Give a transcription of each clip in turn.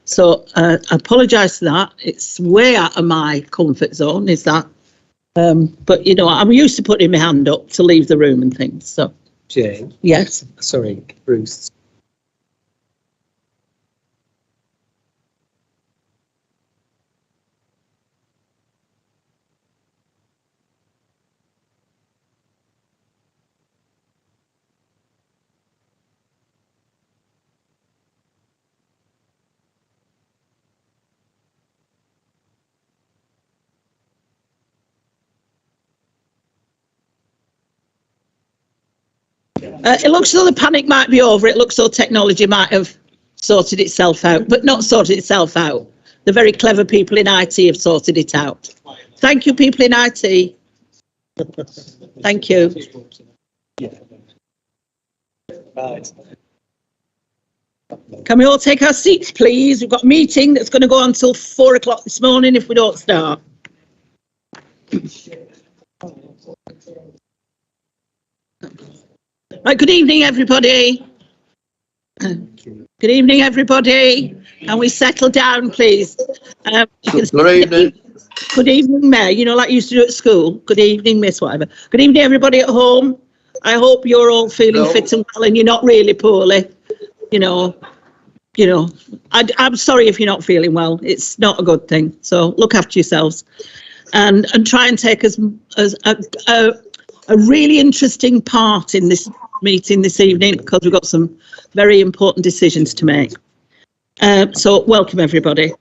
So I apologise for that. It's way out of my comfort zone, is that? But, you know, I'm used to putting my hand up to leave the room and things. So, Jane? yes. Sorry, Bruce. It looks as though the panic might be over. It looks as though technology might have sorted itself out, but not sorted itself out. The very clever people in IT have sorted it out. Thank you, people in IT. Thank you. Right. Can we all take our seats, please? We've got a meeting that's going to go on until 4 o'clock this morning if we don't start. Right, good evening, everybody. Good evening, everybody. Can we settle down, please? Good evening. Good evening, Mayor. You know, like you used to do at school. Good evening, Miss whatever. Good evening, everybody at home. I hope you're all feeling fit and well and you're not really poorly. You know, I'm sorry if you're not feeling well. It's not a good thing. So look after yourselves and try and take as a really interesting part in this meeting this evening, because we've got some very important decisions to make. So welcome, everybody.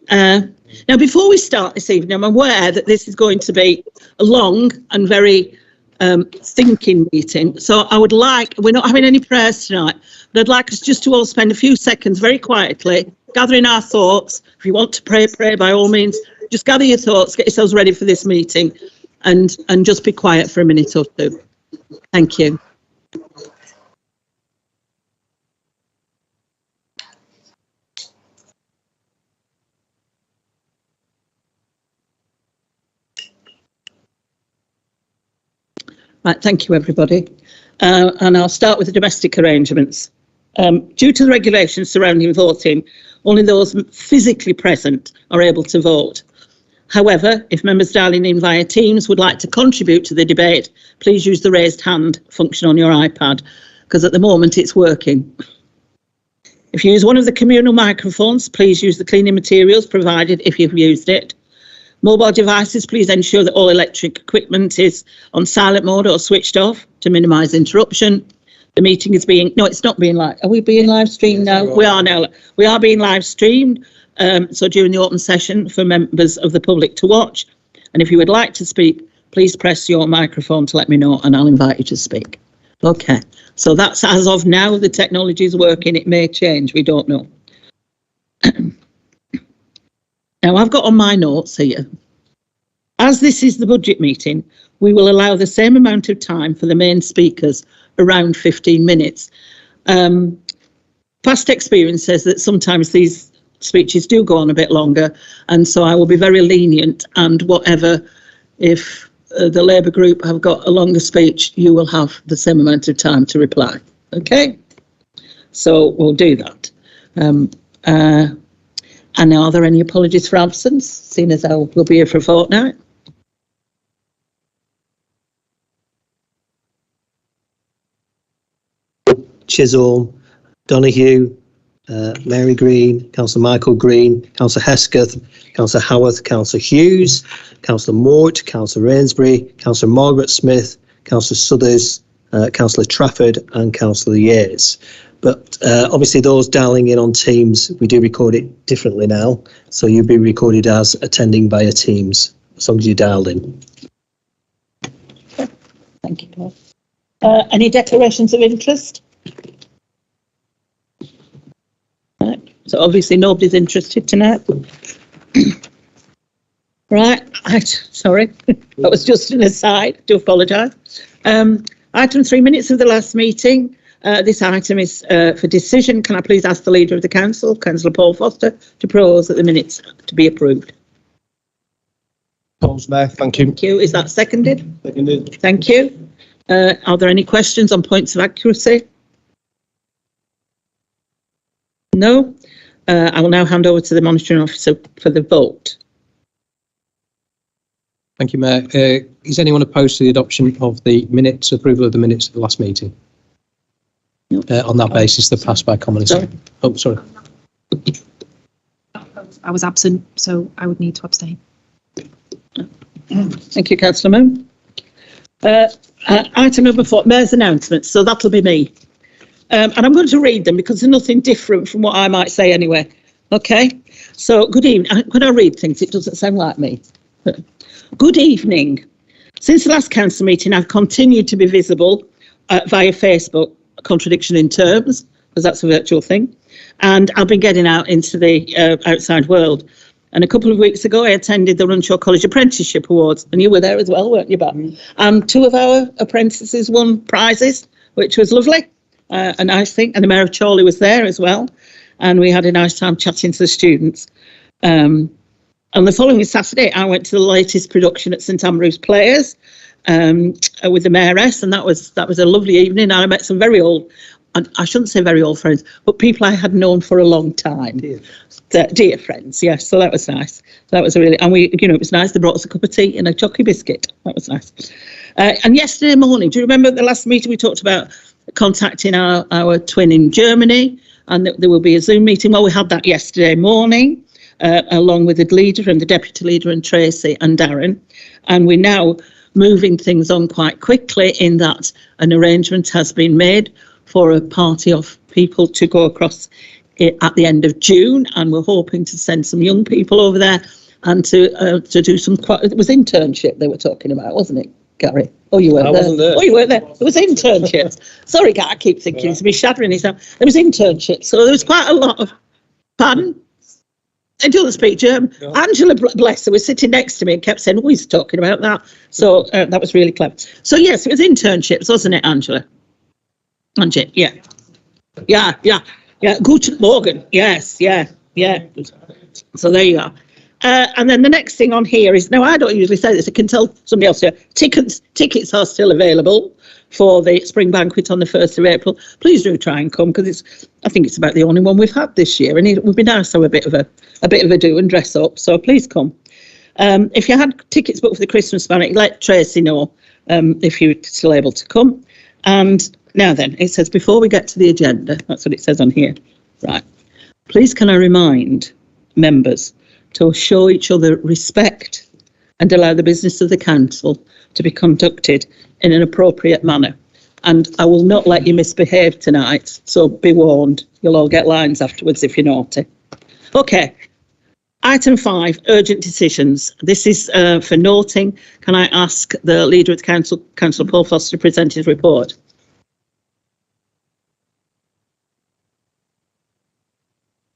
Now, before we start this evening, I'm aware that this is going to be a long and very thinking meeting. So I would like, we're not having any prayers tonight, but I'd like us just to all spend a few seconds very quietly gathering our thoughts. If you want to pray, pray by all means. Just gather your thoughts, get yourselves ready for this meeting, and just be quiet for a minute or two. Thank you. Right, thank you, everybody. And I'll start with the domestic arrangements. Due to the regulations surrounding voting, only those physically present are able to vote. However, if members dialing in via Teams would like to contribute to the debate, please use the raised hand function on your iPad, because at the moment it's working. If you use one of the communal microphones, please use the cleaning materials provided if you've used it. Mobile devices, please ensure that all electric equipment is on silent mode or switched off to minimise interruption. The meeting is being, no, it's not being live. Are we being live streamed now? We are now. We are being live streamed. So during the open session for members of the public to watch. And if you would like to speak, please press your microphone to let me know and I'll invite you to speak. Okay, so that's as of now. The technology is working. It may change. We don't know. Now, I've got on my notes here, as this is the budget meeting, we will allow the same amount of time for the main speakers, around 15 minutes. Past experience says that sometimes these speeches do go on a bit longer, and so I will be very lenient, and whatever, if the Labour group have got a longer speech, you will have the same amount of time to reply. Okay? So we'll do that. And are there any apologies for absence, seeing as I will be here for a fortnight? Chisholm, Donoghue, Mary Green, Councillor Michael Green, Councillor Hesketh, Councillor Howarth, Councillor Hughes, Councillor Mort, Councillor Rainsbury, Councillor Margaret Smith, Councillor Suthers, Councillor Trafford and Councillor Years. But obviously those dialing in on Teams, we do record it differently now. So you'll be recorded as attending via Teams, as long as you dialed in. Thank you, Paul. Any declarations of interest? Right. So obviously nobody's interested tonight. Right, sorry, that was just an aside, do apologise. Item 3 minutes of the last meeting. This item is for decision. Can I please ask the Leader of the Council, Councillor Paul Foster, to propose that the minutes to be approved? Paul's Mayor, thank you. Thank you. Is that seconded? Seconded. Thank you. Are there any questions on points of accuracy? No. I will now hand over to the monitoring officer for the vote. Thank you, Mayor. Is anyone opposed to the adoption of the minutes, approval of the minutes of the last meeting? No. On that basis, they're passed by common assent. Oh, sorry. I was absent, so I would need to abstain. Thank you, Councillor Moon. Item number 4, Mayor's announcements. So that'll be me. And I'm going to read them because they're nothing different from what I might say anyway. Okay. So good evening. When I read things, it doesn't sound like me. Good evening. Since the last council meeting, I've continued to be visible via Facebook, contradiction in terms, because that's a virtual thing. And I've been getting out into the outside world. And a couple of weeks ago, I attended the Runshaw College Apprenticeship Awards, and you were there as well, weren't you, Bob? And 2 of our apprentices won prizes, which was lovely, a nice thing. And the Mayor of Chorley was there as well, and we had a nice time chatting to the students. And the following Saturday, I went to the latest production at St Ambrose Players with the Mayoress, and that was a lovely evening. I met some very old, and I shouldn't say very old friends, but people I had known for a long time. Dear friends, yes. So that was nice. That was really, and it was nice. They brought us a cup of tea and a chocolate biscuit. That was nice. And yesterday morning, do you remember at the last meeting we talked about contacting our twin in Germany, and there will be a Zoom meeting? Well, we had that yesterday morning, along with the leader and the deputy leader and Tracy and Darren, and we're now moving things on quite quickly in that an arrangement has been made for a party of people to go across at the end of June, and we're hoping to send some young people over there and to do some. It was internship they were talking about, wasn't it, Gary? Oh, you weren't there. Wasn't there. Oh, you weren't there. It was internships. Sorry, Gary, I keep thinking it's me shattering his arm. There was internships, so there was quite a lot of. Pardon? I don't speak German. No. Angela, bless her, was sitting next to me and kept saying, "Oh, he's talking about that." So that was really clever. So yes, it was internships, wasn't it, Angela? Angie, yeah. Guten Morgen. Yes, yeah. So there you are. And then the next thing on here is, now I don't usually say this, I can tell somebody else here, tickets are still available for the spring banquet on the 1st of April. Please do try and come, because I think it's about the only one we've had this year, and it would be nice to have a bit of a do and dress up. So please come. If you had tickets booked for the Christmas banquet, let Tracy know if you're still able to come. And now then, it says, before we get to the agenda, that's what it says on here. Right. Please can I remind members to show each other respect and allow the business of the council to be conducted in an appropriate manner. And I will not let you misbehave tonight, so be warned. You'll all get lines afterwards if you're naughty. Okay. Item 5, urgent decisions. This is for noting. Can I ask the leader of the council, Councillor Paul Foster, to present his report?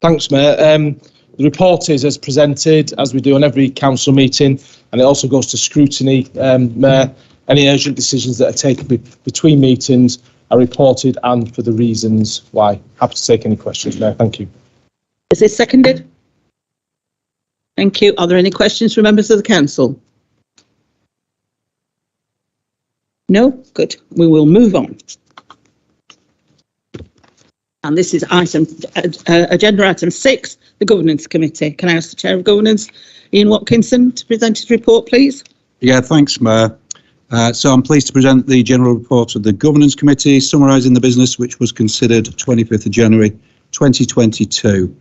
Thanks, Mayor. The report is as presented, as we do on every council meeting, and it also goes to scrutiny. Mayor, any urgent decisions that are taken between meetings are reported and for the reasons why. Happy to take any questions, Mayor. Thank you. Is this seconded? Thank you. Are there any questions from members of the council? No? Good. We will move on. And this is agenda item 6, the Governance Committee. Can I ask the Chair of Governance, Ian Watkinson, to present his report, please? Yeah, thanks, Mayor. So I'm pleased to present the general report of the Governance Committee, summarising the business which was considered 25th of January 2022.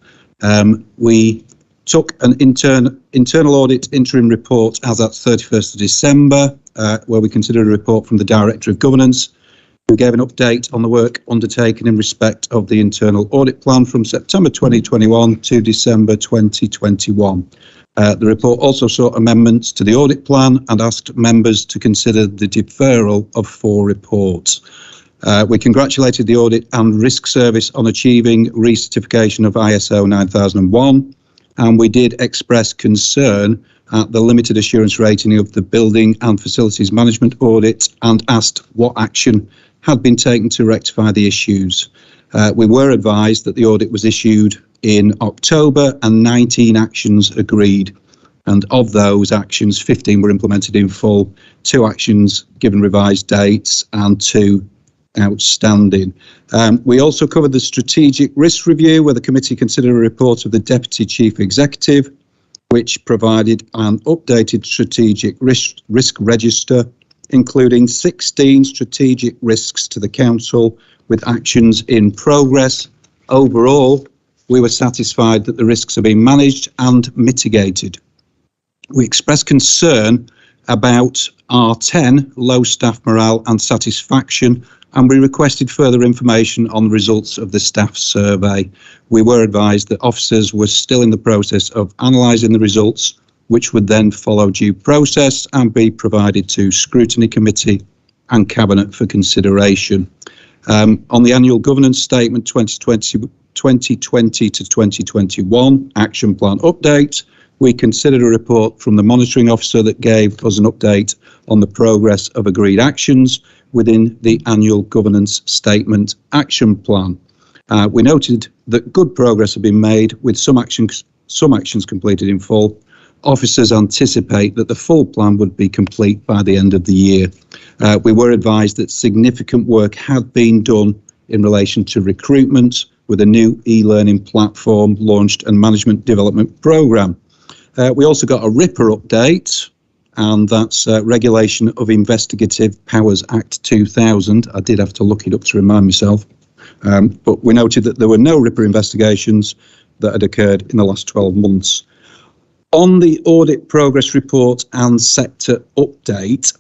We took an internal audit interim report as at 31st of December, where we considered a report from the Director of Governance. We gave an update on the work undertaken in respect of the internal audit plan from September 2021 to December 2021. The report also sought amendments to the audit plan and asked members to consider the deferral of 4 reports. We congratulated the Audit and Risk Service on achieving recertification of ISO 9001, and we did express concern at the limited assurance rating of the Building and Facilities Management Audit and asked what action had been taken to rectify the issues. We were advised that the audit was issued in October and 19 actions agreed. And of those actions, 15 were implemented in full, 2 actions given revised dates and 2 outstanding. We also covered the strategic risk review, where the committee considered a report of the Deputy Chief Executive, which provided an updated strategic risk register, including 16 strategic risks to the council with actions in progress. Overall, we were satisfied that the risks are being managed and mitigated. We expressed concern about R10, low staff morale and satisfaction, and we requested further information on the results of the staff survey. We were advised that officers were still in the process of analysing the results, which would then follow due process and be provided to Scrutiny Committee and Cabinet for consideration. On the annual governance statement 2020 to 2021 action plan update, we considered a report from the monitoring officer that gave us an update on the progress of agreed actions within the annual governance statement action plan. We noted that good progress had been made with some actions completed in full. Officers anticipate that the full plan would be complete by the end of the year. We were advised that significant work had been done in relation to recruitment, with a new e-learning platform launched and management development programme. We also got a RIPPER update, and that's Regulation of Investigative Powers Act 2000. I did have to look it up to remind myself, but we noted that there were no RIPPER investigations that had occurred in the last 12 months. On the audit progress report and sector update,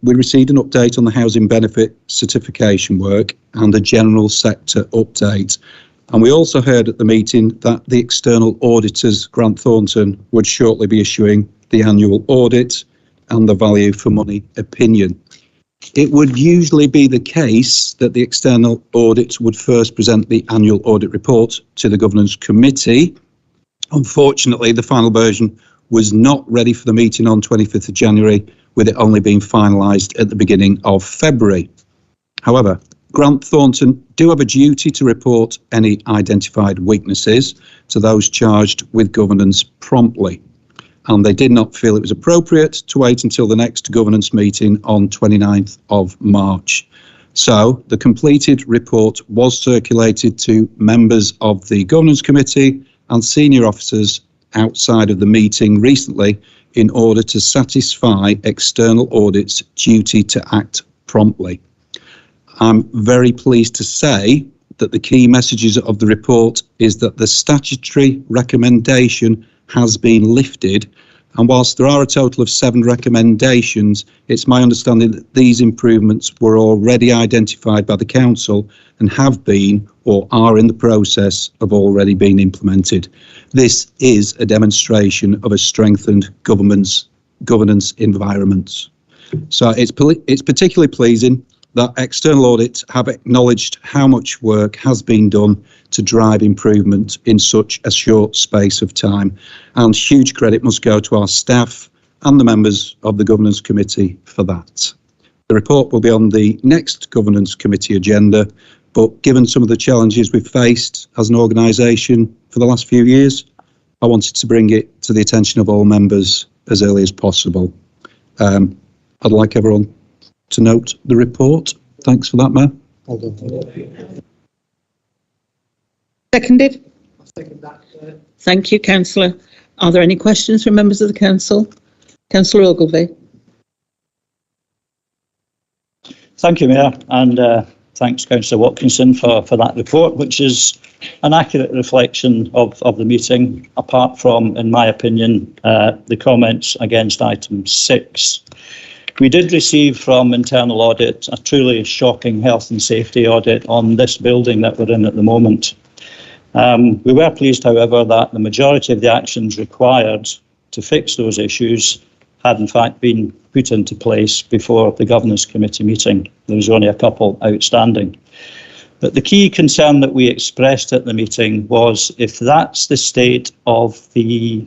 we received an update on the housing benefit certification work and a general sector update. And we also heard at the meeting that the external auditors, Grant Thornton, would shortly be issuing the annual audit and the value for money opinion. It would usually be the case that the external audit would first present the annual audit report to the Governance Committee. Unfortunately, the final version was not ready for the meeting on 25th of January, with it only being finalised at the beginning of February. However, Grant Thornton do have a duty to report any identified weaknesses to those charged with governance promptly, and they did not feel it was appropriate to wait until the next governance meeting on 29th of March. So the completed report was circulated to members of the Governance Committee and senior officers outside of the meeting recently in order to satisfy external audit's duty to act promptly. I'm very pleased to say that the key messages of the report is that the statutory recommendation has been lifted, and whilst there are a total of 7 recommendations, it's my understanding that these improvements were already identified by the council and have been or are in the process of already being implemented. This is a demonstration of a strengthened governance environment. So it's particularly pleasing that external audits have acknowledged how much work has been done to drive improvement in such a short space of time, and huge credit must go to our staff and the members of the Governance Committee for that. The report will be on the next Governance Committee agenda, but given some of the challenges we've faced as an organisation for the last few years, I wanted to bring it to the attention of all members as early as possible. I'd like everyone to note the report. Thanks for that, Mayor. Seconded? Thank you, Councillor. Are there any questions from members of the council? Councillor Ogilvie. Thank you, Mayor, and thanks, Councillor Watkinson, for that report, which is an accurate reflection of the meeting, apart from, in my opinion, the comments against item 6. We did receive from internal audit a truly shocking health and safety audit on this building that we're in at the moment. We were pleased, however, that the majority of the actions required to fix those issues had in fact been put into place before the Governance Committee meeting. There was only a couple outstanding. But the key concern that we expressed at the meeting was, if that's the state of the,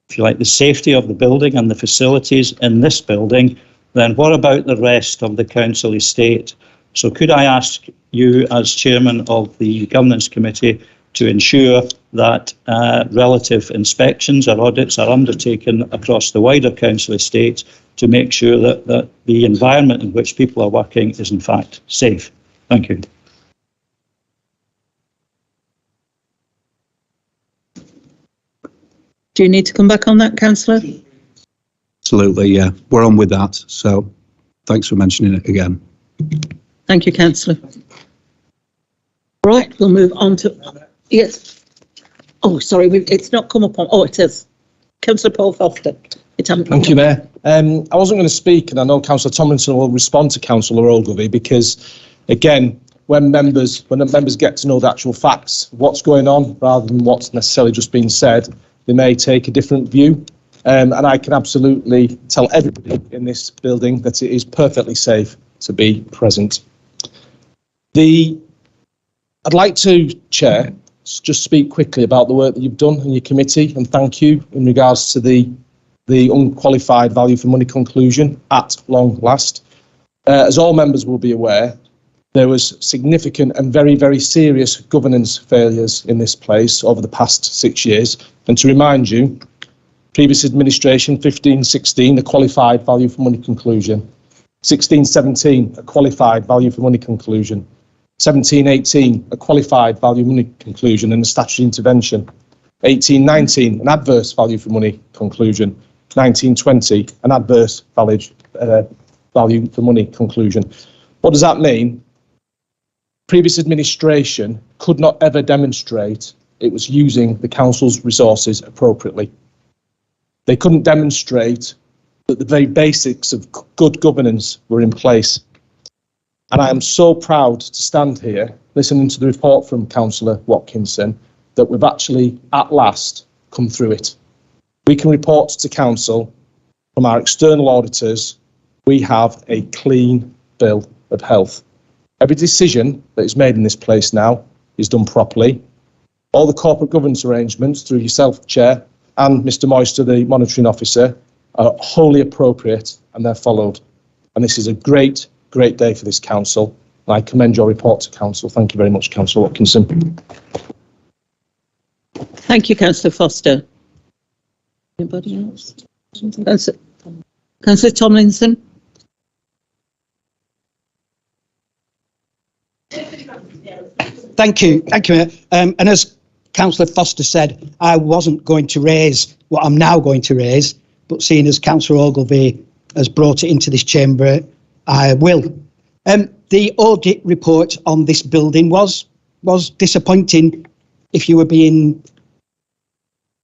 if you like, the safety of the building and the facilities in this building, then what about the rest of the council estate? So could I ask you, as chairman of the Governance Committee, to ensure that relative inspections or audits are undertaken across the wider council estate to make sure that the environment in which people are working is in fact safe? Thank you. Do you need to come back on that, Councillor? Absolutely, yeah. We're on with that. So thanks for mentioning it again. Thank you, Councillor. Right, we'll move on to, yes. Oh, sorry, it's not come up on, oh, it is. Councillor Paul Foster. Thank you, Mayor. I wasn't going to speak, and I know Councillor Tomlinson will respond to Councillor Ogilvie, because, again, when the members get to know the actual facts, what's going on, rather than what's necessarily just been said, they may take a different view. And I can absolutely tell everybody in this building that it is perfectly safe to be present. I'd like to, Chair, just speak quickly about the work that you've done in your committee, and thank you in regards to the unqualified value for money conclusion at long last. As all members will be aware, there was significant and very, very serious governance failures in this place over the past 6 years. And to remind you, previous administration, 15-16, a qualified value for money conclusion. 16-17, a qualified value for money conclusion. 17-18, a qualified value for money conclusion and a statutory intervention. 18-19, an adverse value for money conclusion. 19-20, an adverse value for money conclusion. What does that mean? Previous administration could not ever demonstrate it was using the council's resources appropriately. They couldn't demonstrate that the very basics of good governance were in place. And I am so proud to stand here listening to the report from Councillor Watkinson that we've actually at last come through it. We can report to council from our external auditors, we have a clean bill of health. Every decision that is made in this place now is done properly. All the corporate governance arrangements through yourself, Chair, and Mr Moyster, the monitoring officer, are wholly appropriate and they're followed. And this is a great day for this council. And I commend your report to council. Thank you very much, Councillor Watkinson. Thank you, Councillor Foster. Anybody else? Councillor Tomlinson. Thank you, Mayor. And as Councillor Foster said, I wasn't going to raise what I'm now going to raise, but seeing as Councillor Ogilvie has brought it into this chamber, I will. The audit report on this building was disappointing, if you were being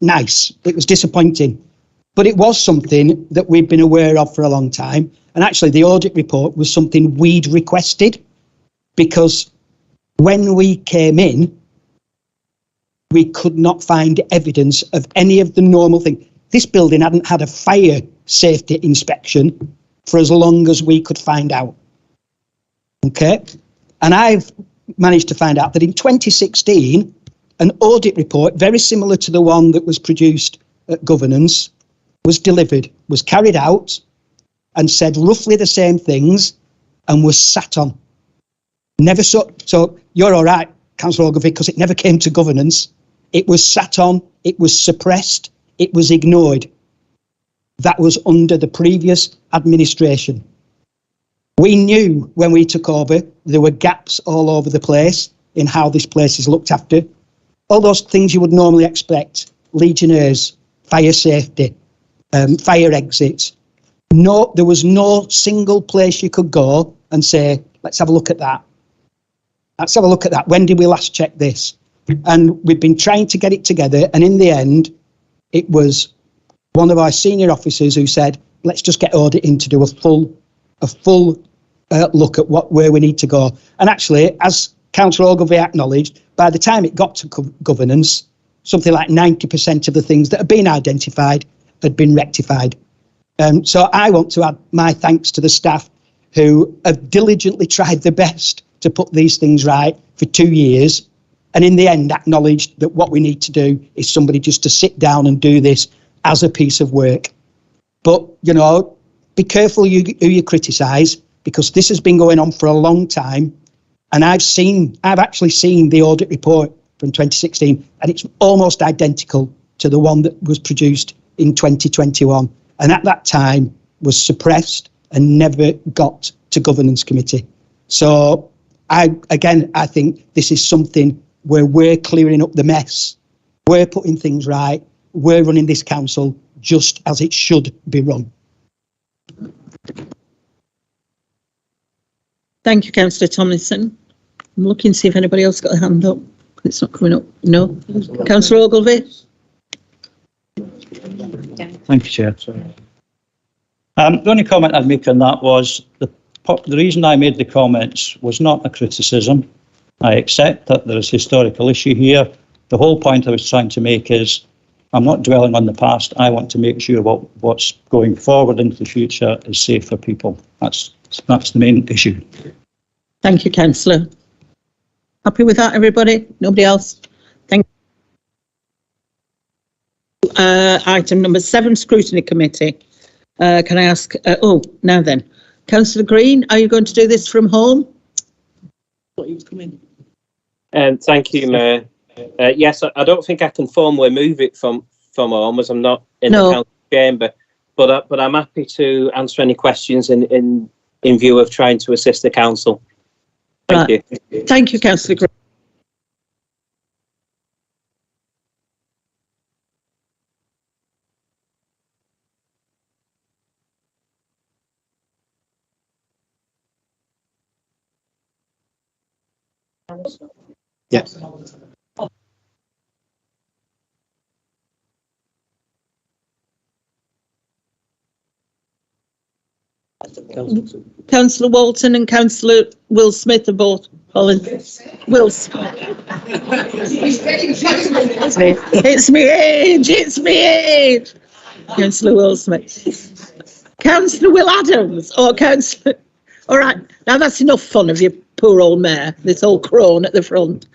nice. It was disappointing, but it was something that we've been aware of for a long time. And actually the audit report was something we'd requested, because when we came in, we could not find evidence of any of the normal things. This building hadn't had a fire safety inspection for as long as we could find out. Okay? And I've managed to find out that in 2016, an audit report, very similar to the one that was produced at governance, was delivered, was carried out, and said roughly the same things, and was sat on. Never so you're all right, Councillor Ogilvie, because it never came to governance. It was sat on, it was suppressed, it was ignored. That was under the previous administration. We knew when we took over there were gaps all over the place in how this place is looked after. All those things you would normally expect: legionnaires, fire safety, fire exits. No, there was no single place you could go and say, let's have a look at that. Let's have a look at that. When did we last check this? And we've been trying to get it together. And in the end, it was one of our senior officers who said, let's just get Audit in to do a full look at where we need to go. And actually, as Councillor Ogilvie acknowledged, by the time it got to governance, something like 90% of the things that had been identified had been rectified. So I want to add my thanks to the staff who have diligently tried their best to put these things right for 2 years, and in the end acknowledged that what we need to do is somebody just to sit down and do this as a piece of work. But, you know, be careful who you criticise, because this has been going on for a long time, and I've actually seen the audit report from 2016, and it's almost identical to the one that was produced in 2021, and at that time was suppressed and never got to governance committee. So I think this is something where we're clearing up the mess. We're putting things right. We're running this council just as it should be run. Thank you, Councillor Tomlinson. I'm looking to see if anybody else got a hand up. It's not coming up. No. Councillor Ogilvie? Thank you, Chair. The only comment I'd make on that was the reason I made the comments was not a criticism. I accept that there is a historical issue here. The whole point I was trying to make is I'm not dwelling on the past. I want to make sure what's going forward into the future is safe for people. That's the main issue. Thank you, Councillor. Happy with that, everybody? Nobody else? Thank you. Item number 7, Scrutiny Committee. Can I ask, now then, Councillor Green, are you going to do this from home? Thank you, Mayor. Yes, I don't think I can formally move it from home as I'm not in the council chamber, but I'm happy to answer any questions in view of trying to assist the council. Thank you. Thank you, Councillor Green. Yes. Councillor Walton and Councillor Will Smith are both calling. Will Smith. It's me age. It's me age. Councillor Will Smith. Councillor Will Adams or Councillor. All right, now that's enough fun of your poor old mayor. This old crone at the front.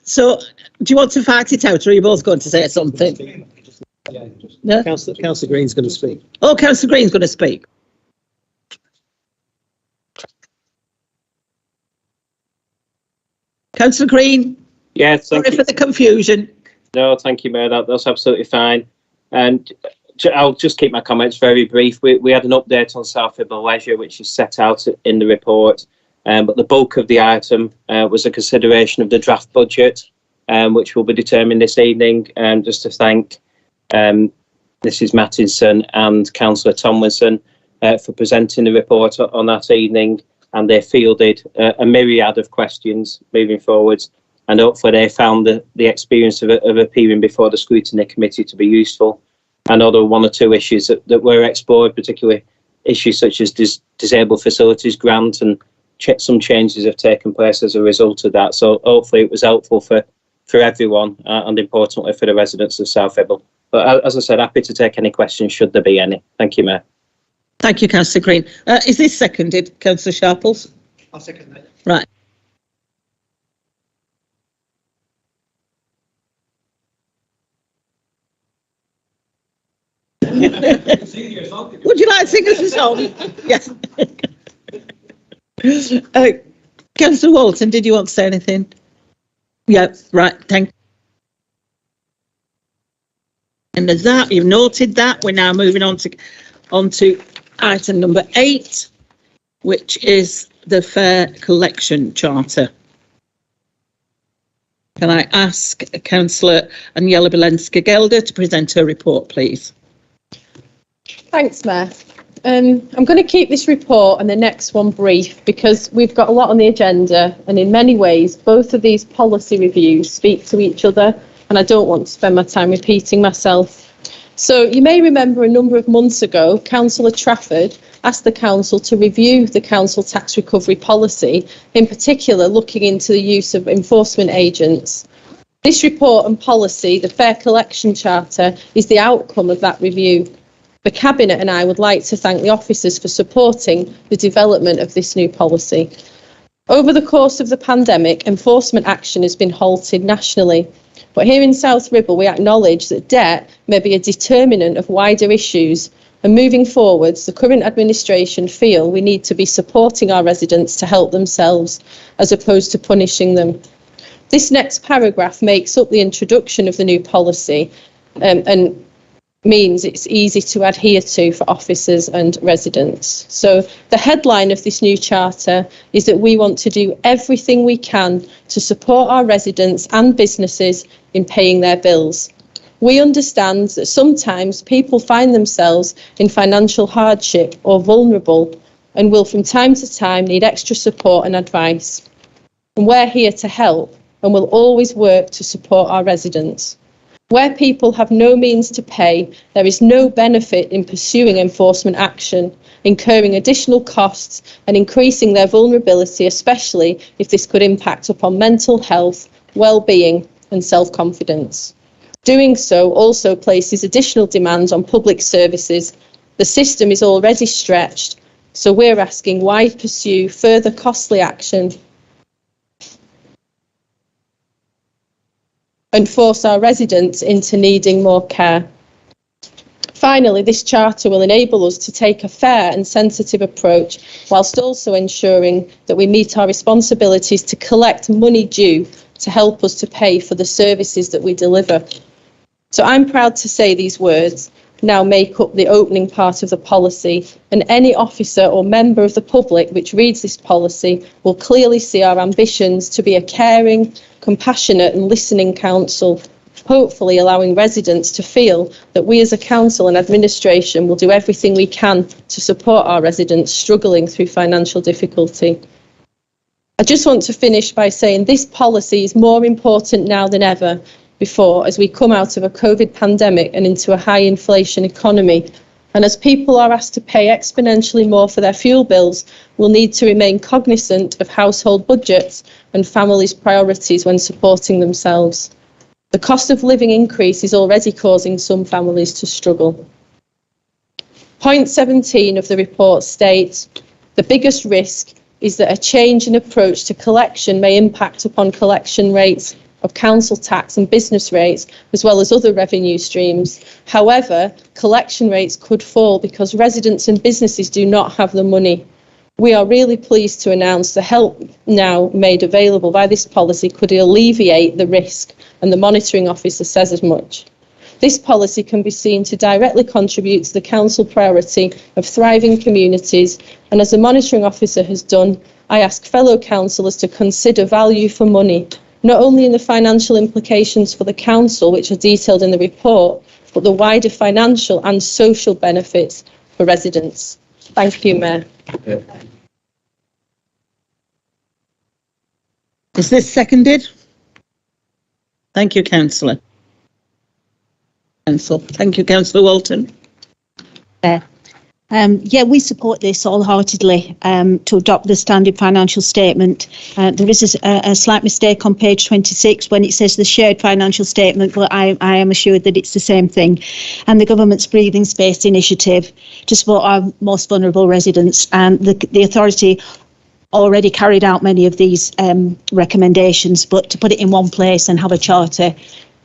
So, do you want to fight it out, or are you both going to say something? No? Councillor Green's going to speak. Oh, Councillor Green's going to speak. Councillor Green? Yes, sorry for the confusion. No, thank you, Mayor. That's absolutely fine. And I'll just keep my comments very brief. We had an update on South Ribble Leisure, which is set out in the report. But the bulk of the item was a consideration of the draft budget, which will be determined this evening. Just to thank Mrs Mattinson and Councillor Tomlinson for presenting the report on that evening. And they fielded a myriad of questions moving forwards. And hopefully they found the experience of appearing before the Scrutiny Committee to be useful. And although 1 or 2 issues that were explored, particularly issues such as disabled facilities grant and some changes have taken place as a result of that. So hopefully it was helpful for everyone and importantly for the residents of South Ribble. But as I said, happy to take any questions should there be any. Thank you, Mayor. Thank you, Councillor Green. Is this seconded, Councillor Sharples? I'll second that. Right. Would you like to sing us a song? Yes. Councillor Walton, did you want to say anything? Yeah, right, thank you. And there's that, you've noted that. We're now moving on to item number 8, which is the Fair Collection Charter. Can I ask Councillor Aniela Belenska-Gelder to present her report, please? Thanks, Mayor. I'm going to keep this report and the next one brief because we've got a lot on the agenda, and in many ways both of these policy reviews speak to each other, and I don't want to spend my time repeating myself. So you may remember a number of months ago, Councillor Trafford asked the Council to review the Council tax recovery policy, in particular looking into the use of enforcement agents. This report and policy, the Fair Collection Charter, is the outcome of that review. The Cabinet and I would like to thank the officers for supporting the development of this new policy. Over the course of the pandemic, enforcement action has been halted nationally. But here in South Ribble, we acknowledge that debt may be a determinant of wider issues. And moving forwards, the current administration feel we need to be supporting our residents to help themselves, as opposed to punishing them. This next paragraph makes up the introduction of the new policy, and means it's easy to adhere to for officers and residents. So the headline of this new charter is that we want to do everything we can to support our residents and businesses in paying their bills. We understand that sometimes people find themselves in financial hardship or vulnerable and will from time to time need extra support and advice. And we're here to help and will always work to support our residents. Where people have no means to pay, there is no benefit in pursuing enforcement action, incurring additional costs and increasing their vulnerability, especially if this could impact upon mental health, well-being and self-confidence. Doing so also places additional demands on public services. The system is already stretched, so we're asking why pursue further costly action and force our residents into needing more care. Finally, this charter will enable us to take a fair and sensitive approach, whilst also ensuring that we meet our responsibilities to collect money due to help us to pay for the services that we deliver. So I'm proud to say these words now make up the opening part of the policy, and any officer or member of the public which reads this policy will clearly see our ambitions to be a caring, compassionate and listening council, hopefully allowing residents to feel that we as a council and administration will do everything we can to support our residents struggling through financial difficulty. I just want to finish by saying this policy is more important now than ever before as we come out of a COVID pandemic and into a high inflation economy. And as people are asked to pay exponentially more for their fuel bills, we'll need to remain cognizant of household budgets and families' priorities when supporting themselves. The cost of living increase is already causing some families to struggle. Point 17 of the report states, the biggest risk is that a change in approach to collection may impact upon collection rates of council tax and business rates, as well as other revenue streams. However, collection rates could fall because residents and businesses do not have the money. We are really pleased to announce the help now made available by this policy could alleviate the risk, and the monitoring officer says as much. This policy can be seen to directly contribute to the council priority of thriving communities, and as the monitoring officer has done, I ask fellow councillors to consider value for money, not only in the financial implications for the council, which are detailed in the report, but the wider financial and social benefits for residents. Thank you, Mayor. Is this seconded? Thank you, Councillor. Thank you, Councillor Walton. Yeah, we support this wholeheartedly to adopt the standard financial statement. There is a slight mistake on page 26 when it says the shared financial statement, but I am assured that it's the same thing. And the government's breathing space initiative to support our most vulnerable residents, and the authority already carried out many of these recommendations, but to put it in one place and have a charter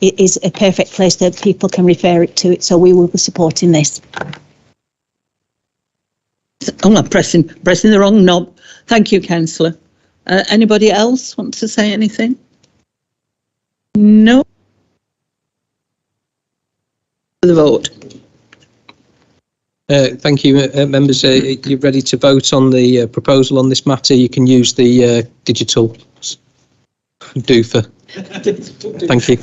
is a perfect place that people can refer it to it. So we will be supporting this. Oh, I'm pressing the wrong knob. Thank you, Councillor. Anybody else want to say anything? No? For the vote. Thank you, members. You're ready to vote on the proposal on this matter. You can use the digital doofer. Thank you.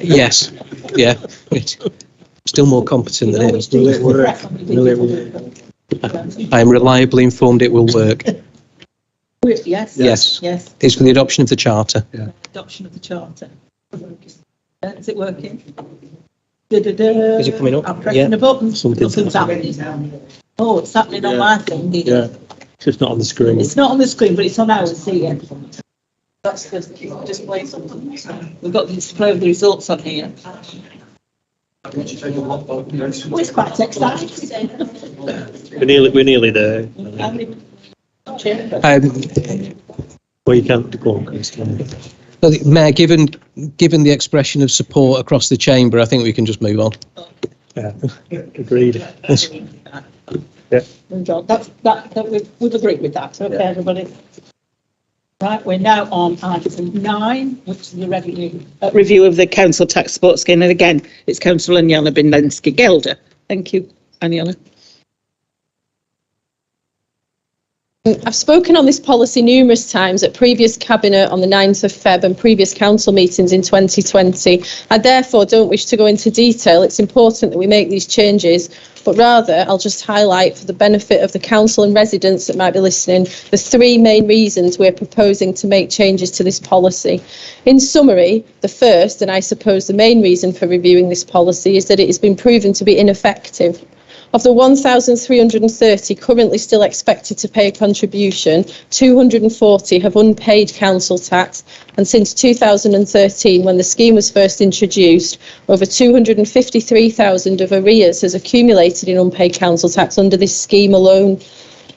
Yes. Yeah. Still more competent than it. Will it work? I am reliably informed it will work. Yes. Yes. Yes. It's for the adoption of the charter. Yeah. Adoption of the charter. Is it working? Is it coming up? I'm pressing a button. Nothing's happening. Oh, it's happening on my thing. Yeah, it's just not on the screen. It's not on the screen, but it's on ours here. That's just display something. We've got to display the results on here. Oh, it's quite exciting. We're nearly there. Well, you can't go on. Mayor, given the expression of support across the chamber, I think we can just move on. Yeah, agreed. Yeah. We've agreed with that. Okay, everybody. Right, we're now on item 9, which is the review of the council tax support scheme. And again, it's Councillor Aniela Bindensky-Gelder. Thank you, Aniela. I've spoken on this policy numerous times at previous Cabinet on the 9th of Feb and previous council meetings in 2020. I therefore don't wish to go into detail. It's important that we make these changes, but rather I'll just highlight for the benefit of the council and residents that might be listening the 3 main reasons we're proposing to make changes to this policy. In summary, the first, and I suppose the main reason for reviewing this policy, is that it has been proven to be ineffective. Of the 1,330 currently still expected to pay a contribution, 240 have unpaid council tax, and since 2013, when the scheme was first introduced, over 253,000 of arrears has accumulated in unpaid council tax under this scheme alone.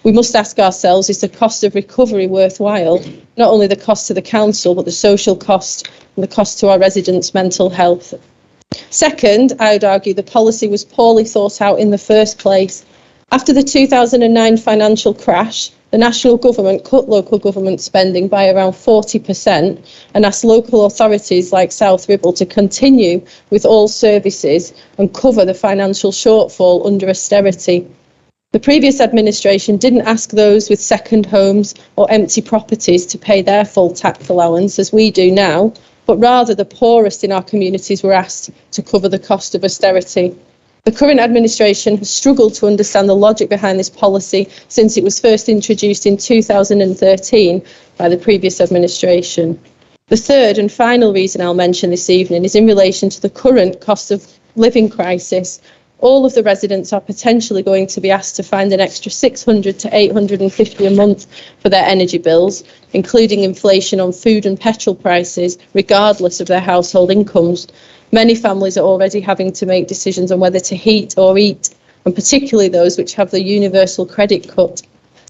We must ask ourselves, is the cost of recovery worthwhile? Not only the cost to the council, but the social cost and the cost to our residents' mental health. Second, I would argue the policy was poorly thought out in the first place. After the 2009 financial crash, the national government cut local government spending by around 40% and asked local authorities like South Ribble to continue with all services and cover the financial shortfall under austerity. The previous administration didn't ask those with second homes or empty properties to pay their full tax allowance, as we do now, but rather the poorest in our communities were asked to cover the cost of austerity. The current administration has struggled to understand the logic behind this policy since it was first introduced in 2013 by the previous administration. The third and final reason I'll mention this evening is in relation to the current cost of living crisis. All of the residents are potentially going to be asked to find an extra £600 to £850 a month for their energy bills, including inflation on food and petrol prices, regardless of their household incomes. Many families are already having to make decisions on whether to heat or eat, and particularly those which have the universal credit cut.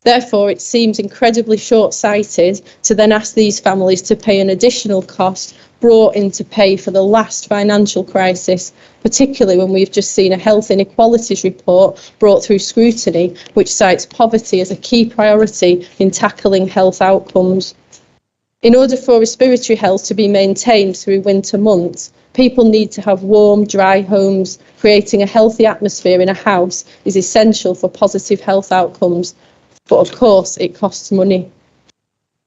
Therefore, it seems incredibly short-sighted to then ask these families to pay an additional cost brought in to pay for the last financial crisis, particularly when we've just seen a health inequalities report brought through scrutiny, which cites poverty as a key priority in tackling health outcomes. In order for respiratory health to be maintained through winter months, people need to have warm, dry homes. Creating a healthy atmosphere in a house is essential for positive health outcomes. But of course, it costs money.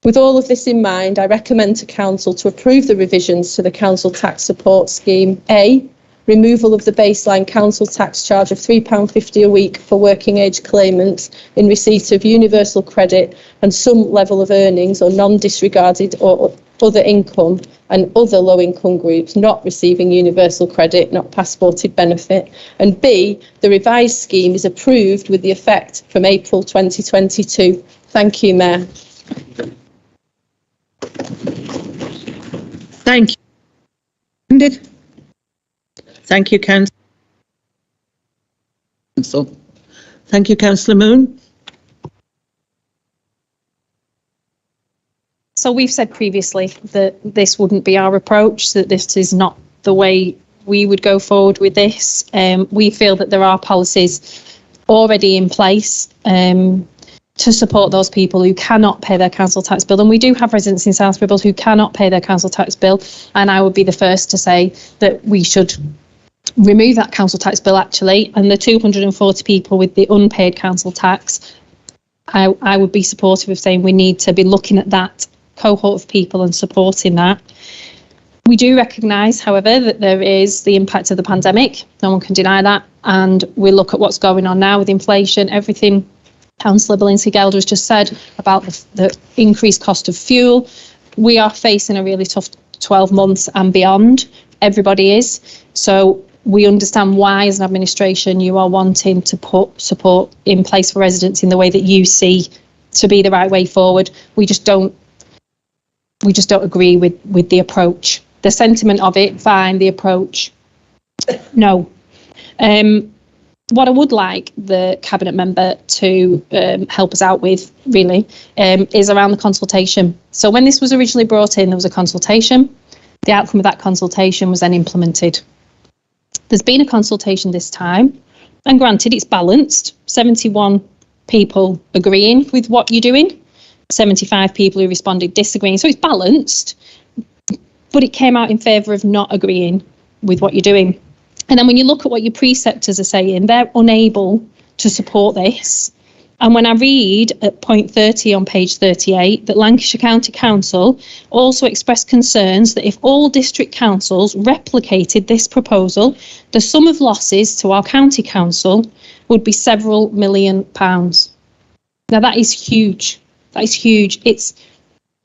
With all of this in mind, I recommend to Council to approve the revisions to the Council Tax Support Scheme. A, removal of the baseline council tax charge of £3.50 a week for working age claimants in receipt of universal credit and some level of earnings or non-disregarded or other income and other low-income groups not receiving universal credit, not passported benefit. And B, the revised scheme is approved with the effect from April 2022. Thank you, Mayor. Thank you. Thank you, Councillor. Thank you, Councillor Moon. So we've said previously that this wouldn't be our approach, that this is not the way we would go forward with this. We feel that there are policies already in place to support those people who cannot pay their council tax bill. And we do have residents in South Ribble who cannot pay their council tax bill. And I would be the first to say that we should remove that council tax bill actually. And the 240 people with the unpaid council tax, I would be supportive of saying we need to be looking at that cohort of people and supporting that. We do recognise, however, that there is the impact of the pandemic. No one can deny that. And we look at what's going on now with inflation, everything Councillor Bindensky-Gelder has just said about the increased cost of fuel. We are facing a really tough 12 months and beyond. Everybody is. So we understand why, as an administration, you are wanting to put support in place for residents in the way that you see to be the right way forward. We just don't agree with the approach. The sentiment of it, fine. The approach, no. What I would like the Cabinet member to help us out with, really, is around the consultation. So when this was originally brought in, there was a consultation. The outcome of that consultation was then implemented. There's been a consultation this time, and granted, it's balanced. 71 people agreeing with what you're doing. 75 people who responded disagreeing. So it's balanced, but it came out in favour of not agreeing with what you're doing. And then when you look at what your preceptors are saying, they're unable to support this. And when I read at point 30 on page 38 that Lancashire County Council also expressed concerns that if all district councils replicated this proposal, the sum of losses to our county council would be several £1 million. Now that is huge. That is huge. It's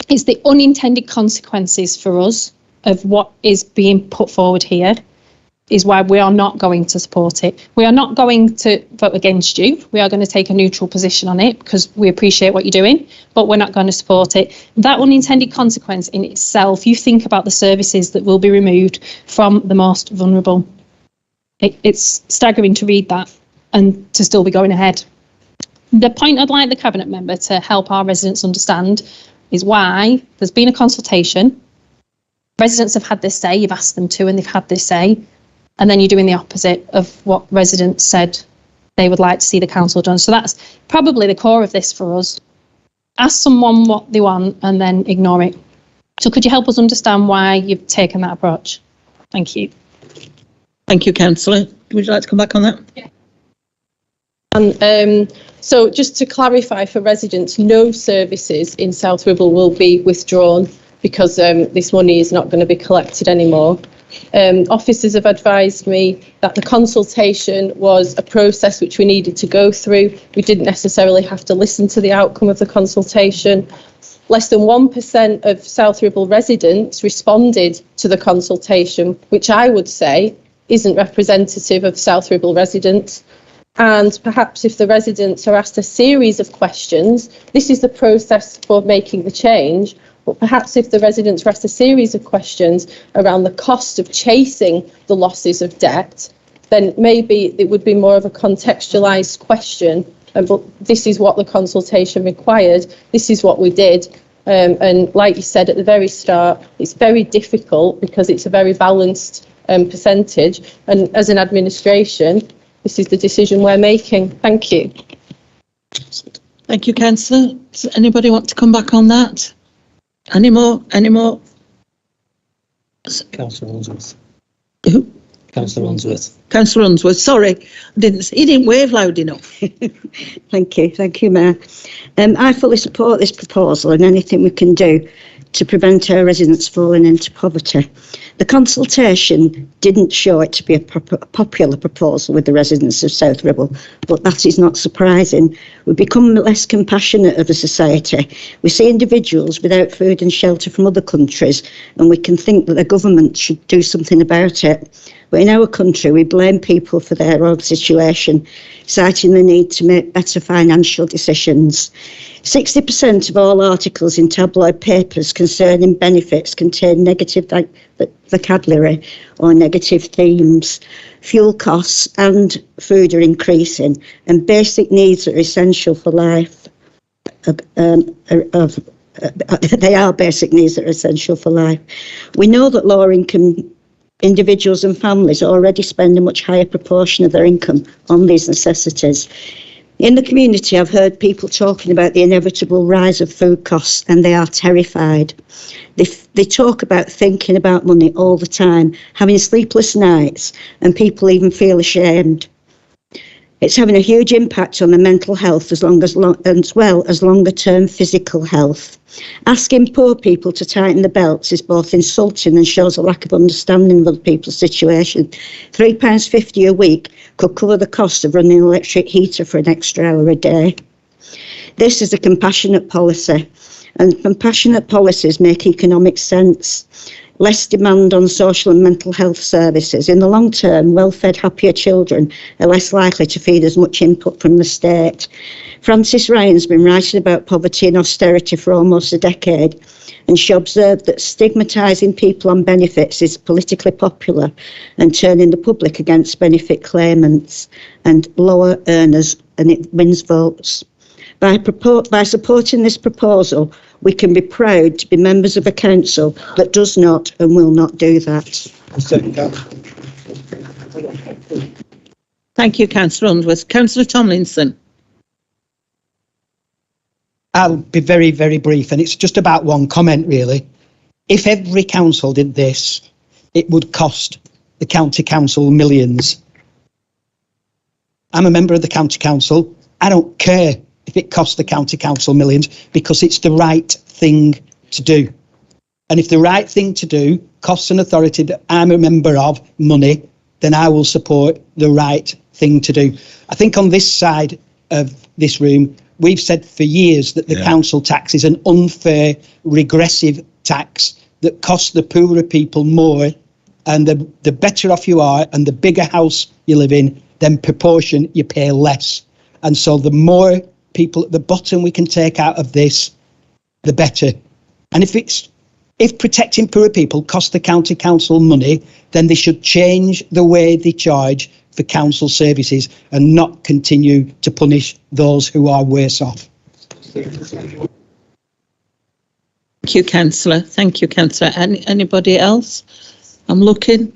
the unintended consequences for us of what is being put forward here is why we are not going to support it. We are not going to vote against you. We are going to take a neutral position on it because we appreciate what you're doing, but we're not going to support it. That unintended consequence in itself, you think about the services that will be removed from the most vulnerable. It's staggering to read that and to still be going ahead. The point I'd like the Cabinet member to help our residents understand is why there's been a consultation. Residents have had this say, you've asked them to, and they've had this say. And then you're doing the opposite of what residents said they would like to see the council done. So that's probably the core of this for us. Ask someone what they want and then ignore it. So could you help us understand why you've taken that approach? Thank you. Thank you, Councillor. Would you like to come back on that? Yeah. And so just to clarify for residents, no services in South Ribble will be withdrawn because this money is not going to be collected anymore. Officers have advised me that the consultation was a process which we needed to go through. We didn't necessarily have to listen to the outcome of the consultation. Less than 1% of South Ribble residents responded to the consultation, which I would say isn't representative of South Ribble residents. And perhaps if the residents are asked a series of questions, this is the process for making the change. But perhaps if the residents were asked a series of questions around the cost of chasing the losses of debt, then maybe it would be more of a contextualised question. But this is what the consultation required. This is what we did. And like you said at the very start, it's very difficult because it's a very balanced percentage. And as an administration, this is the decision we're making. Thank you. Thank you, Councillor. Does anybody want to come back on that? Any more? Councillor Unsworth. Who? Councillor Unsworth. Councillor Unsworth. Sorry, he didn't wave loud enough. Thank you, Mayor. I fully support this proposal and anything we can do to prevent our residents falling into poverty. The consultation didn't show it to be a popular proposal with the residents of South Ribble, but that is not surprising. We've become less compassionate as a society. We see individuals without food and shelter from other countries, and we can think that the government should do something about it. But in our country, we blame people for their own situation, citing the need to make better financial decisions. 60% of all articles in tabloid papers concerning benefits contain negative vocabulary or negative themes. Fuel costs and food are increasing, and basic needs are essential for life. They are basic needs that are essential for life. We know that lower income individuals and families already spend a much higher proportion of their income on these necessities. In the community, I've heard people talking about the inevitable rise of food costs, and they are terrified. They talk about thinking about money all the time, having sleepless nights, and people even feel ashamed. It's having a huge impact on their mental health as well as longer-term physical health. Asking poor people to tighten the belts is both insulting and shows a lack of understanding of other people's situation. £3.50 a week could cover the cost of running an electric heater for an extra hour a day. This is a compassionate policy, and compassionate policies make economic sense. Less demand on social and mental health services. In the long term, well-fed, happier children are less likely to feed as much input from the state. Frances Ryan's been writing about poverty and austerity for almost a decade, and she observed that stigmatising people on benefits is politically popular and turning the public against benefit claimants and lower earners, and it wins votes. By supporting this proposal, we can be proud to be members of a council that does not and will not do that. Thank you, Councillor Unsworth. Councillor Tomlinson. I'll be very, very brief, and it's just about one comment, really. If every council did this, it would cost the county council millions. I'm a member of the county council. I don't care if it costs the county council millions, because it's the right thing to do. And if the right thing to do costs an authority that I'm a member of money, then I will support the right thing to do. I think on this side of this room, we've said for years that the council tax is an unfair, regressive tax that costs the poorer people more, and the better off you are and the bigger house you live in, then proportion you pay less. And so the more people at the bottom we can take out of this, the better. And if protecting poorer people costs the county council money, then they should change the way they charge for council services and not continue to punish those who are worse off. Thank you, Councillor. Thank you, Councillor. Anybody else? I'm looking.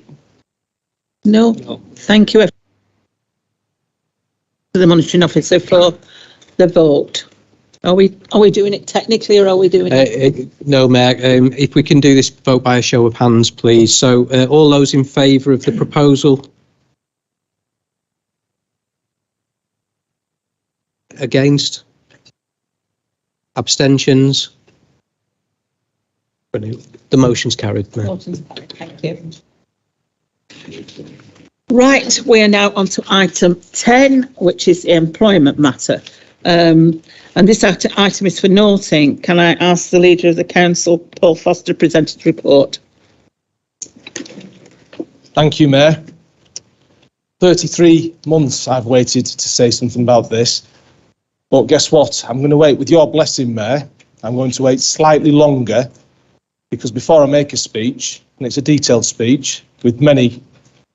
No. Thank you, the monitoring officer, for the vote. Are we doing it technically, or are we doing it? No, Mayor. If we can do this vote by a show of hands, please. So all those in favour of the proposal? Against? Abstentions? The motion's carried, Mayor. Motion's carried. Thank you. Right, we are now on to item 10, which is the employment matter. And this item is for noting. Can I ask the Leader of the Council, Paul Foster, to present his report? Thank you, Mayor. 33 months I've waited to say something about this. But guess what? I'm going to wait, with your blessing, Mayor, I'm going to wait slightly longer, because before I make a speech, and it's a detailed speech with many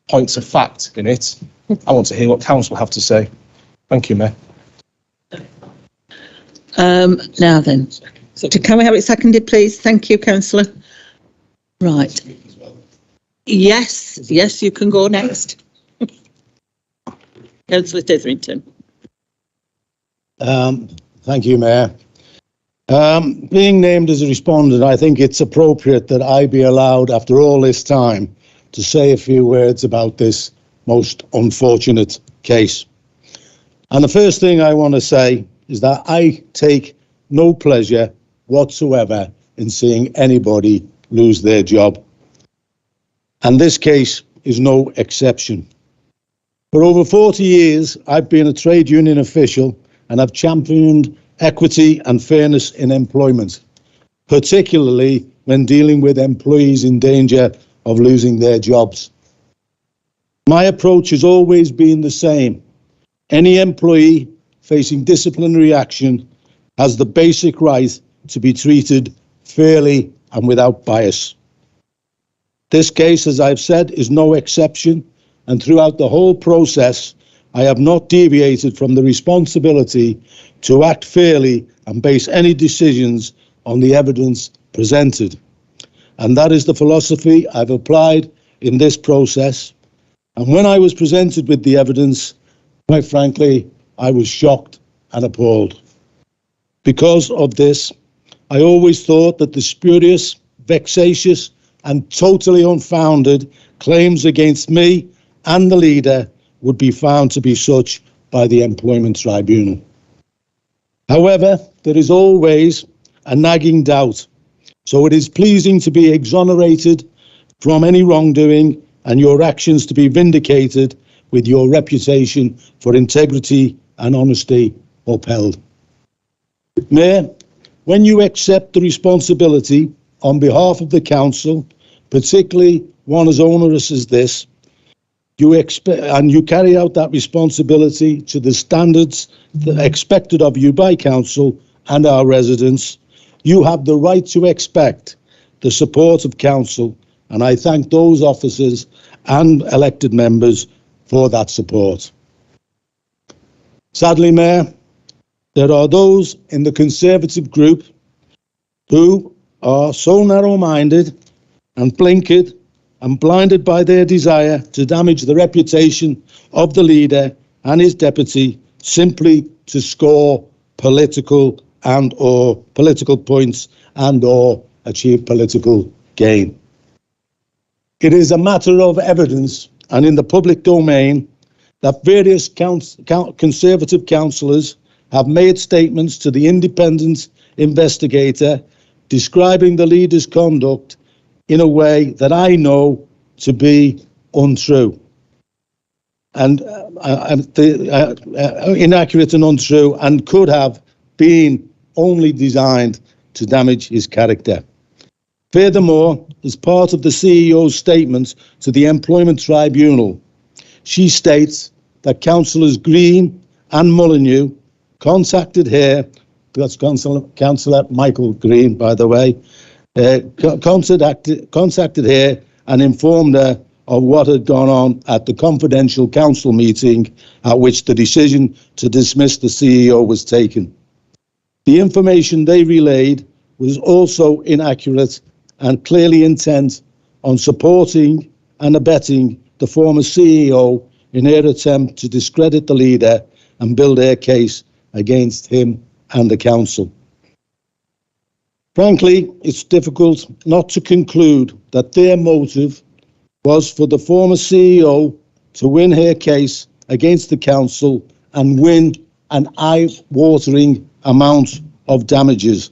points of fact in it, I want to hear what Council have to say. Thank you, Mayor. Now then, can we have it seconded, please? Thank you, Councillor. Right. Yes, you can go next. Councillor Ditherington. Thank you, Mayor. Being named as a respondent, I think it's appropriate that I be allowed, after all this time, to say a few words about this most unfortunate case. And the first thing I want to say is that I take no pleasure whatsoever in seeing anybody lose their job. And this case is no exception. For over 40 years, I've been a trade union official and I've championed equity and fairness in employment, particularly when dealing with employees in danger of losing their jobs. My approach has always been the same. Any employee facing disciplinary action has the basic right to be treated fairly and without bias. This case, as I've said, is no exception, and throughout the whole process, I have not deviated from the responsibility to act fairly and base any decisions on the evidence presented. And that is the philosophy I've applied in this process. And when I was presented with the evidence, quite frankly, I was shocked and appalled. Because of this, I always thought that the spurious, vexatious, and totally unfounded claims against me and the leader would be found to be such by the Employment Tribunal. However, there is always a nagging doubt, so it is pleasing to be exonerated from any wrongdoing and your actions to be vindicated with your reputation for integrity and honesty upheld. Mayor, when you accept the responsibility on behalf of the council, particularly one as onerous as this, you carry out that responsibility to the standards that are expected of you by council and our residents, you have the right to expect the support of council, and I thank those officers and elected members for that support. Sadly, Mayor, there are those in the Conservative group who are so narrow-minded and blinkered and blinded by their desire to damage the reputation of the leader and his deputy simply to score political and or political points and or achieve political gain. It is a matter of evidence and in the public domain that various Conservative councillors have made statements to the independent investigator describing the leader's conduct in a way that I know to be untrue and inaccurate and untrue, and could have been only designed to damage his character. Furthermore, as part of the CEO's statement to the Employment Tribunal, she states that Councillors Green and Molyneux contacted her, that's Councillor Michael Green, by the way, contacted her and informed her of what had gone on at the confidential council meeting at which the decision to dismiss the CEO was taken. The information they relayed was also inaccurate and clearly intent on supporting and abetting the former CEO in her attempt to discredit the leader and build her case against him and the council. Frankly, it's difficult not to conclude that their motive was for the former CEO to win her case against the council and win an eye-watering amount of damages.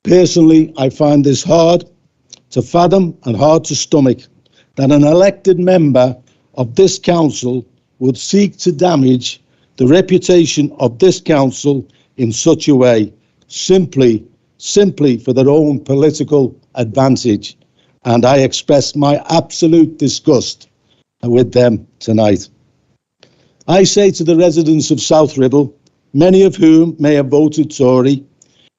Personally, I find this hard to fathom and hard to stomach, that an elected member of this council would seek to damage the reputation of this council in such a way, simply for their own political advantage. And I express my absolute disgust with them tonight. I say to the residents of South Ribble, many of whom may have voted Tory,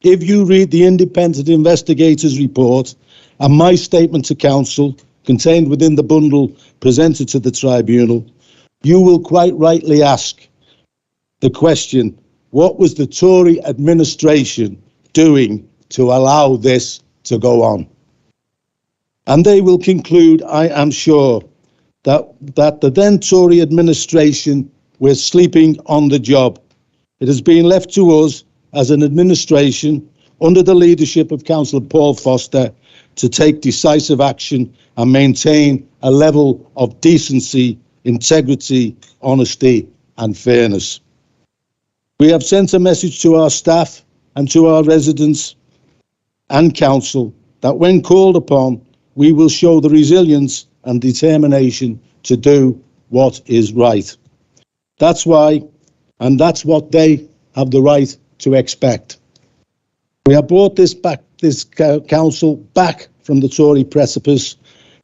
if you read the independent investigator's report and my statement to council contained within the bundle presented to the tribunal, you will quite rightly ask the question, what was the Tory administration doing to allow this to go on? And they will conclude, I am sure, that the then Tory administration were sleeping on the job. It has been left to us as an administration under the leadership of Councillor Paul Foster to take decisive action and maintain a level of decency, integrity, honesty and fairness. We have sent a message to our staff and to our residents and council that when called upon, we will show the resilience and determination to do what is right. That's why, and that's what they have the right to expect. We have brought this council back from the Tory precipice,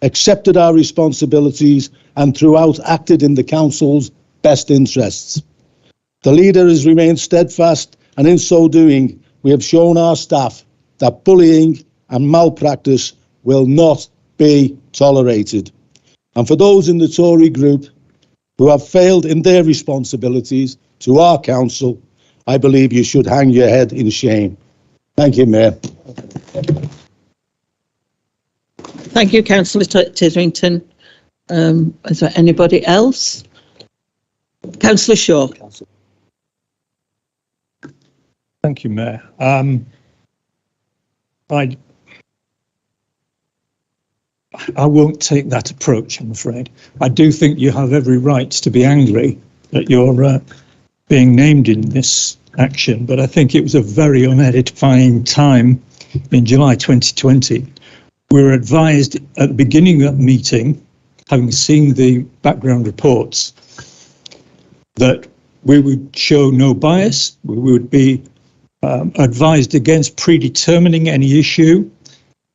accepted our responsibilities and throughout acted in the council's best interests. The leader has remained steadfast, and in so doing, we have shown our staff that bullying and malpractice will not be tolerated. And for those in the Tory group who have failed in their responsibilities to our council, I believe you should hang your head in shame. Thank you, Mayor. Thank you, Councillor Titherington. Is there anybody else? Councillor Shaw. Thank you, Mayor. I won't take that approach, I'm afraid. I do think you have every right to be angry that you're being named in this action, but I think it was a very unedifying time in July 2020. We were advised at the beginning of that meeting, having seen the background reports, that we would show no bias, we would be advised against predetermining any issue,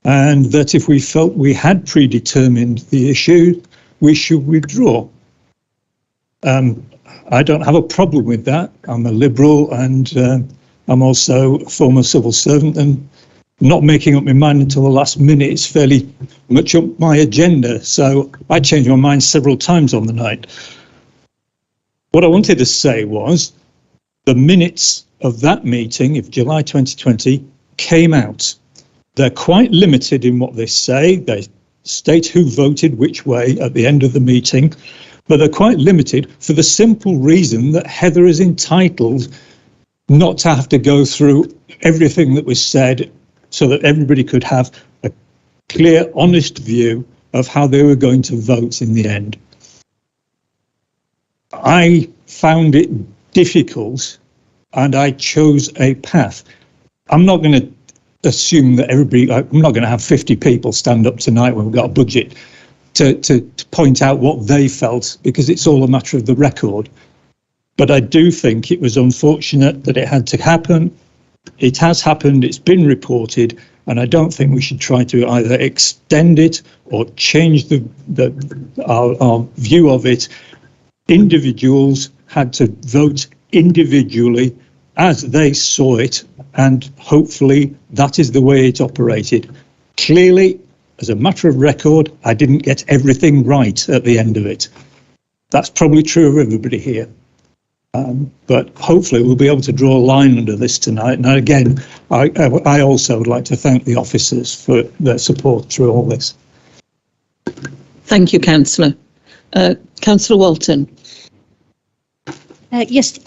and that if we felt we had predetermined the issue, we should withdraw. I don't have a problem with that. I'm a Liberal and I'm also a former civil servant, and not making up my mind until the last minute is fairly much up my agenda. So I changed my mind several times on the night. What I wanted to say was the minutes of that meeting of July 2020 came out. They're quite limited in what they say. They state who voted which way at the end of the meeting, but they're quite limited for the simple reason that Heather is entitled not to have to go through everything that was said, so that everybody could have a clear, honest view of how they were going to vote in the end. I found it difficult, and I chose a path. I'm not going to assume that everybody, I'm not going to have 50 people stand up tonight when we've got a budget to point out what they felt, because it's all a matter of the record. But I do think it was unfortunate that it had to happen. It has happened, it's been reported, and I don't think we should try to either extend it or change our view of it. Individuals had to vote individually as they saw it, and hopefully that is the way it operated. Clearly, as a matter of record, I didn't get everything right at the end of it. That's probably true of everybody here. But hopefully we'll be able to draw a line under this tonight. And again, I also would like to thank the officers for their support through all this. Thank you, Councillor. Councillor Walton. Yes,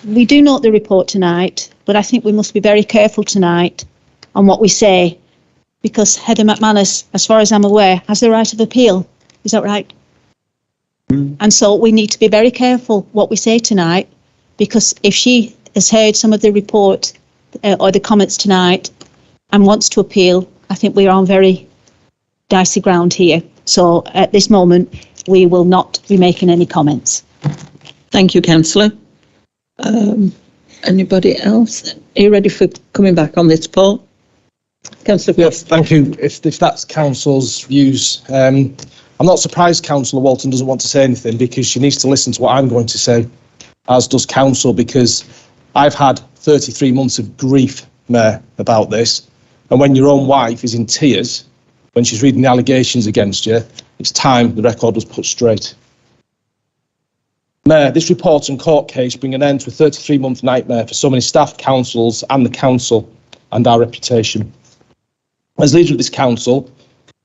we do note the report tonight, but I think we must be very careful tonight on what we say, because Heather McManus, as far as I'm aware, has the right of appeal. Is that right? And so we need to be very careful what we say tonight, because if she has heard some of the report or the comments tonight and wants to appeal, I think we're on very dicey ground here. So at this moment, we will not be making any comments. Thank you, Councillor. Anybody else? Are you ready for coming back on this, Paul? Councillor. Yes, thank you. If that's Council's views, I'm not surprised Councillor Walton doesn't want to say anything, because she needs to listen to what I'm going to say, as does Council, because I've had 33 months of grief, Mayor, about this. And when your own wife is in tears, when she's reading the allegations against you, it's time the record was put straight. Mayor, this report and court case bring an end to a 33-month nightmare for so many staff, councils and the council and our reputation. As leader of this council,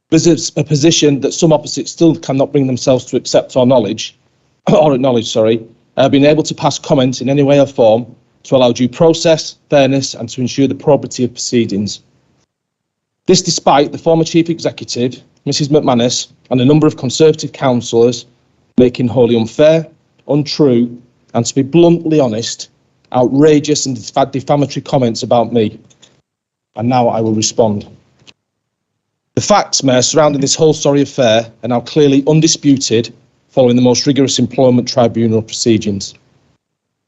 there's a position that some opposites still cannot bring themselves to accept or acknowledge, being able to pass comment in any way or form to allow due process, fairness and to ensure the probity of proceedings. This despite the former Chief Executive, Mrs McManus, and a number of Conservative councillors making wholly unfair, untrue and, to be bluntly honest, outrageous and defamatory comments about me. And now I will respond. The facts, Mayor, surrounding this whole sorry affair are now clearly undisputed following the most rigorous employment tribunal proceedings.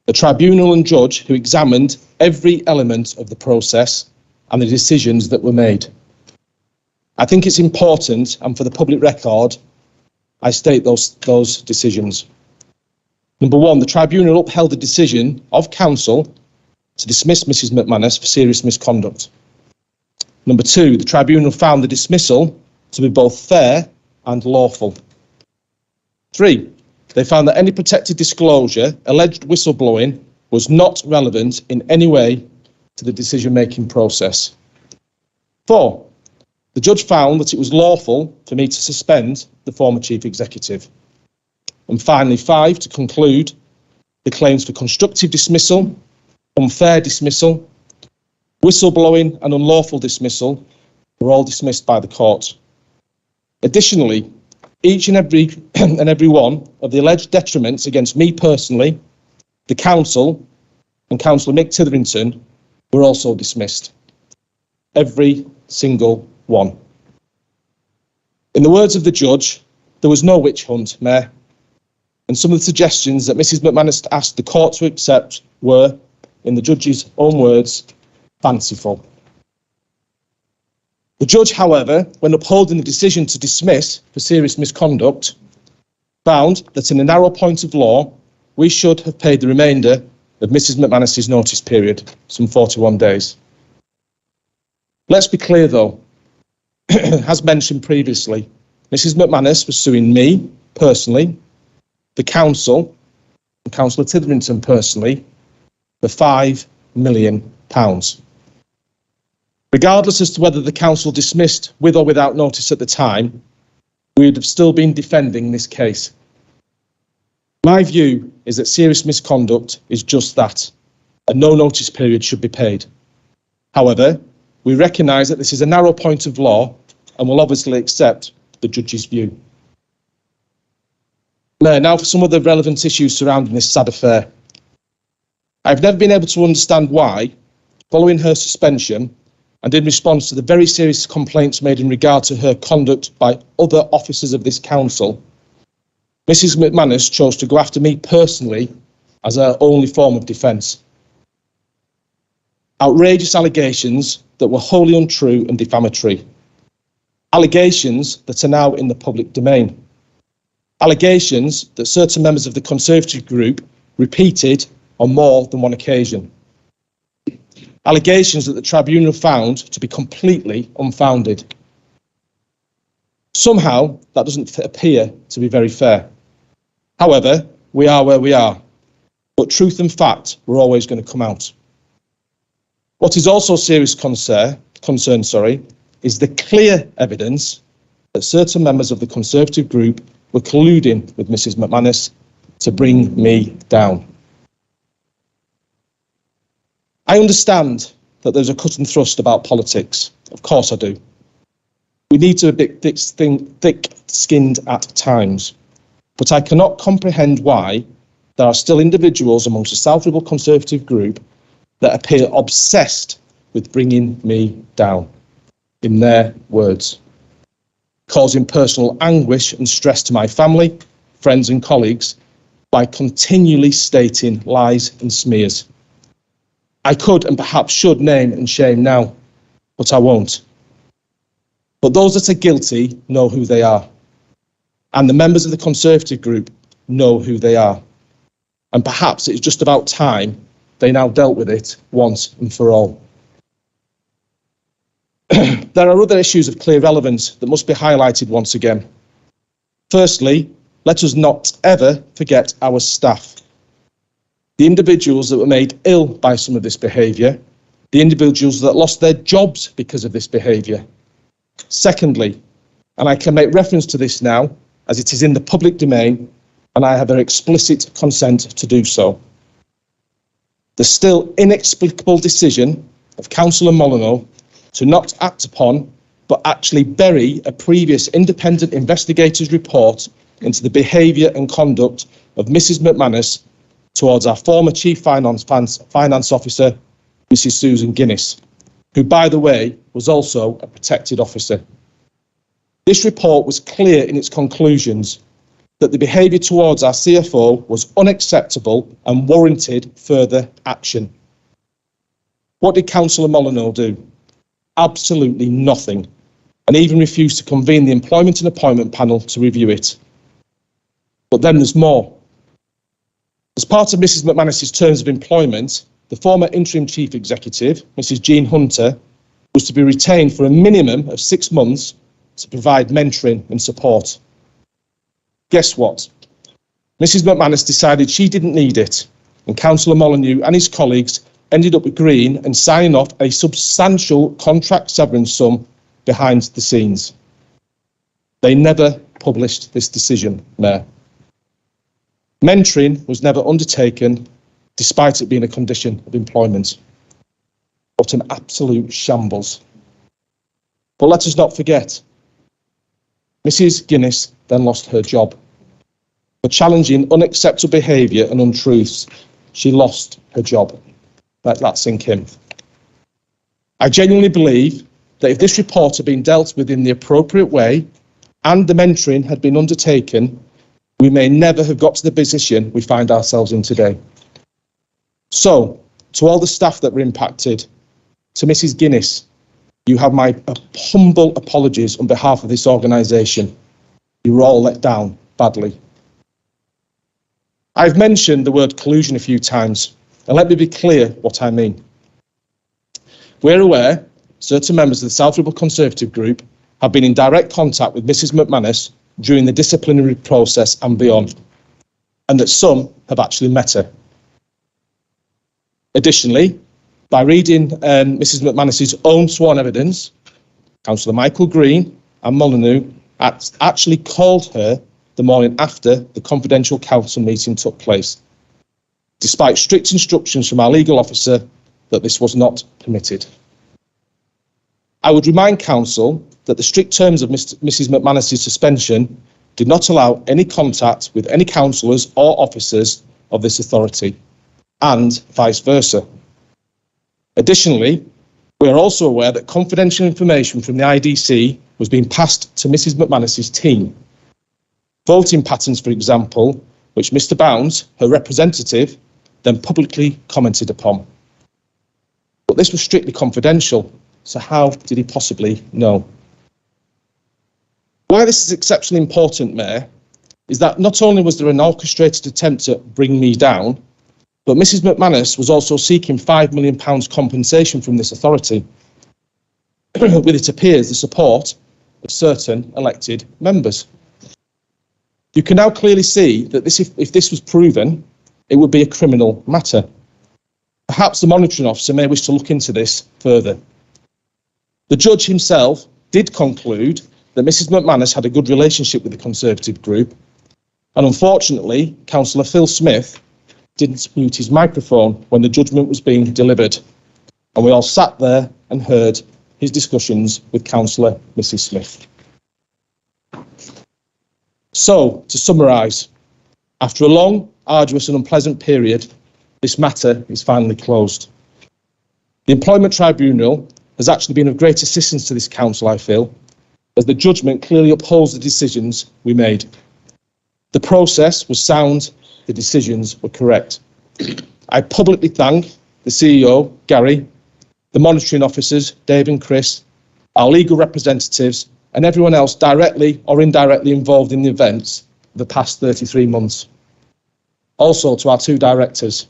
A tribunal and judge who examined every element of the process and the decisions that were made. I think it's important, and for the public record, I state those decisions. Number one, the tribunal upheld the decision of council to dismiss Mrs McManus for serious misconduct. Number two, the tribunal found the dismissal to be both fair and lawful. Three, they found that any protected disclosure, alleged whistleblowing, was not relevant in any way to the decision-making process. Four, the judge found that it was lawful for me to suspend the former chief executive. And finally, five, to conclude, the claims for constructive dismissal, unfair dismissal, whistleblowing and unlawful dismissal were all dismissed by the court. Additionally, each and every one of the alleged detriments against me personally, the council and Councillor Mick Titherington were also dismissed. Every single one. In the words of the judge, there was no witch hunt, Mayor, and some of the suggestions that Mrs McManus asked the court to accept were, in the judge's own words, fanciful. The judge, however, when upholding the decision to dismiss for serious misconduct, found that in a narrow point of law, we should have paid the remainder of Mrs McManus's notice period, some 41 days. Let's be clear though, as mentioned previously, Mrs McManus was suing me personally, the council, and Councillor Titherington personally, for £5 million. Regardless as to whether the council dismissed with or without notice at the time, we would have still been defending this case. My view is that serious misconduct is just that, a no notice period should be paid. However, we recognise that this is a narrow point of law and will obviously accept the judge's view. Mayor, now for some of the relevant issues surrounding this sad affair. I've never been able to understand why, following her suspension and in response to the very serious complaints made in regard to her conduct by other officers of this council, Mrs McManus chose to go after me personally as her only form of defence. Outrageous allegations that were wholly untrue and defamatory. Allegations that are now in the public domain. Allegations that certain members of the Conservative group repeated on more than one occasion. Allegations that the tribunal found to be completely unfounded. Somehow, that doesn't appear to be very fair. However, we are where we are, but truth and fact were always going to come out. What is also serious concern, is the clear evidence that certain members of the Conservative group were colluding with Mrs McManus to bring me down. I understand that there's a cut and thrust about politics. Of course I do. We need to be thick-skinned at times. But I cannot comprehend why there are still individuals amongst the South Ribble Conservative group that appear obsessed with bringing me down, in their words, causing personal anguish and stress to my family, friends and colleagues by continually stating lies and smears. I could and perhaps should name and shame now, but I won't. But those that are guilty know who they are. And the members of the Conservative group know who they are. And perhaps it's just about time they now dealt with it once and for all. There are other issues of clear relevance that must be highlighted once again. Firstly, let us not ever forget our staff. The individuals that were made ill by some of this behaviour, the individuals that lost their jobs because of this behaviour. Secondly, and I can make reference to this now, as it is in the public domain, and I have their explicit consent to do so. The still inexplicable decision of Councillor Molyneux to not act upon, but actually bury a previous independent investigator's report into the behaviour and conduct of Mrs McManus towards our former Chief Finance Officer, Mrs Susan Guinness, who, by the way, was also a protected officer. This report was clear in its conclusions that the behaviour towards our CFO was unacceptable and warranted further action. What did Councillor Molyneux do? Absolutely nothing, and even refused to convene the Employment and Appointment Panel to review it. But then there's more. As part of Mrs McManus's terms of employment, the former interim chief executive, Mrs Jean Hunter, was to be retained for a minimum of 6 months to provide mentoring and support. Guess what? Mrs McManus decided she didn't need it, and Councillor Molyneux and his colleagues ended up agreeing and signing off a substantial contract severance sum behind the scenes. They never published this decision, Mayor. Mentoring was never undertaken, despite it being a condition of employment. What an absolute shambles. But let us not forget, Mrs Guinness then lost her job. For challenging unacceptable behaviour and untruths, she lost her job. Let that sink in. I genuinely believe that if this report had been dealt with in the appropriate way and the mentoring had been undertaken, we may never have got to the position we find ourselves in today. So, to all the staff that were impacted, to Mrs Guinness, you have my humble apologies on behalf of this organisation. You were all let down badly. I've mentioned the word collusion a few times, and let me be clear what I mean. We're aware certain members of the South Ribble Conservative group have been in direct contact with Mrs McManus during the disciplinary process and beyond, and that some have actually met her. Additionally, by reading Mrs McManus's own sworn evidence, Councillor Michael Green and Molyneux actually called her the morning after the confidential council meeting took place. despite strict instructions from our legal officer that this was not permitted. I would remind Council that the strict terms of Mrs McManus's suspension did not allow any contact with any councillors or officers of this authority, and vice versa. Additionally, we are also aware that confidential information from the IDC was being passed to Mrs McManus's team. Voting patterns, for example, which Mr Bounds, her representative, then publicly commented upon. But this was strictly confidential, so how did he possibly know? Why this is exceptionally important, Mayor, is that not only was there an orchestrated attempt to bring me down, but Mrs McManus was also seeking £5 million compensation from this authority, with, it appears, the support of certain elected members. You can now clearly see that if this was proven, it would be a criminal matter. Perhaps the monitoring officer may wish to look into this further. The judge himself did conclude that Mrs McManus had a good relationship with the Conservative group, and unfortunately, Councillor Phil Smith didn't mute his microphone when the judgment was being delivered, and we all sat there and heard his discussions with Councillor Mrs Smith. So, to summarise, after a long, arduous and unpleasant period, this matter is finally closed. The Employment Tribunal has actually been of great assistance to this council, I feel, as the judgment clearly upholds the decisions we made. The process was sound, the decisions were correct. I publicly thank the CEO, Gary, the monitoring officers, Dave and Chris, our legal representatives, and everyone else directly or indirectly involved in the events of the past 33 months. Also to our two directors,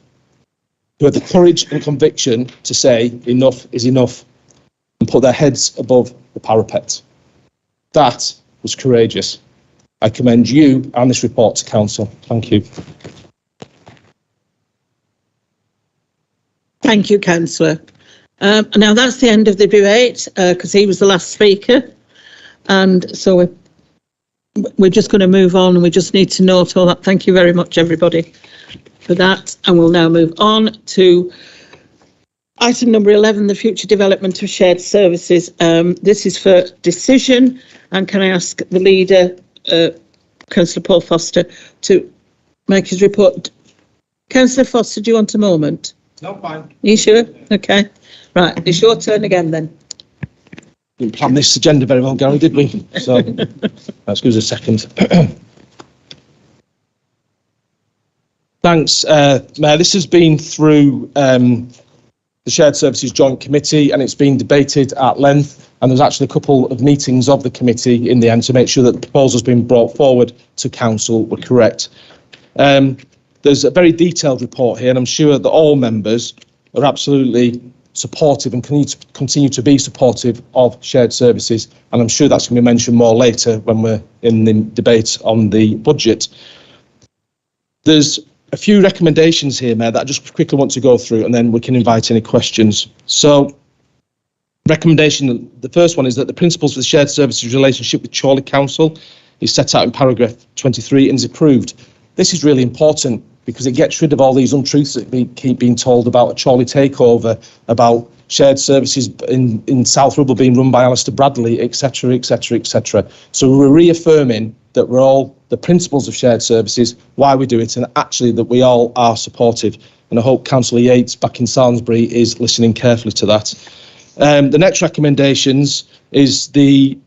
who had the courage and conviction to say enough is enough and put their heads above the parapet. That was courageous. I commend you and this report to Council. Thank you. Thank you, Councillor. Now that's the end of the debate because he was the last speaker, and so we're just going to move on, and we just need to note all that. Thank you very much, everybody, for that, and we'll now move on to item number 11, the future development of shared services. This is for decision, and can I ask the leader, Councillor Paul Foster, to make his report? Councillor Foster, do you want a moment? No, fine. Are you sure? Okay. Right, it's your turn again then. Didn't plan this agenda very well, Gary, did we? So, let's give us a second. Thanks, Mayor. This has been through the Shared Services Joint Committee, and it's been debated at length, and there's actually a couple of meetings of the committee in the end to make sure that the proposals being brought forward to Council were correct. There's a very detailed report here, and I'm sure that all members are absolutely supportive and continue to be supportive of shared services, and I'm sure that's going to be mentioned more later when we're in the debate on the budget. There's a few recommendations here, Mayor, that I just quickly want to go through, and then we can invite any questions. So, recommendation, the first one is that the principles for the shared services relationship with Chorley Council is set out in paragraph 23 and is approved. This is really important because it gets rid of all these untruths that we keep being told about a Chorley takeover, about shared services in South Ribble being run by Alistair Bradley, etc., etc., etc. So we're reaffirming that we're all the principles of shared services, why we do it, and actually that we all are supportive. And I hope Councillor Yates back in Salisbury is listening carefully to that. The next recommendations is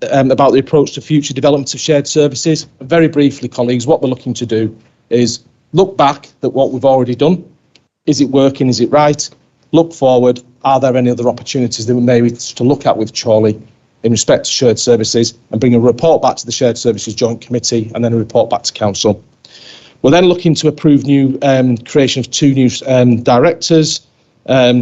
about the approach to future development of shared services. Very briefly, colleagues, what we're looking to do is look back at what we've already done. Is it working? Is it right? Look forward. Are there any other opportunities that we may wish to look at with Chorley in respect to shared services, and bring a report back to the Shared Services Joint Committee and then a report back to Council. We're then looking to approve new creation of two new directors,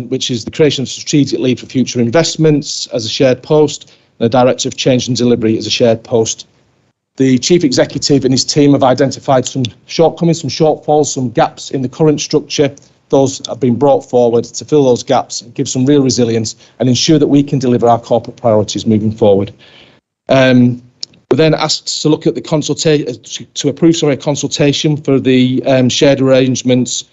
which is the creation of strategic lead for future investments as a shared post, and a director of change and delivery as a shared post. The Chief Executive and his team have identified some shortcomings, some shortfalls, some gaps in the current structure. Those have been brought forward to fill those gaps, give some real resilience, and ensure that we can deliver our corporate priorities moving forward. We're then asked to look at the approve a consultation for the shared arrangements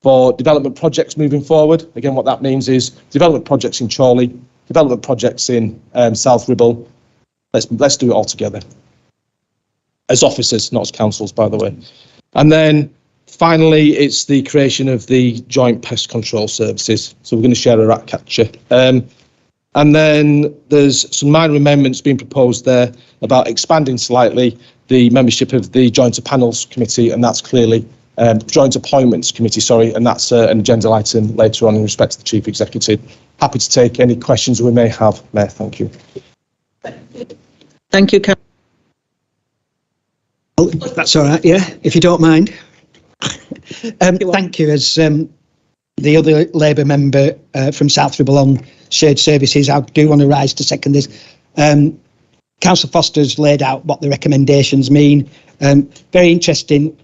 for development projects moving forward. Again, what that means is development projects in Chorley, development projects in South Ribble. Let's do it all together. As officers, not as councils, by the way. And then finally, it's the creation of the joint pest control services. So we're going to share a rat catcher. And then there's some minor amendments being proposed there about expanding slightly the membership of the Joint Panels Committee, and that's clearly Joint Appointments Committee, sorry, and that's an agenda item later on in respect to the Chief Executive. Happy to take any questions we may have, Mayor. Thank you. Thank you, Well, that's all right, yeah, if you don't mind. Thank you. As the other Labour member from South Ribble on shared services, I do want to rise to second this. Councillor Foster's laid out what the recommendations mean. Very interesting.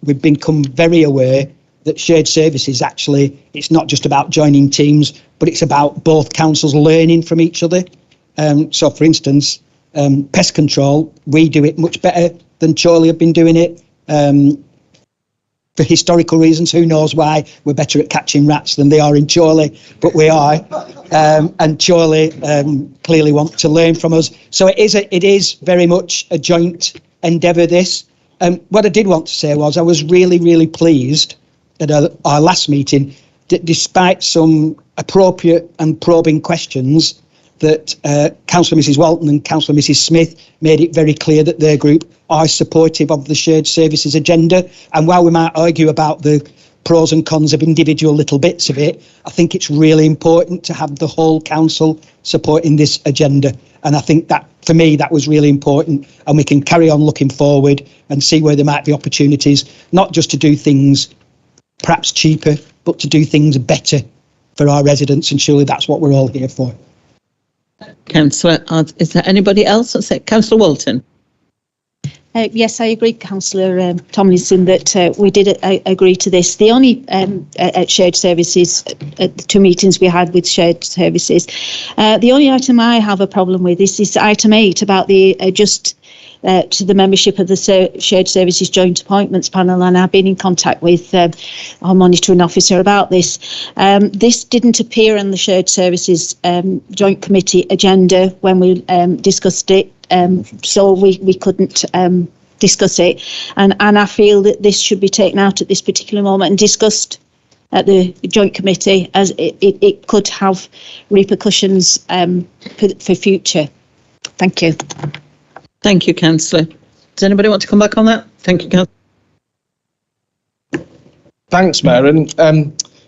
We've become very aware that shared services actually, it's not just about joining teams, but it's about both councils learning from each other. So, for instance, pest control, we do it much better than Chorley have been doing it. For historical reasons, who knows why we're better at catching rats than they are in Chorley, but we are. And Chorley clearly want to learn from us. So it is very much a joint endeavour, this. What I did want to say was I was really, really pleased at our last meeting that despite some appropriate and probing questions, that Councillor Mrs Walton and Councillor Mrs Smith made it very clear that their group are supportive of the shared services agenda. And while we might argue about the pros and cons of individual little bits of it, I think it's really important to have the whole council supporting this agenda. And I think that, for me, that was really important. And we can carry on looking forward and see where there might be opportunities, not just to do things perhaps cheaper, but to do things better for our residents. And surely that's what we're all here for. Councillor, is there anybody else? Councillor Walton. Yes, I agree, Councillor Tomlinson, that we did agree to this. The only at shared services, at the two meetings we had with shared services, the only item I have a problem with is item 8 about the to the membership of the Shared Services Joint Appointments Panel, and I've been in contact with our monitoring officer about this. This didn't appear on the Shared Services Joint Committee agenda when we discussed it, so we couldn't discuss it, and I feel that this should be taken out at this particular moment and discussed at the Joint Committee, as it could have repercussions for future. Thank you. Thank you, Councillor. Does anybody want to come back on that? Thank you, Councillor. Thanks, Mayor. And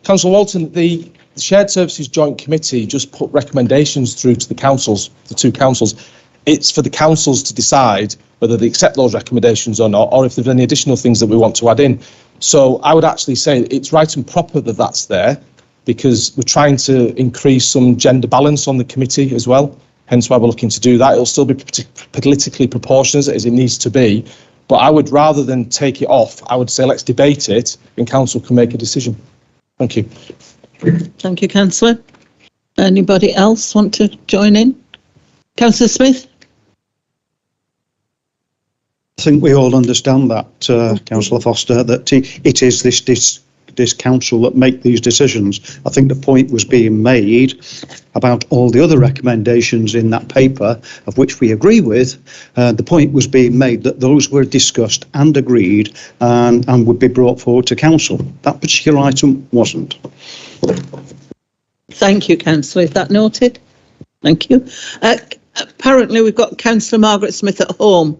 Councillor Walton, the Shared Services Joint Committee just put recommendations through to the councils, the two councils. It's for the councils to decide whether they accept those recommendations or not, or if there's any additional things that we want to add in. So I would actually say it's right and proper that that's there, because we're trying to increase some gender balance on the committee as well. Hence why we're looking to do that. It'll still be politically proportionate as it needs to be. But I would, rather than take it off, I would say let's debate it and council can make a decision. Thank you. Thank you, Councillor. Anybody else want to join in? Councillor Smith? I think we all understand that, Councillor Foster, that it is this council that make these decisions. I think the point was being made about all the other recommendations in that paper, of which we agree with. The point was being made that those were discussed and agreed and would be brought forward to council. That particular item wasn't. Thank you, Councillor. Is that noted? Thank you. Apparently, we've got Councillor Margaret Smith at home.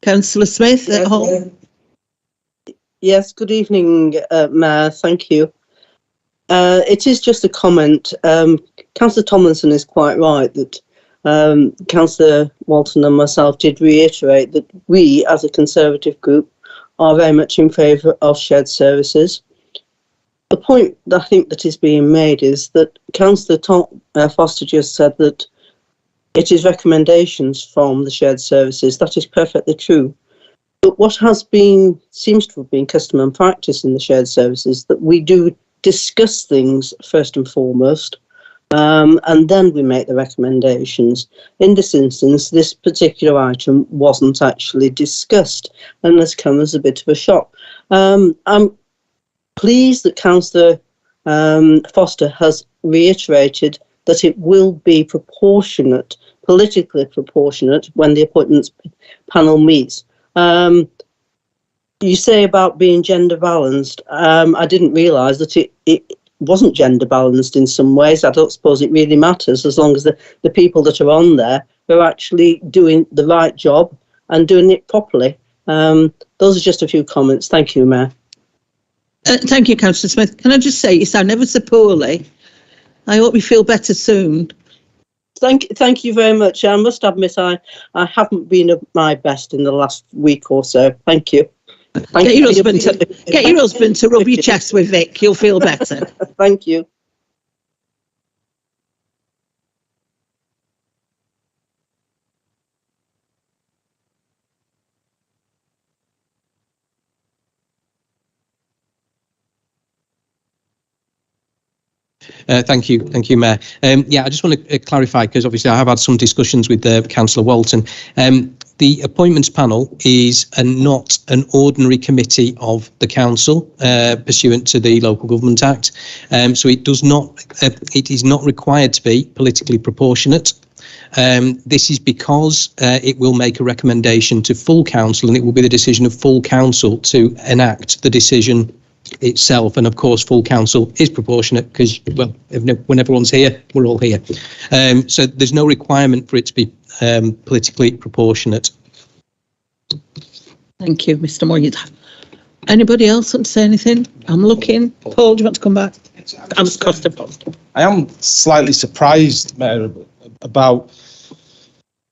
Councillor Smith at home. Yes, good evening, Mayor. Thank you. It is just a comment. Councillor Tomlinson is quite right that Councillor Walton and myself did reiterate that we, as a Conservative group, are very much in favour of shared services. The point I think that is being made is that Councillor Foster just said that it is recommendations from the shared services. That is perfectly true. But what seems to have been custom and practice in the shared services, that we do discuss things first and foremost, and then we make the recommendations. In this instance, this particular item wasn't actually discussed, and has come as a bit of a shock. I'm pleased that Councillor Foster has reiterated that it will be proportionate, politically proportionate, when the appointments panel meets. You say about being gender balanced. I didn't realise that it wasn't gender balanced in some ways. I don't suppose it really matters as long as the people that are on there are actually doing the right job and doing it properly. Those are just a few comments. Thank you, Mayor. Thank you, Councillor Smith. Can I just say, you sound ever so poorly. I hope you feel better soon. Thank you very much. I must admit I haven't been at my best in the last week or so. Thank you. Get your husband to rub your chest with Vic. You'll feel better. Thank you. Thank you, Mayor. Yeah, I just want to clarify, because obviously I have had some discussions with Councillor Walton. The appointments panel is not an ordinary committee of the council pursuant to the Local Government Act, so it is not required to be politically proportionate. This is because it will make a recommendation to full council, and it will be the decision of full council to enact the decision itself. And of course, full council is proportionate because, well, when everyone's here, we're all here. So there's no requirement for it to be politically proportionate. Thank you, Mr. Moore. Anybody else want to say anything? I'm looking. Paul, do you want to come back? I am slightly surprised, Mayor, about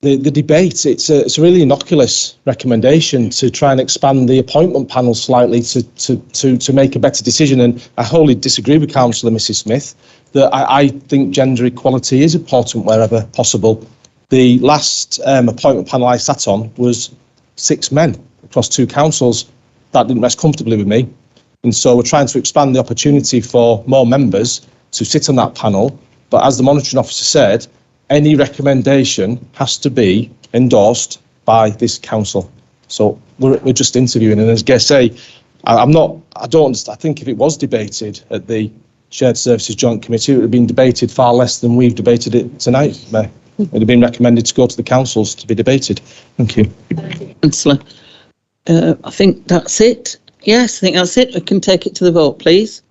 the debate. It's a really innocuous recommendation to try and expand the appointment panel slightly to make a better decision. And I wholly disagree with Councillor Mrs. Smith that I think gender equality is important wherever possible. The last appointment panel I sat on was 6 men across 2 councils. That didn't rest comfortably with me. And so we're trying to expand the opportunity for more members to sit on that panel. But as the monitoring officer said, any recommendation has to be endorsed by this council. So we're just interviewing. And as I say, I think if it was debated at the Shared Services Joint Committee, it would have been debated far less than we've debated it tonight, Mayor. It would have been recommended to go to the councils to be debated. Thank you. Councillor, I think that's it. Yes, I think that's it. We can take it to the vote, please.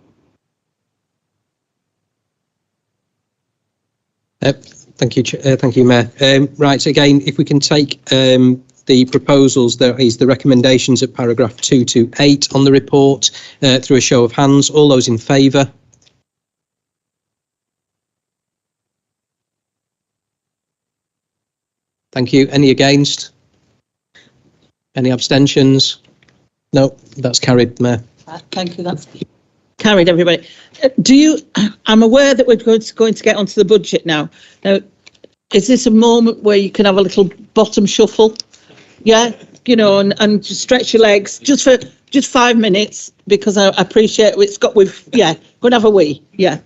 Thank you, Mayor. Right, again, if we can take the proposals, there is the recommendations at paragraph 2 to 8 on the report through a show of hands. All those in favour? Thank you. Any against? Any abstentions? No, that's carried, Mayor. Thank you. That's carried, everybody. I'm aware that we're going to get onto the budget now. Now, is this a moment where you can have a little bottom shuffle? Yeah, and just stretch your legs just for 5 minutes, because I appreciate it's got go and have a wee. Yeah.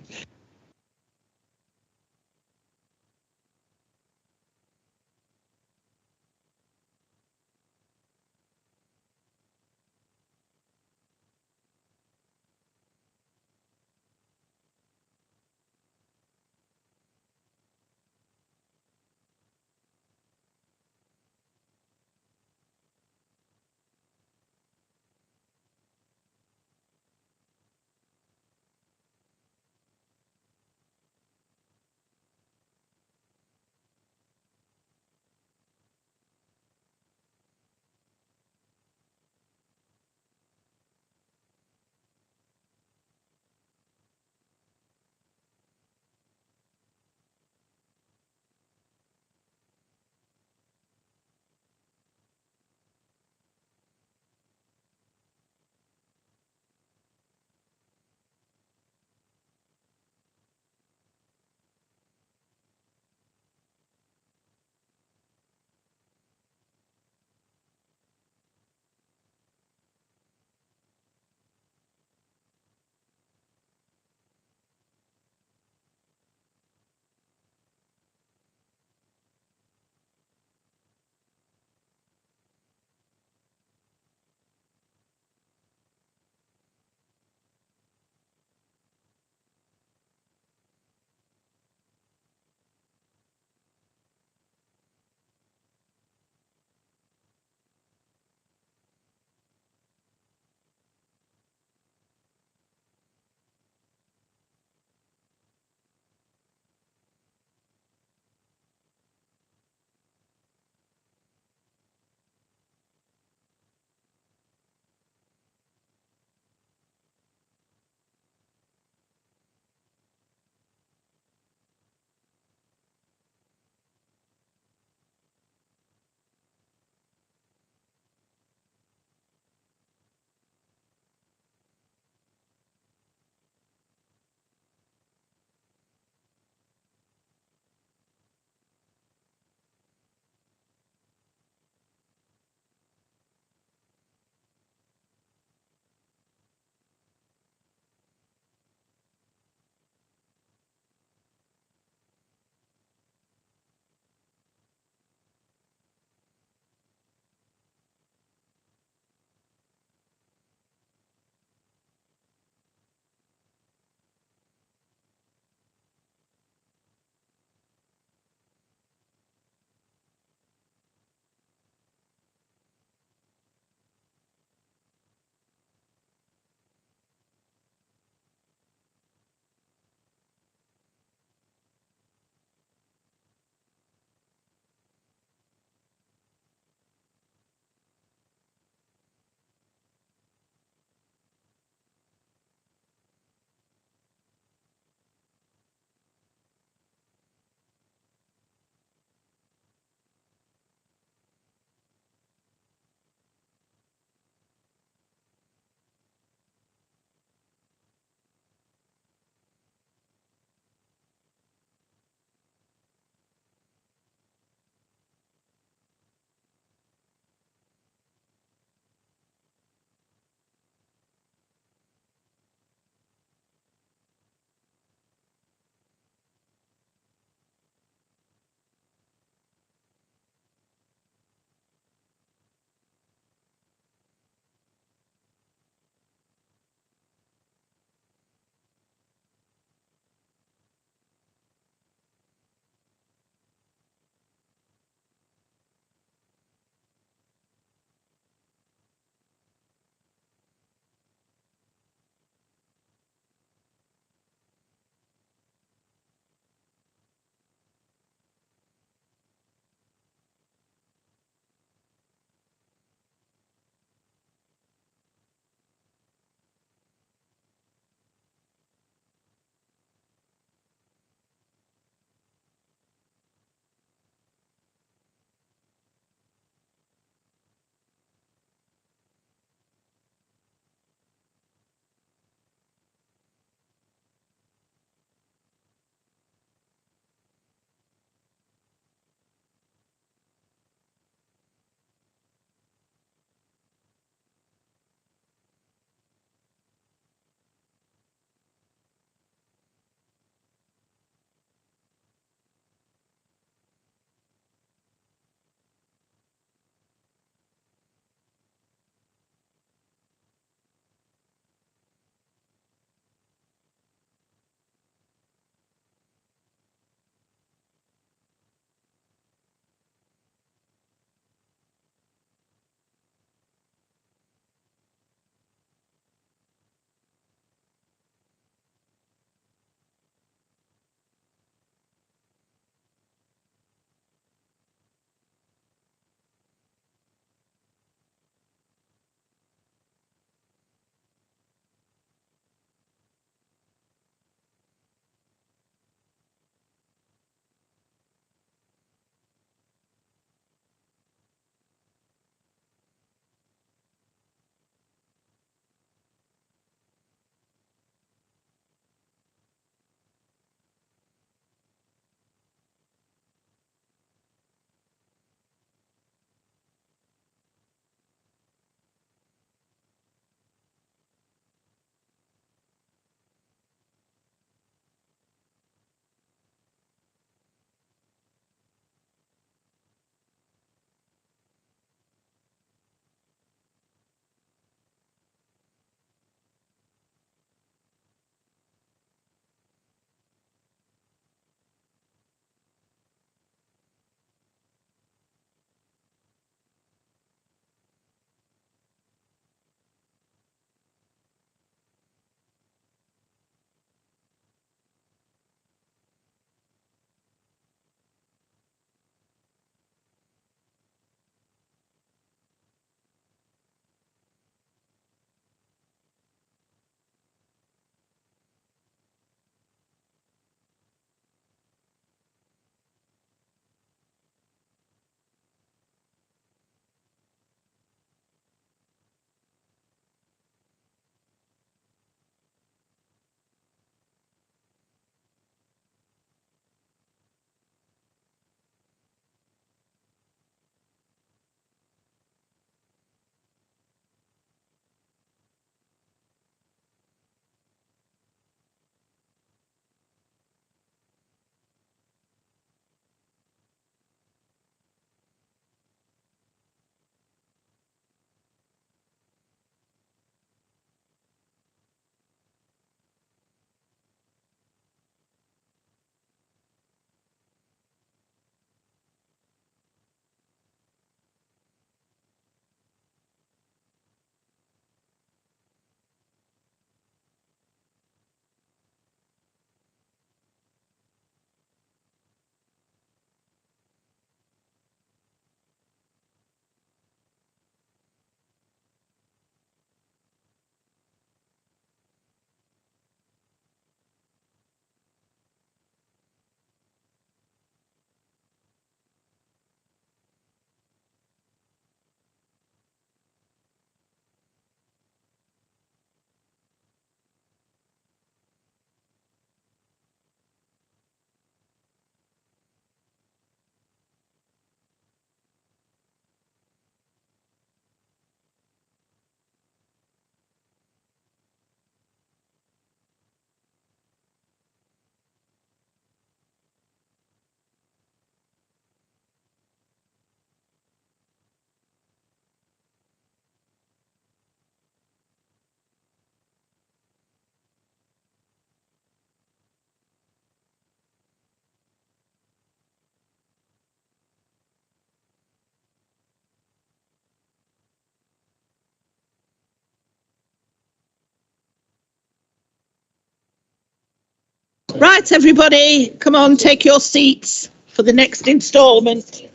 Right, everybody, come on, take your seats for the next instalment.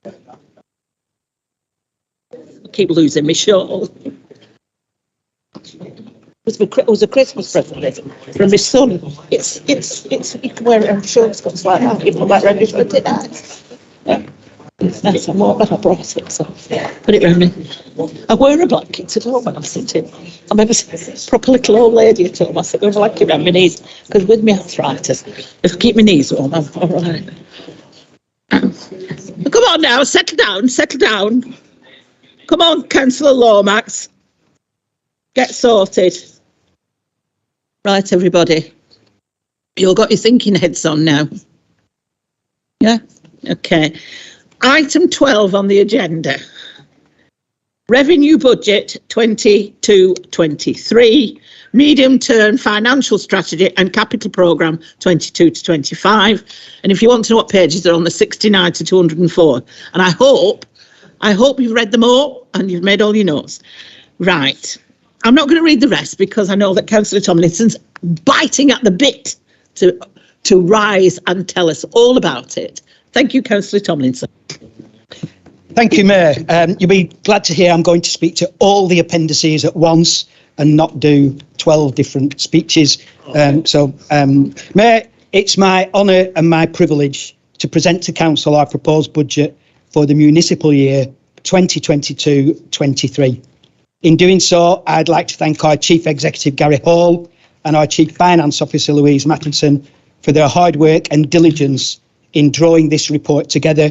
I keep losing my shawl. It was a Christmas present from my son. You can wear it on shorts like that. You put that around your foot, it nice. Yeah. It's nice. I brought it, so put it around me. I wear a blanket at home when I'm sitting. I'm a proper little old lady at home. I sit with a blanket around my knees, because with my arthritis, if I keep my knees warm, I'm all right. Come on now, settle down. Come on, Councillor Lomax. Get sorted. Right, everybody. You all got your thinking heads on now? Yeah? Okay. Item 12 on the agenda. Revenue Budget 22-23, Medium-Term Financial Strategy and Capital Programme 22-25. And if you want to know what pages they're on, the 69 to 204. And I hope you've read them all and you've made all your notes. Right. I'm not going to read the rest because I know that Councillor Tomlinson's biting at the bit to rise and tell us all about it. Thank you, Councillor Tomlinson. Thank you, Mayor. You'll be glad to hear I'm going to speak to all the appendices at once and not do 12 different speeches. Mayor, it's my honour and my privilege to present to Council our proposed budget for the municipal year 2022-23. In doing so, I'd like to thank our Chief Executive, Gary Hall, and our Chief Finance Officer, Louise Mattinson, for their hard work and diligence in drawing this report together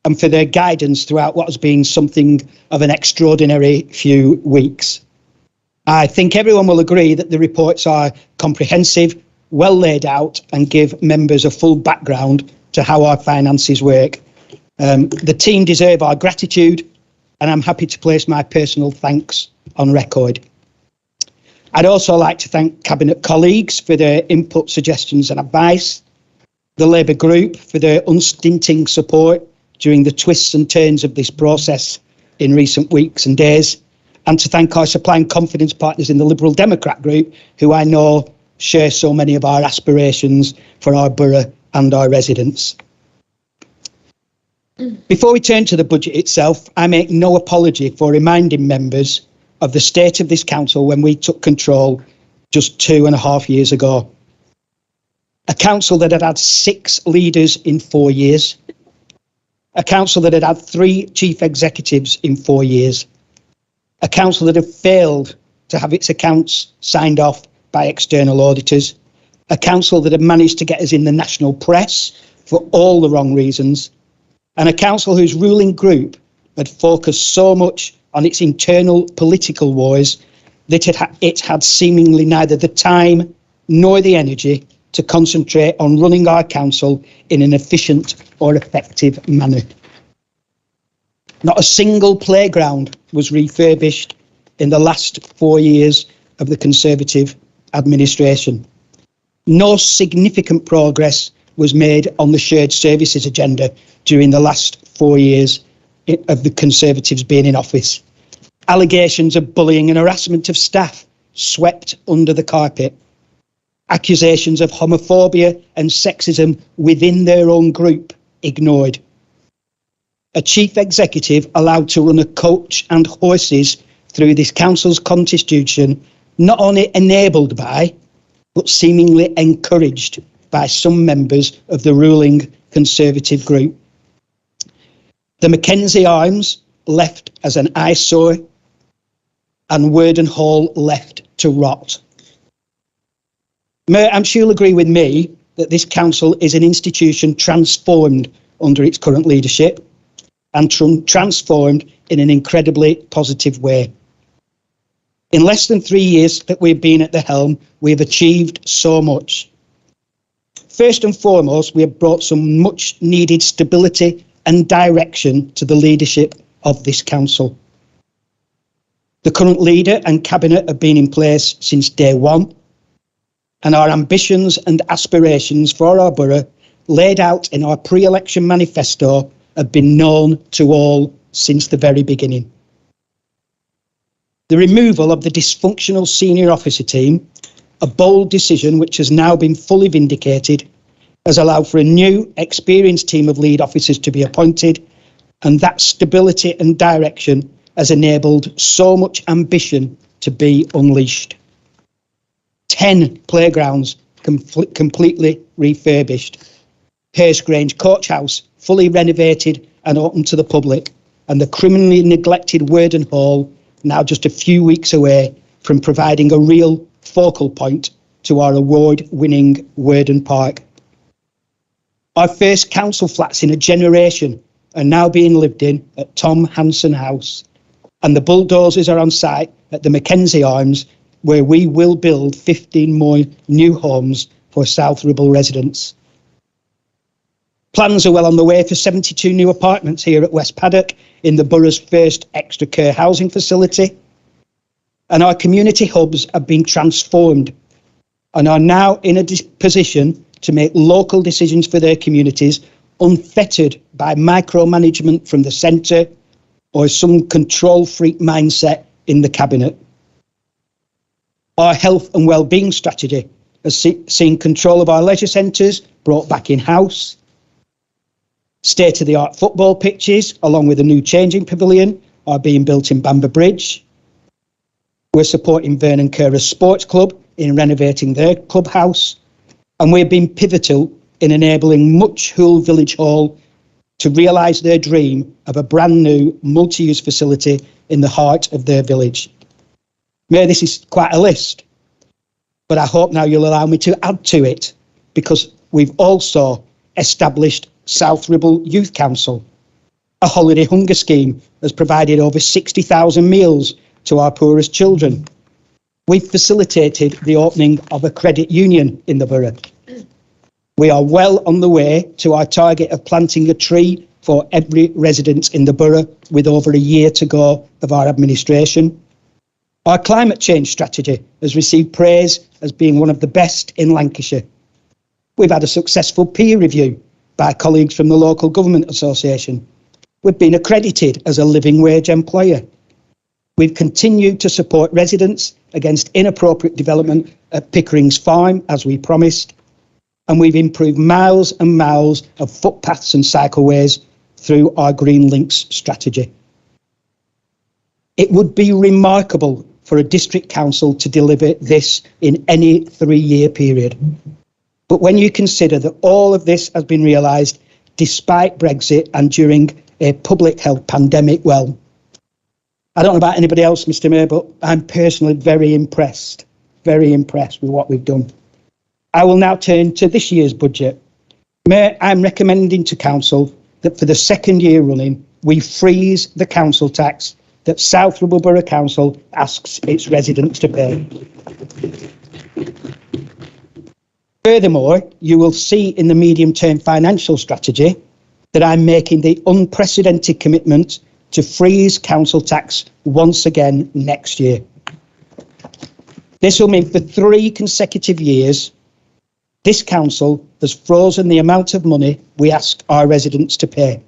and for their guidance throughout what has been something of an extraordinary few weeks. I think everyone will agree that the reports are comprehensive, well laid out, and give members a full background to how our finances work. The team deserve our gratitude, and I'm happy to place my personal thanks on record. I'd also like to thank Cabinet colleagues for their input, suggestions and advice, the Labour Group for their unstinting support during the twists and turns of this process in recent weeks and days, and to thank our supply and confidence partners in the Liberal Democrat Group, who I know share so many of our aspirations for our borough and our residents. Before we turn to the budget itself, I make no apology for reminding members of the state of this council when we took control just 2.5 years ago. A council that had had 6 leaders in 4 years. A council that had had 3 chief executives in 4 years. A council that had failed to have its accounts signed off by external auditors. A council that had managed to get us in the national press for all the wrong reasons. And a council whose ruling group had focused so much on its internal political wars that it had seemingly neither the time nor the energy to concentrate on running our council in an efficient or effective manner. Not a single playground was refurbished in the last 4 years of the Conservative administration. No significant progress was made on the shared services agenda during the last 4 years of the Conservatives being in office. Allegations of bullying and harassment of staff swept under the carpet. Accusations of homophobia and sexism within their own group ignored. A chief executive allowed to run a coach and horses through this council's constitution, not only enabled by, but seemingly encouraged by some members of the ruling Conservative group. The Mackenzie Arms left as an eyesore, and Worden Hall left to rot. Mayor, I'm sure you'll agree with me that this council is an institution transformed under its current leadership, and transformed in an incredibly positive way. In less than 3 years that we've been at the helm, we've achieved so much. First and foremost, we have brought some much needed stability and direction to the leadership of this council. The current leader and cabinet have been in place since day one, and our ambitions and aspirations for our borough, laid out in our pre-election manifesto, have been known to all since the very beginning. The removal of the dysfunctional senior officer team a bold decision which has now been fully vindicated, has allowed for a new, experienced team of lead officers to be appointed, and that stability and direction has enabled so much ambition to be unleashed. 10 playgrounds completely refurbished. Hurst Grange Coach House fully renovated and open to the public, and the criminally neglected Worden Hall now just a few weeks away from providing a real focal point to our award-winning Worden Park. Our first council flats in a generation are now being lived in at Tom Hanson House, and the bulldozers are on site at the Mackenzie Arms, where we will build 15 more new homes for South Ribble residents. Plans are well on the way for 72 new apartments here at West Paddock in the borough's first extra care housing facility. And our community hubs have been transformed and are now in a position to make local decisions for their communities, unfettered by micromanagement from the centre or some control freak mindset in the cabinet. Our health and wellbeing strategy has seen control of our leisure centres brought back in-house. State-of-the-art football pitches, along with a new changing pavilion, are being built in Bamber Bridge. We're supporting Vernon Curragh Sports Club in renovating their clubhouse. And we've been pivotal in enabling Much Hool Village Hall to realise their dream of a brand new multi-use facility in the heart of their village. Mayor, this is quite a list, but I hope now you'll allow me to add to it, because we've also established South Ribble Youth Council. A holiday hunger scheme has provided over 60,000 meals to our poorest children. We've facilitated the opening of a credit union in the borough. We are well on the way to our target of planting a tree for every resident in the borough, with over a year to go of our administration. Our climate change strategy has received praise as being one of the best in Lancashire. We've had a successful peer review by colleagues from the Local Government Association. We've been accredited as a living wage employer. We've continued to support residents against inappropriate development at Pickering's Farm, as we promised. And we've improved miles and miles of footpaths and cycleways through our Green Links strategy. It would be remarkable for a district council to deliver this in any 3-year period. But when you consider that all of this has been realised despite Brexit and during a public health pandemic, well, I don't know about anybody else, Mr. Mayor, but I'm personally very impressed with what we've done. I will now turn to this year's budget. Mayor, I'm recommending to Council that for the second year running, we freeze the council tax that South Ribble Borough Council asks its residents to pay. Furthermore, you will see in the medium-term financial strategy that I'm making the unprecedented commitment to freeze council tax once again next year. This will mean for 3 consecutive years, this council has frozen the amount of money we ask our residents to pay.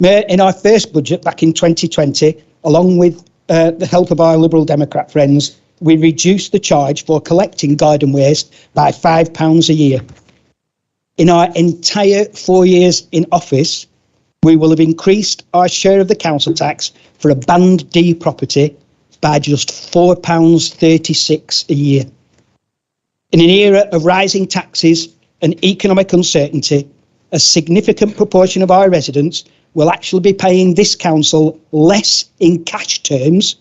Mayor, in our first budget back in 2020, along with the help of our Liberal Democrat friends, we reduced the charge for collecting garden waste by £5 a year. In our entire 4 years in office, we will have increased our share of the council tax for a Band D property by just £4.36 a year. In an era of rising taxes and economic uncertainty, a significant proportion of our residents will actually be paying this council less in cash terms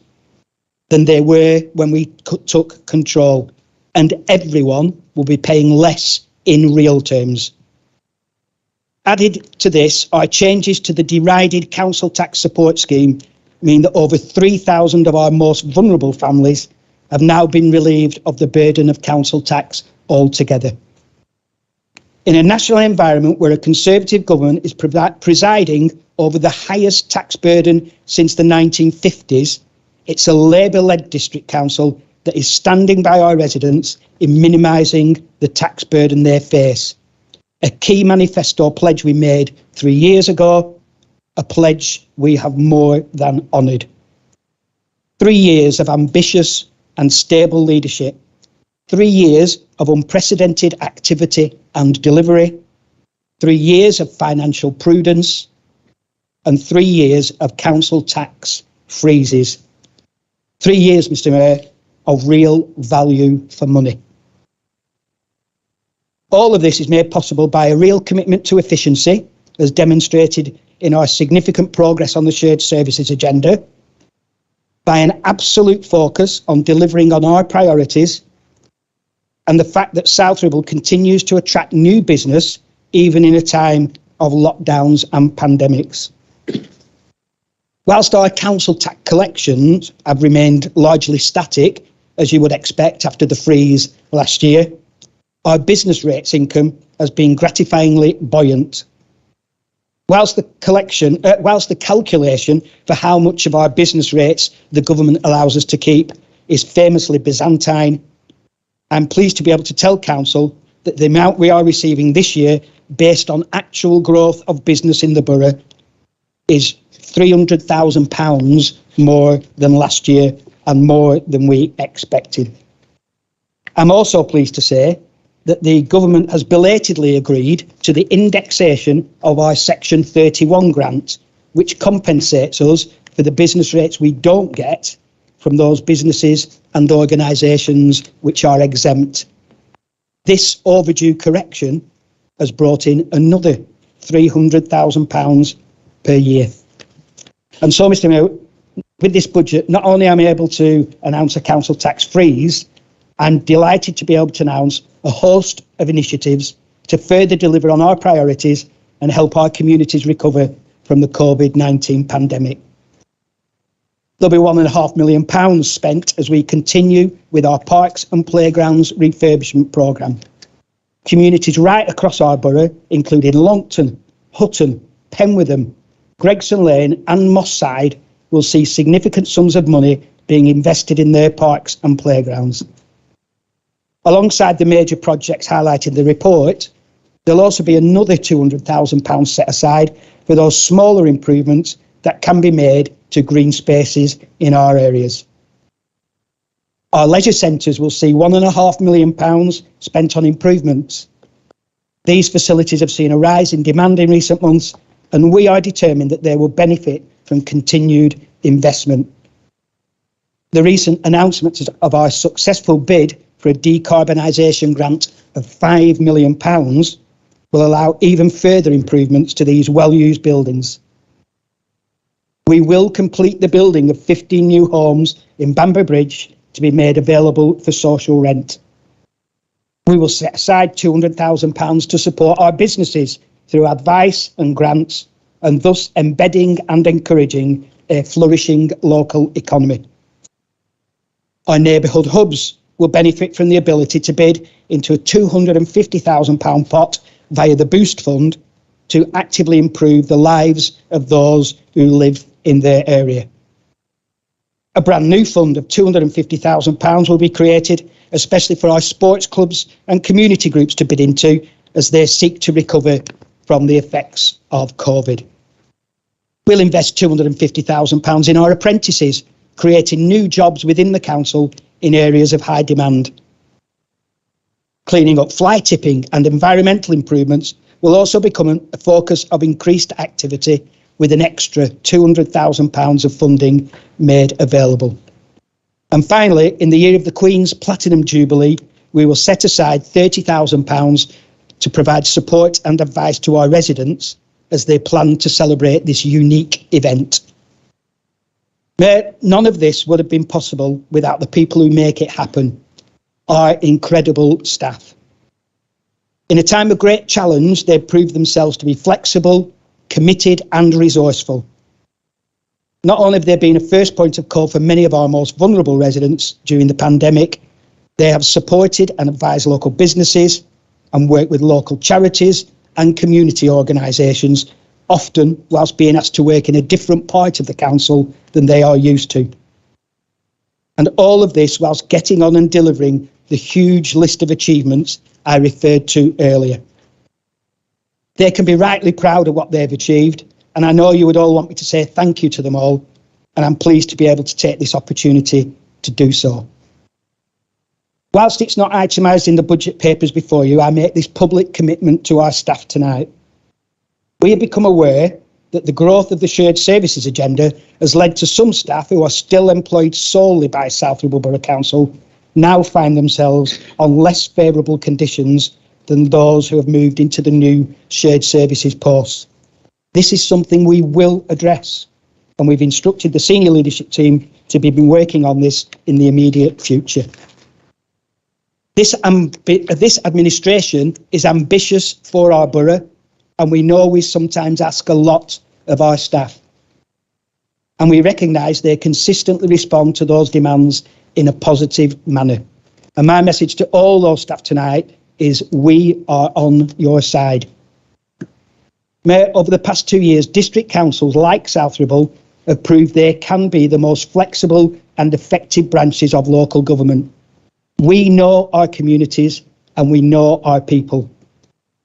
than they were when we took control, and everyone will be paying less in real terms. Added to this, our changes to the derided council tax support scheme mean that over 3,000 of our most vulnerable families have now been relieved of the burden of council tax altogether. In a national environment where a Conservative government is presiding over the highest tax burden since the 1950s, it's a Labour-led district council that is standing by our residents in minimising the tax burden they face. A key manifesto pledge we made 3 years ago, a pledge we have more than honoured. 3 years of ambitious and stable leadership 3 years of unprecedented activity and delivery, 3 years of financial prudence, and 3 years of council tax freezes. 3 years, Mr. Mayor, of real value for money. All of this is made possible by a real commitment to efficiency, as demonstrated in our significant progress on the shared services agenda, by an absolute focus on delivering on our priorities, and the fact that South Ribble continues to attract new business even in a time of lockdowns and pandemics. Whilst our council tax collections have remained largely static, as you would expect after the freeze last year, our business rates income has been gratifyingly buoyant. Whilst the calculation for how much of our business rates the government allows us to keep is famously Byzantine, I'm pleased to be able to tell Council that the amount we are receiving this year, based on actual growth of business in the borough, is £300,000 more than last year and more than we expected. I'm also pleased to say that the government has belatedly agreed to the indexation of our Section 31 grant, which compensates us for the business rates we don't get from those businesses and organisations which are exempt. This overdue correction has brought in another £300,000 per year. And so, Mr. Mayor, with this budget, not only am I able to announce a council tax freeze, I'm delighted to be able to announce a host of initiatives to further deliver on our priorities and help our communities recover from the COVID-19 pandemic. There'll be £1.5 million spent as we continue with our parks and playgrounds refurbishment programme. Communities right across our borough, including Longton, Hutton, Penwitham, Gregson Lane and Moss Side, will see significant sums of money being invested in their parks and playgrounds. Alongside the major projects highlighted in the report, there'll also be another £200,000 set aside for those smaller improvements that can be made to green spaces in our areas. Our leisure centres will see £1.5 million spent on improvements. These facilities have seen a rise in demand in recent months, and we are determined that they will benefit from continued investment. The recent announcements of our successful bid for a decarbonisation grant of £5 million will allow even further improvements to these well-used buildings. We will complete the building of 15 new homes in Bamber Bridge to be made available for social rent. We will set aside £200,000 to support our businesses through advice and grants, and thus embedding and encouraging a flourishing local economy. Our neighbourhood hubs will benefit from the ability to bid into a £250,000 pot via the Boost Fund to actively improve the lives of those who live in their area. A brand new fund of £250,000 will be created, especially for our sports clubs and community groups to bid into as they seek to recover from the effects of COVID. We'll invest £250,000 in our apprentices, creating new jobs within the council in areas of high demand. Cleaning up fly tipping and environmental improvements will also become a focus of increased activity, with an extra £200,000 of funding made available. And finally, in the year of the Queen's Platinum Jubilee, we will set aside £30,000 to provide support and advice to our residents as they plan to celebrate this unique event. None of this would have been possible without the people who make it happen, our incredible staff. In a time of great challenge, they've proved themselves to be flexible, committed and resourceful. Not only have they been a first point of call for many of our most vulnerable residents during the pandemic, they have supported and advised local businesses and worked with local charities and community organisations, often whilst being asked to work in a different part of the council than they are used to. And all of this whilst getting on and delivering the huge list of achievements I referred to earlier. They can be rightly proud of what they've achieved, and I know you would all want me to say thank you to them all, and I'm pleased to be able to take this opportunity to do so. Whilst it's not itemised in the budget papers before you, I make this public commitment to our staff tonight. We have become aware that the growth of the shared services agenda has led to some staff who are still employed solely by South Ribble Borough Council now find themselves on less favourable conditions than those who have moved into the new shared services posts. This is something we will address, and we've instructed the senior leadership team to be working on this in the immediate future. This administration is ambitious for our borough, and we know we sometimes ask a lot of our staff. And we recognise they consistently respond to those demands in a positive manner. And my message to all those staff tonight is we are on your side. Mayor, over the past 2 years, district councils like South Ribble have proved they can be the most flexible and effective branches of local government. We know our communities and we know our people.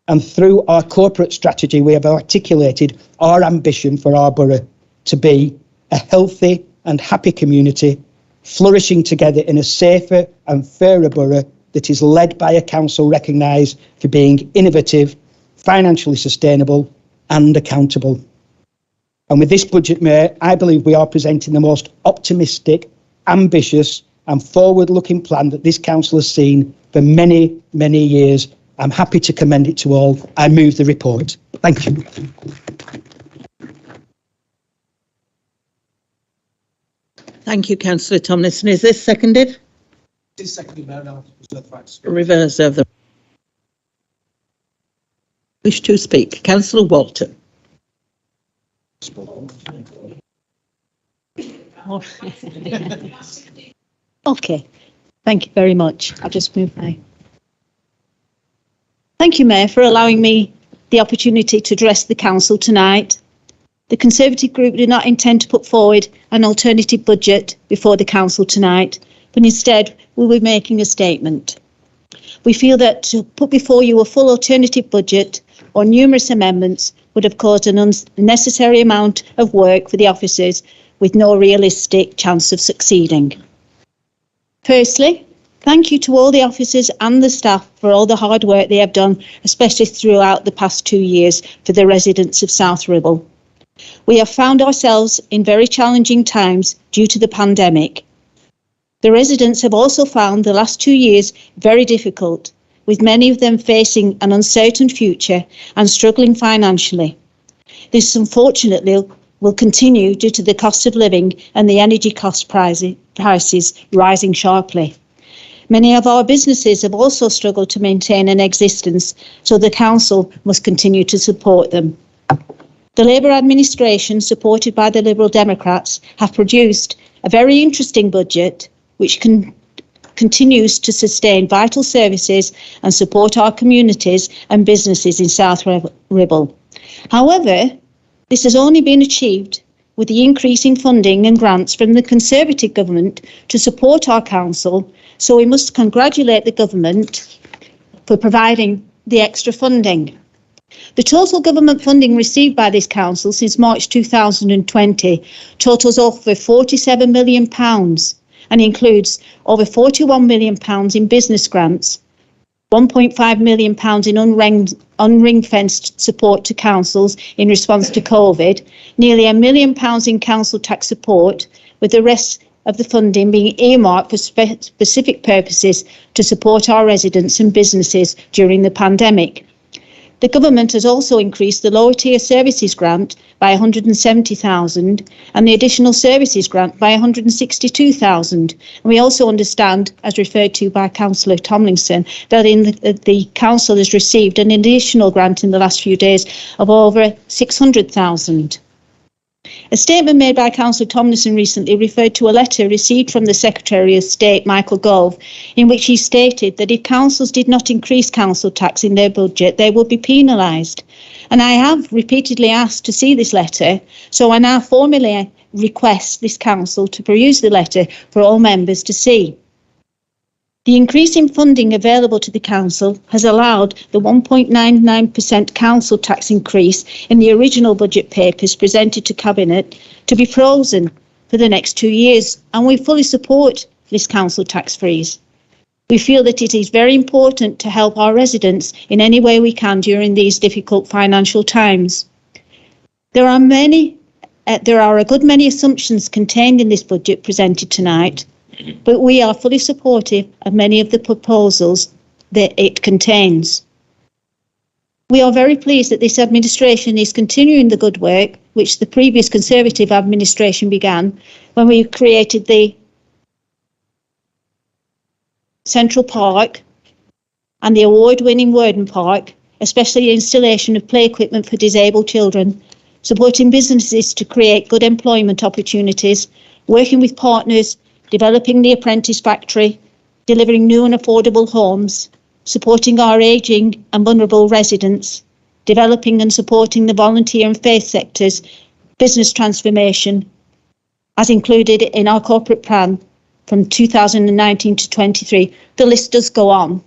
And through our corporate strategy, we have articulated our ambition for our borough to be a healthy and happy community, flourishing together in a safer and fairer borough that is led by a council recognised for being innovative, financially sustainable and accountable. And with this budget, Mayor, I believe we are presenting the most optimistic, ambitious and forward-looking plan that this council has seen for many, many years. I'm happy to commend it to all. I move the report. Thank you. Thank you, Councillor Tomlinson. Is this seconded? It is seconded, Mayor. Now, Reverse of the. Wish to speak. Councillor Walton. Okay, thank you very much. I'll just move my. Thank you, Mayor, for allowing me the opportunity to address the council tonight. The Conservative group do not intend to put forward an alternative budget before the council tonight, but instead we'll be making a statement. We feel that to put before you a full alternative budget or numerous amendments would have caused an unnecessary amount of work for the officers with no realistic chance of succeeding. Firstly, thank you to all the officers and the staff for all the hard work they have done, especially throughout the past 2 years for the residents of South Ribble. We have found ourselves in very challenging times due to the pandemic. The residents have also found the last 2 years very difficult, with many of them facing an uncertain future and struggling financially. This unfortunately will continue due to the cost of living and the energy cost prices rising sharply. Many of our businesses have also struggled to maintain an existence, so the council must continue to support them. The Labour administration, supported by the Liberal Democrats, have produced a very interesting budget which continues to sustain vital services and support our communities and businesses in South Ribble. However, this has only been achieved with the increasing funding and grants from the Conservative government to support our council, so we must congratulate the government for providing the extra funding. The total government funding received by this council since March 2020 totals over £47 million and includes over £41 million in business grants, £1.5 million in unring-fenced support to councils in response to COVID, nearly £1 million in council tax support, with the rest of the funding being earmarked for specific purposes to support our residents and businesses during the pandemic. The government has also increased the lower tier services grant by £170,000 and the additional services grant by £162,000. And we also understand, as referred to by Councillor Tomlinson, that the council has received an additional grant in the last few days of over £600,000. A statement made by Councillor Tomlinson recently referred to a letter received from the Secretary of State, Michael Gove, in which he stated that if councils did not increase council tax in their budget, they would be penalised. And I have repeatedly asked to see this letter, so I now formally request this council to peruse the letter for all members to see. The increase in funding available to the council has allowed the 1.99% council tax increase in the original budget papers presented to Cabinet to be frozen for the next 2 years, and we fully support this council tax freeze. We feel that it is very important to help our residents in any way we can during these difficult financial times. There are a good many assumptions contained in this budget presented tonight, but we are fully supportive of many of the proposals that it contains. We are very pleased that this administration is continuing the good work which the previous Conservative administration began when we created the Central Park and the award-winning Worden Park, especially the installation of play equipment for disabled children, supporting businesses to create good employment opportunities, working with partners, developing the apprentice factory, delivering new and affordable homes, supporting our ageing and vulnerable residents, developing and supporting the volunteer and faith sectors, business transformation, as included in our corporate plan from 2019 to 23. The list does go on.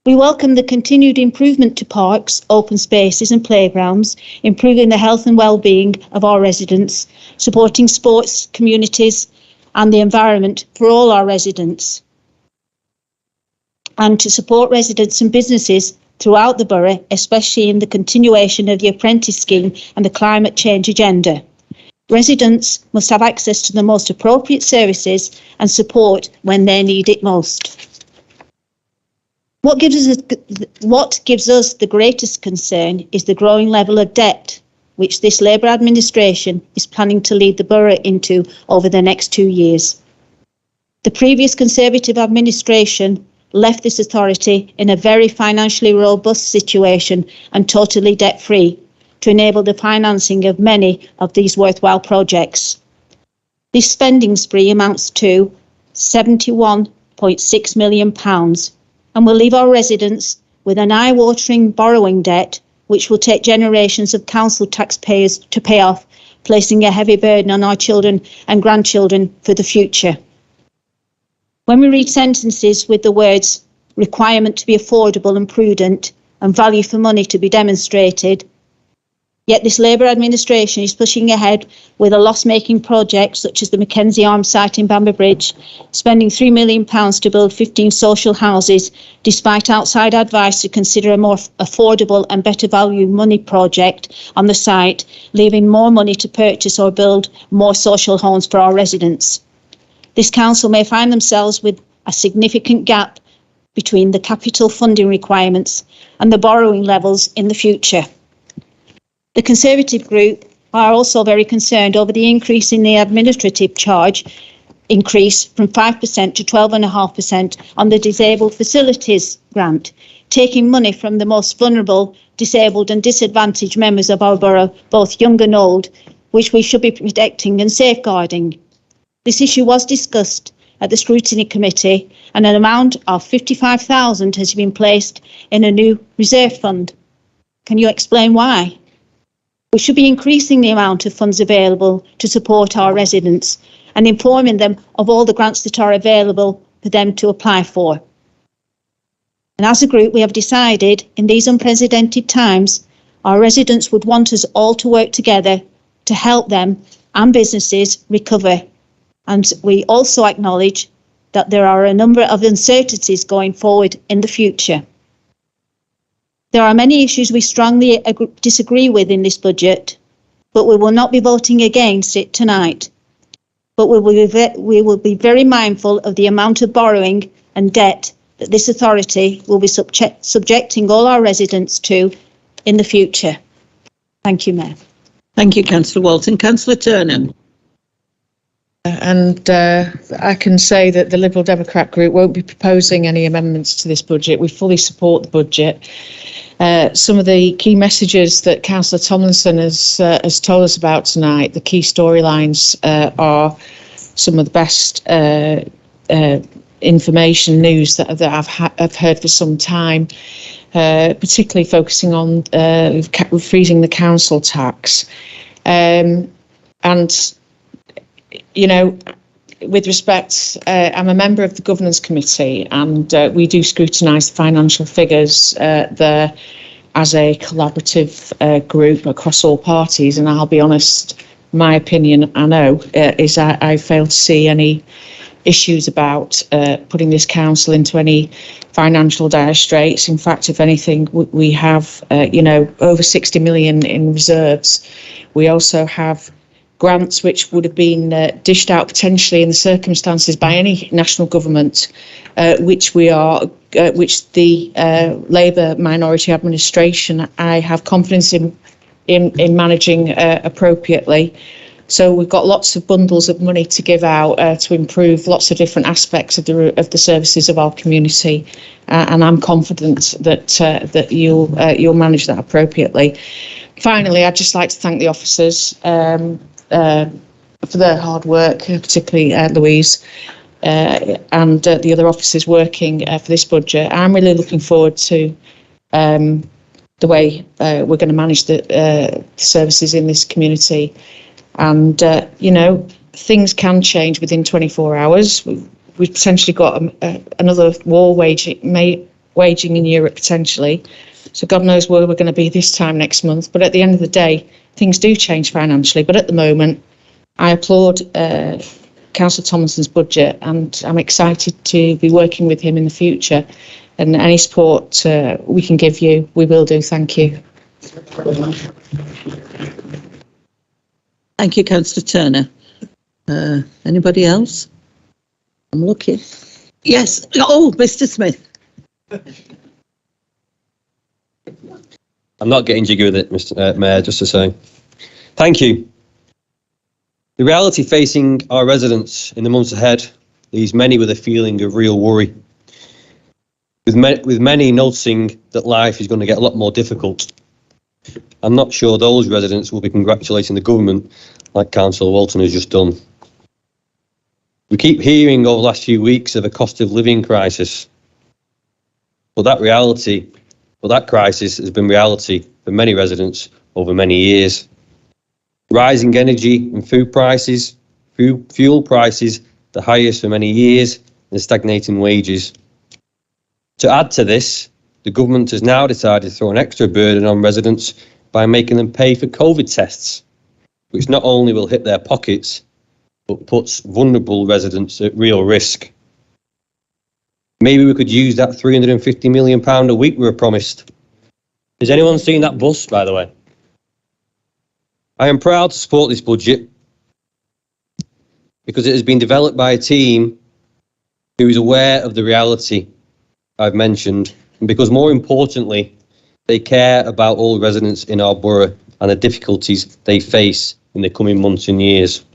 We welcome the continued improvement to parks, open spaces and playgrounds, improving the health and well-being of our residents, supporting sports, communities and the environment for all our residents, and to support residents and businesses throughout the borough, especially in the continuation of the apprentice scheme and the climate change agenda. Residents must have access to the most appropriate services and support when they need it most. What gives us the greatest concern is the growing level of debt which this Labour administration is planning to lead the borough into over the next 2 years. The previous Conservative administration left this authority in a very financially robust situation and totally debt-free to enable the financing of many of these worthwhile projects. This spending spree amounts to £71.6 million and will leave our residents with an eye-watering borrowing debt which will take generations of council taxpayers to pay off, placing a heavy burden on our children and grandchildren for the future. When we read sentences with the words requirement to be affordable and prudent and value for money to be demonstrated, yet this Labour administration is pushing ahead with a loss-making project such as the Mackenzie Arms site in Bamber Bridge, spending £3 million to build 15 social houses, despite outside advice to consider a more affordable and better value money project on the site, leaving more money to purchase or build more social homes for our residents. This council may find themselves with a significant gap between the capital funding requirements and the borrowing levels in the future. The Conservative group are also very concerned over the increase in the administrative charge increase from 5% to 12.5% on the Disabled Facilities Grant, taking money from the most vulnerable, disabled and disadvantaged members of our borough, both young and old, which we should be protecting and safeguarding. This issue was discussed at the Scrutiny Committee and an amount of £55,000 has been placed in a new reserve fund. Can you explain why? We should be increasing the amount of funds available to support our residents and informing them of all the grants that are available for them to apply for. And as a group, we have decided in these unprecedented times, our residents would want us all to work together to help them and businesses recover. And we also acknowledge that there are a number of uncertainties going forward in the future. There are many issues we strongly disagree with in this budget, but we will not be voting against it tonight. But we will be very mindful of the amount of borrowing and debt that this authority will be subjecting all our residents to in the future. Thank you, Mayor. Thank you, Councillor Walton. Councillor Turner. And I can say that the Liberal Democrat group won't be proposing any amendments to this budget. We fully support the budget. Some of the key messages that Councillor Tomlinson has told us about tonight, the key storylines are some of the best information news that I've heard for some time, particularly focusing on freezing the council tax. And you know, with respect, I'm a member of the Governance Committee and we do scrutinise the financial figures there as a collaborative group across all parties. And I'll be honest, my opinion, I know, is I fail to see any issues about putting this council into any financial dire straits. In fact, if anything, we have, over 60 million in reserves. We also have grants which would have been dished out potentially in the circumstances by any national government, which the Labour minority administration, I have confidence in managing appropriately. So we've got lots of bundles of money to give out to improve lots of different aspects of the services of our community, and I'm confident that you'll manage that appropriately. Finally, I'd just like to thank the officers for their hard work, particularly Louise and the other officers working for this budget. I'm really looking forward to the way we're going to manage the services in this community. And, things can change within 24 hours. We've potentially got another war waging in Europe potentially. So God knows where we're going to be this time next month. But at the end of the day, things do change financially. But at the moment, I applaud Councillor Tomlinson's budget, and I'm excited to be working with him in the future. And any support we can give you, we will do. Thank you. Thank you, Councillor Turner. Anybody else? I'm looking. Yes. Oh, Mr. Smith. I'm not getting jiggy with it, Mr. Mayor, just to say. Thank you. The reality facing our residents in the months ahead leaves many with a feeling of real worry, with many noticing that life is going to get a lot more difficult. I'm not sure those residents will be congratulating the government like Councillor Walton has just done. We keep hearing over the last few weeks of a cost of living crisis, but that crisis has been reality for many residents over many years. Rising energy and food prices, fuel prices, the highest for many years, and stagnating wages. To add to this, the government has now decided to throw an extra burden on residents by making them pay for COVID tests, which not only will hit their pockets, but puts vulnerable residents at real risk. Maybe we could use that £350 million a week we were promised. Has anyone seen that bus, by the way? I am proud to support this budget because it has been developed by a team who is aware of the reality I've mentioned, and because more importantly, they care about all residents in our borough and the difficulties they face in the coming months and years.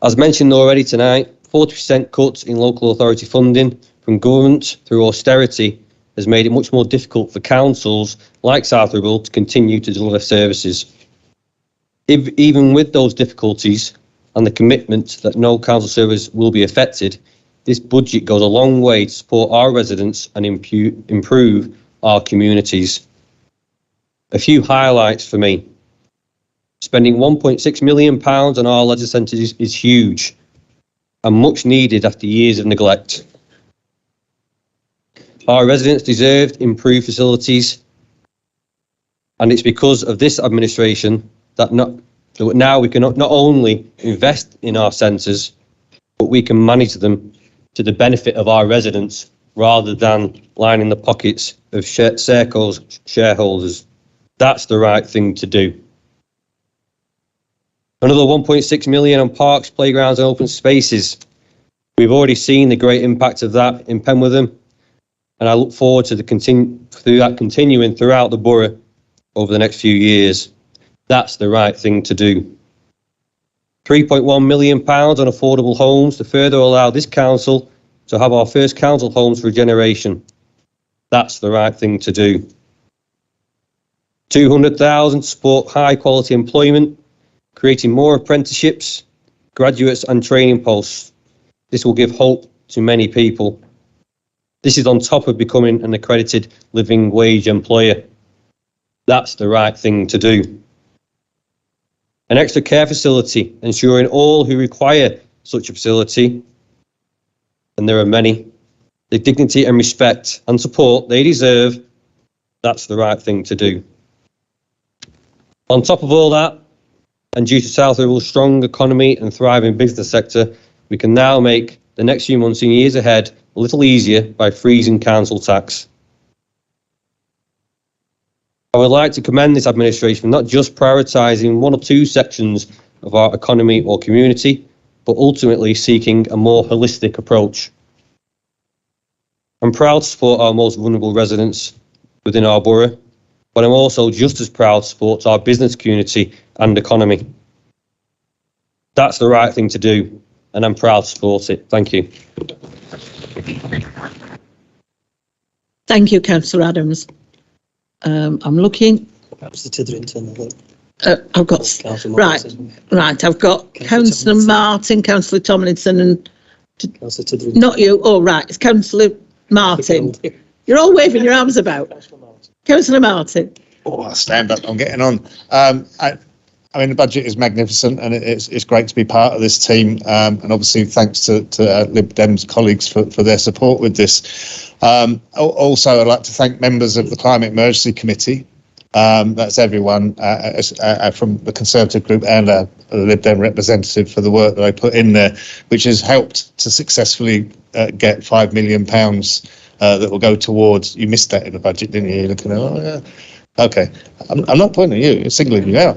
As mentioned already tonight, 40% cuts in local authority funding from government through austerity has made it much more difficult for councils like South Ribble to continue to deliver services. Even with those difficulties and the commitment that no council service will be affected, this budget goes a long way to support our residents and improve our communities. A few highlights for me. Spending £1.6 million on our leisure centres is huge and much needed after years of neglect. Our residents deserved improved facilities, and it's because of this administration that now we can not only invest in our centres, but we can manage them to the benefit of our residents rather than lining the pockets of Serco's shareholders. That's the right thing to do. Another 1.6 million on parks, playgrounds and open spaces. We've already seen the great impact of that in Penwitham, and I look forward to continuing throughout the borough over the next few years. That's the right thing to do. £3.1 million on affordable homes to further allow this council to have our first council homes for a generation. That's the right thing to do. 200,000 to support high quality employment, creating more apprenticeships, graduates and training posts. This will give hope to many people. This is on top of becoming an accredited living wage employer. That's the right thing to do. An extra care facility, ensuring all who require such a facility, and there are many, the dignity and respect and support they deserve. That's the right thing to do. On top of all that, and due to South Ribble's strong economy and thriving business sector, We can now make the next few months and years ahead a little easier by freezing council tax. I would like to commend this administration for not just prioritising one or two sections of our economy or community, but ultimately seeking a more holistic approach. I'm proud to support our most vulnerable residents within our borough, but I'm also just as proud to support our business community and economy. That's the right thing to do, and I'm proud to support it. Thank you. Thank you, Councillor Adams. I'm looking. Councillor Titherington, I think. I've got right. I've got Councillor Martin, Councillor Tomlinson, and Councillor Titherington. not you. Oh, right. It's Councillor Martin. You're all waving your arms about. Councillor Martin. Oh, I'll stand up. I'm getting on. I mean, the budget is magnificent, and it's great to be part of this team. And obviously, thanks to Lib Dem's colleagues for their support with this. Also, I'd like to thank members of the Climate Emergency Committee. That's everyone from the Conservative group and a Lib Dem representative for the work that they put in there, which has helped to successfully get £5 million that will go towards. You missed that in the budget, didn't you? You're looking at, oh, yeah. Okay, I'm not pointing at you, I'm singling you out.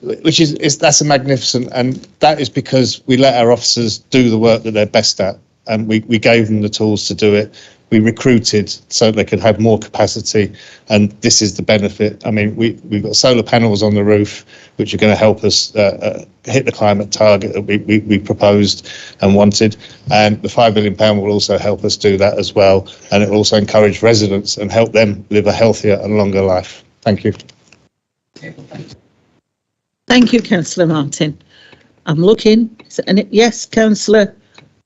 Which is that's a magnificent, and that is because we let our officers do the work that they're best at, and we gave them the tools to do it. We recruited so they could have more capacity, and this is the benefit. I mean, we've got solar panels on the roof, which are going to help us hit the climate target that we proposed and wanted, and the £5 million will also help us do that as well, and it will also encourage residents and help them live a healthier and longer life. Thank you. Thank you, Councillor Martin. I'm looking. Yes, Councillor.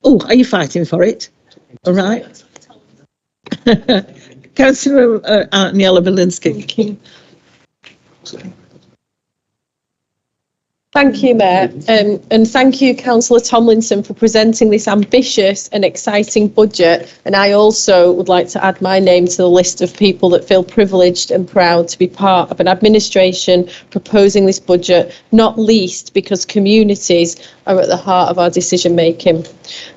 Oh, are you fighting for it? All right. Councillor Aniela Belinsky. Thank you, Mayor, and thank you, Councillor Tomlinson, for presenting this ambitious and exciting budget. And I also would like to add my name to the list of people that feel privileged and proud to be part of an administration proposing this budget, not least because communities are at the heart of our decision making.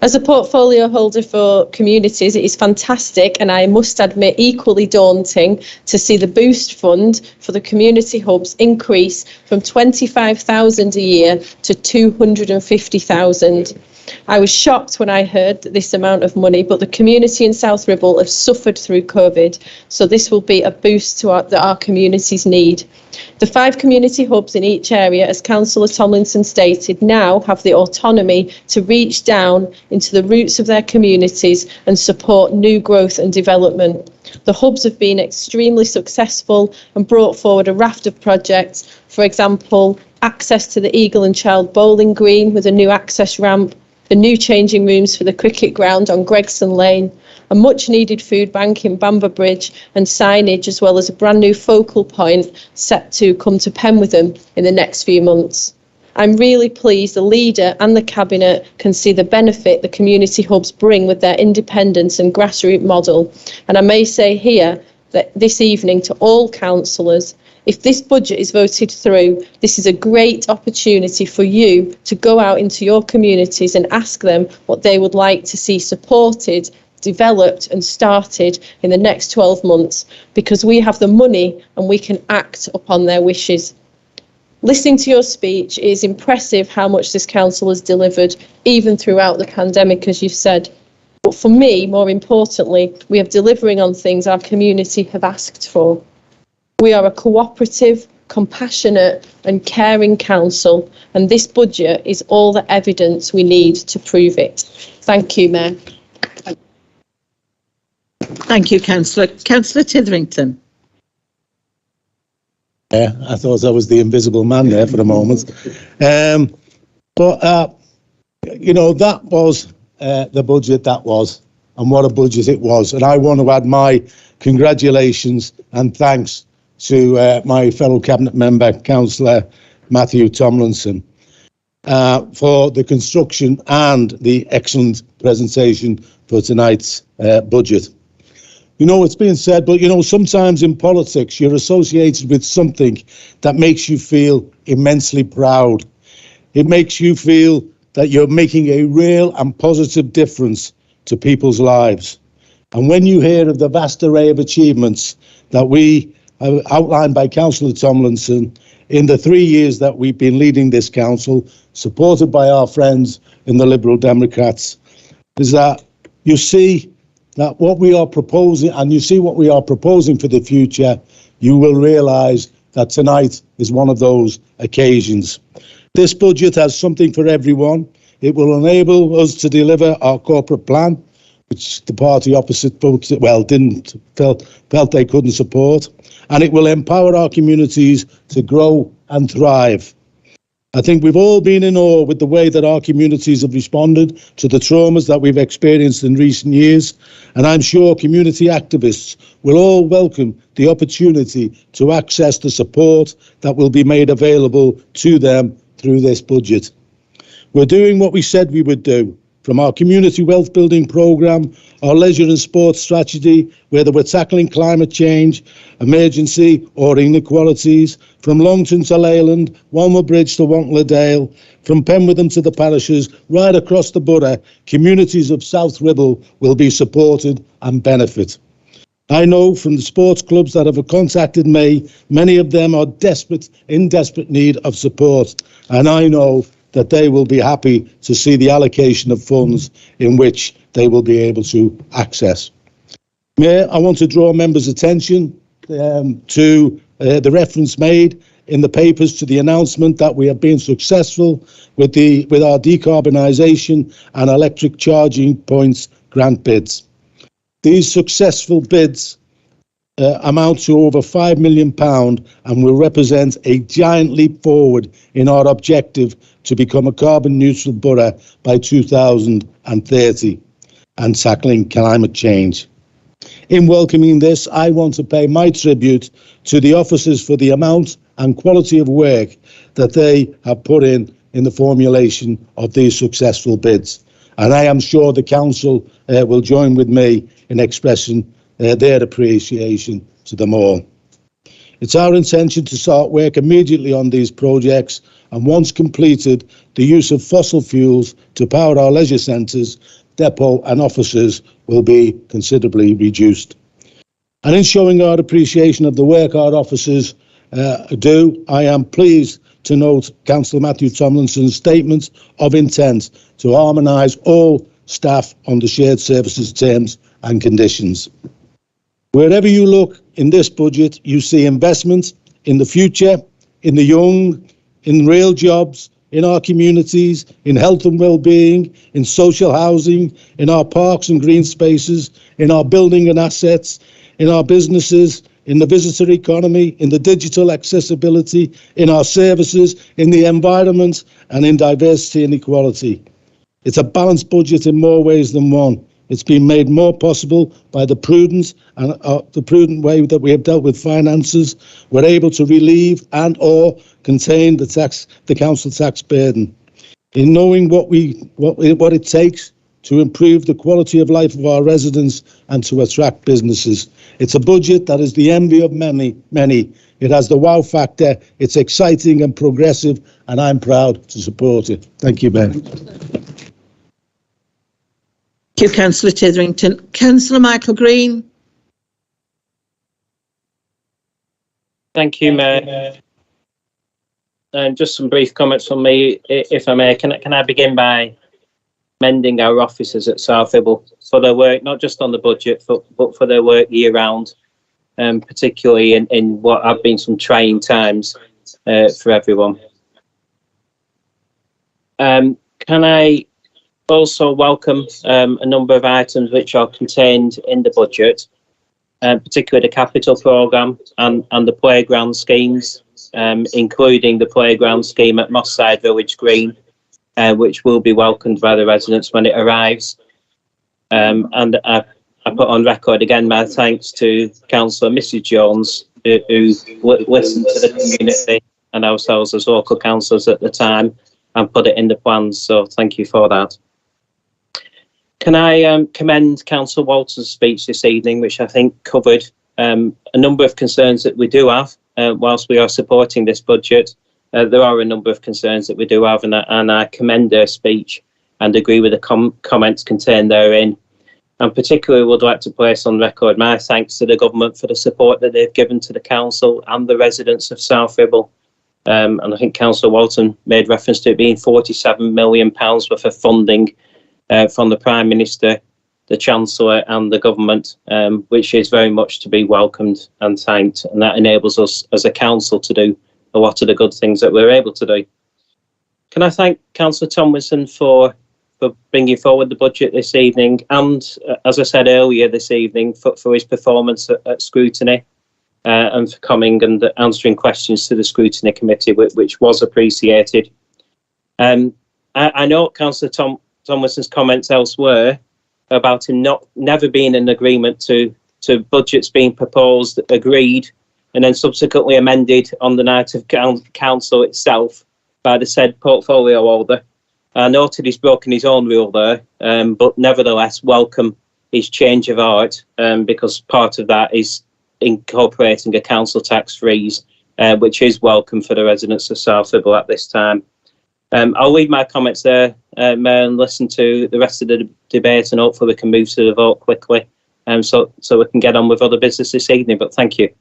As a portfolio holder for communities, it is fantastic, and I must admit equally daunting, to see the Boost Fund for the community hubs increase from 25,000 a year to 250,000. I was shocked when I heard this amount of money, but the community in South Ribble have suffered through COVID, so this will be a boost to that our communities need. The 5 community hubs in each area, as Councillor Tomlinson stated, now have the autonomy to reach down into the roots of their communities and support new growth and development. The hubs have been extremely successful and brought forward a raft of projects. For example, access to the Eagle and Child Bowling Green with a new access ramp, the new changing rooms for the cricket ground on Gregson Lane, a much needed food bank in Bamber Bridge and signage, as well as a brand new focal point set to come to Penwitham in the next few months. I'm really pleased the leader and the cabinet can see the benefit the community hubs bring with their independence and grassroots model. And I may say here that this evening to all councillors, if this budget is voted through, this is a great opportunity for you to go out into your communities and ask them what they would like to see supported, developed and started in the next 12 months, because we have the money and we can act upon their wishes. Listening to your speech, it is impressive how much this council has delivered, even throughout the pandemic, as you've said. But for me, more importantly, we are delivering on things our community have asked for. We are a cooperative, compassionate and caring council, and this budget is all the evidence we need to prove it. Thank you, Mayor. Thank you, Councillor. Councillor Titherington. Yeah, I thought I was the invisible man there for a moment. But you know, that was the budget that was, and what a budget it was. And I want to add my congratulations and thanks to my fellow cabinet member, Councillor Matthew Tomlinson, for the construction and the excellent presentation for tonight's budget. You know, it's been said, but you know, sometimes in politics, you're associated with something that makes you feel immensely proud. It makes you feel that you're making a real and positive difference to people's lives. And when you hear of the vast array of achievements that we have outlined by Councillor Tomlinson in the 3 years that we've been leading this council, supported by our friends in the Liberal Democrats, is that you see that what we are proposing, and you see what we are proposing for the future, you will realise that tonight is one of those occasions. This budget has something for everyone. It will enable us to deliver our corporate plan, which the party opposite felt they couldn't support, and it will empower our communities to grow and thrive. I think we've all been in awe with the way that our communities have responded to the traumas that we've experienced in recent years, and I'm sure community activists will all welcome the opportunity to access the support that will be made available to them through this budget. We're doing what we said we would do, from our community wealth building programme, our leisure and sports strategy, whether we're tackling climate change, emergency or inequalities, from Longton to Leyland, Walmer Bridge to Wantler, from Penwitham to the parishes, right across the borough, communities of South Ribble will be supported and benefit. I know from the sports clubs that have contacted me, many of them are in desperate need of support, and I know that they will be happy to see the allocation of funds in which they will be able to access. Mayor, I want to draw members' attention to the reference made in the papers to the announcement that we have been successful with our decarbonisation and electric charging points grant bids. These successful bids amount to over £5 million and will represent a giant leap forward in our objective to become a carbon neutral borough by 2030 and tackling climate change. In welcoming this, I want to pay my tribute to the officers for the amount and quality of work that they have put in the formulation of these successful bids. And I am sure the council will join with me in expressing their appreciation to them all. It's our intention to start work immediately on these projects, and once completed, the use of fossil fuels to power our leisure centres, depot and offices will be considerably reduced. And in showing our appreciation of the work our officers do, I am pleased to note Councillor Matthew Tomlinson's statement of intent to harmonise all staff on the shared services terms and conditions. Wherever you look in this budget, you see investment in the future, in the young, in real jobs, in our communities, in health and well-being, in social housing, in our parks and green spaces, in our building and assets, in our businesses, in the visitor economy, in the digital accessibility, in our services, in the environment, and in diversity and equality. It's a balanced budget in more ways than one. It's been made more possible by the prudent way that we have dealt with finances. We're able to relieve and/or contain the council tax burden. In knowing what it takes to improve the quality of life of our residents and to attract businesses. It's a budget that is the envy of many. It has the wow factor. It's exciting and progressive, and I'm proud to support it. Thank you, Ben. Thank you, Councillor Titherington. Councillor Michael Green. Thank you, Mayor. Just some brief comments from me, if I may. Can I begin by commending our officers at South Ribble for their work, not just on the budget, but for their work year round, particularly in what have been some trying times for everyone. Can I also welcome a number of items which are contained in the budget, particularly the capital programme and the playground schemes, including the playground scheme at Mosside Village Green, which will be welcomed by the residents when it arrives. And I put on record again my thanks to Councillor Mrs Jones, who listened to the community and ourselves as local councillors at the time and put it in the plans, so thank you for that. Can I commend Councillor Walton's speech this evening, which I think covered a number of concerns that we do have whilst we are supporting this budget, there are a number of concerns that we do have, and I commend her speech and agree with the comments contained therein. And particularly would like to place on record my thanks to the government for the support that they've given to the council and the residents of South Ribble. And I think Councillor Walton made reference to it being £47 million worth of funding from the Prime Minister, the Chancellor and the government, which is very much to be welcomed and thanked. And that enables us as a council to do a lot of the good things that we're able to do. Can I thank Councillor Tomlinson for bringing forward the budget this evening, and as I said earlier this evening, for his performance at scrutiny, and for coming and answering questions to the scrutiny committee, which was appreciated. I know Councillor Tomlinson's comments elsewhere about him never being in agreement to budgets being proposed, agreed, and then subsequently amended on the night of council itself by the said portfolio holder. I noted he's broken his own rule there, but nevertheless welcome his change of heart, because part of that is incorporating a council tax freeze, which is welcome for the residents of South Ribble at this time. I'll leave my comments there, Mayor, and listen to the rest of the debate, and hopefully we can move to the vote quickly, so we can get on with other business this evening. But thank you.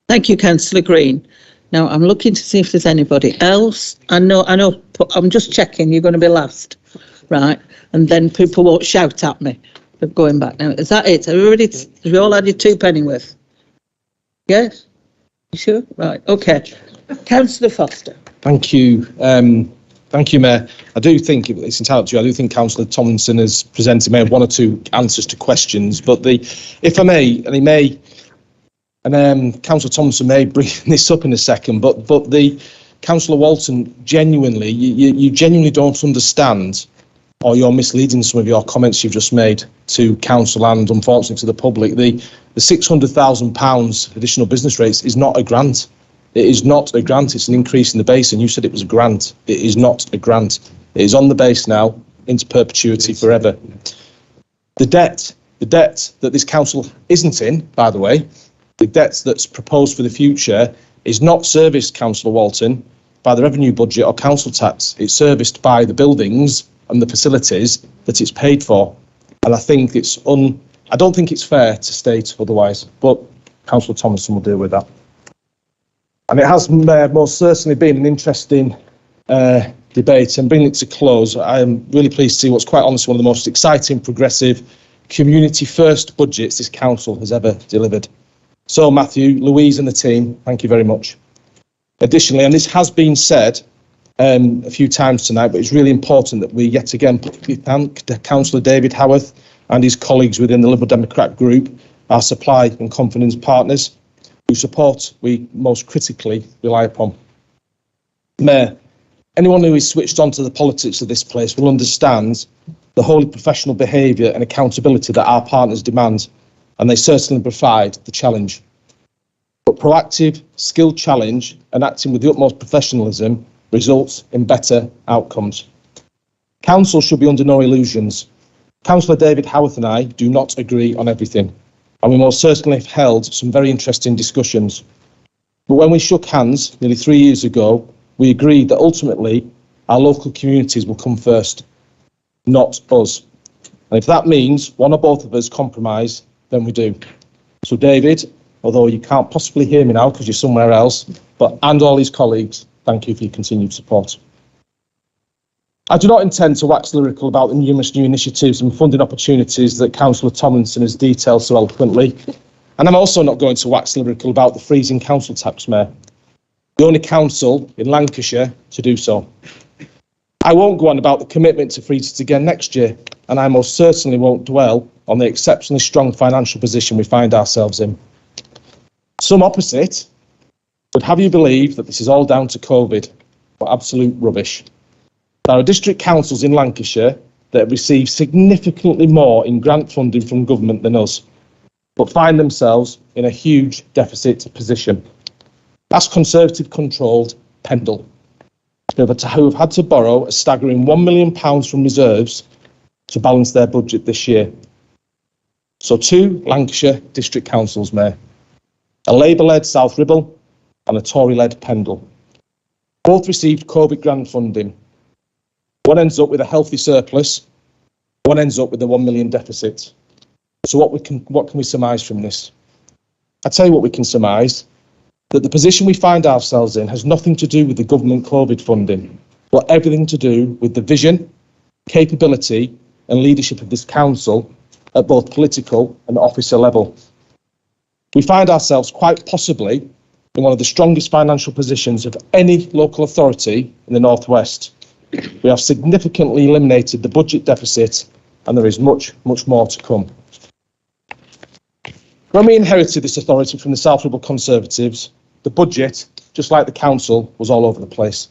Thank you, Councillor Green. Now, I'm looking to see if there's anybody else. I know, I'm just checking, you're going to be last, right? And then people won't shout at me for going back. Now, is that it? Have we all added 2 Pennyworth? Yes? You sure? Right, okay. Councillor Foster. Thank you. Thank you, Mayor. I do think it's entitled to you. I do think Councillor Tomlinson has presented maybe 1 or 2 answers to questions, but if I may, and he may, and Councillor Thompson may bring this up in a second, but the Councillor Walton, genuinely, you genuinely don't understand, or you're misleading some of your comments you've just made to council and unfortunately to the public. The £600,000 additional business rates is not a grant. It is not a grant. It's an increase in the base, and you said it was a grant. It is not a grant. It is on the base now into perpetuity forever. The debt that this council isn't in, by the way, the debt that's proposed for the future is not serviced, Councillor Walton, by the revenue budget or council tax. It's serviced by the buildings and the facilities that it's paid for. And I think I don't think it's fair to state otherwise, but Councillor Thompson will deal with that. And it has most certainly been an interesting debate, and bringing it to close, I am really pleased to see what's quite honestly one of the most exciting, progressive, community-first budgets this council has ever delivered. So, Matthew, Louise and the team, thank you very much. Additionally, and this has been said a few times tonight, but it's really important that we yet again publicly thank Councillor David Howarth and his colleagues within the Liberal Democrat group, our supply and confidence partners, whose support we most critically rely upon. Mayor, anyone who is switched on to the politics of this place will understand the wholly professional behaviour and accountability that our partners demand, and they certainly provide the challenge. But proactive, skilled challenge and acting with the utmost professionalism results in better outcomes. Council should be under no illusions. Councillor David Howarth and I do not agree on everything, and we most certainly have held some very interesting discussions. But when we shook hands nearly 3 years ago, we agreed that ultimately our local communities will come first, not us. And if that means one or both of us compromise, then we do. So David, although you can't possibly hear me now because you're somewhere else, and all his colleagues, thank you for your continued support. I do not intend to wax lyrical about the numerous new initiatives and funding opportunities that Councillor Tomlinson has detailed so eloquently, and I'm also not going to wax lyrical about the freezing council tax, Mayor, the only council in Lancashire to do so. I won't go on about the commitment to freeze it again next year, and I most certainly won't dwell on the exceptionally strong financial position we find ourselves in. Some opposite would have you believe that this is all down to COVID, but absolute rubbish. There are district councils in Lancashire that have received significantly more in grant funding from government than us, but find themselves in a huge deficit position. That's Conservative-controlled Pendle, who have had to borrow a staggering £1 million from reserves to balance their budget this year. So 2 Lancashire district councils, Mayor, a Labour-led South Ribble and a Tory-led Pendle. Both received COVID grant funding. One ends up with a healthy surplus, one ends up with a 1 million deficit. So what can we surmise from this? I tell you what we can surmise, that the position we find ourselves in has nothing to do with the government COVID funding, but everything to do with the vision, capability and leadership of this council at both political and officer level. We find ourselves quite possibly in one of the strongest financial positions of any local authority in the North West. We have significantly eliminated the budget deficit and there is much, much more to come. When we inherited this authority from the South Ribble Conservatives, the budget, just like the council, was all over the place.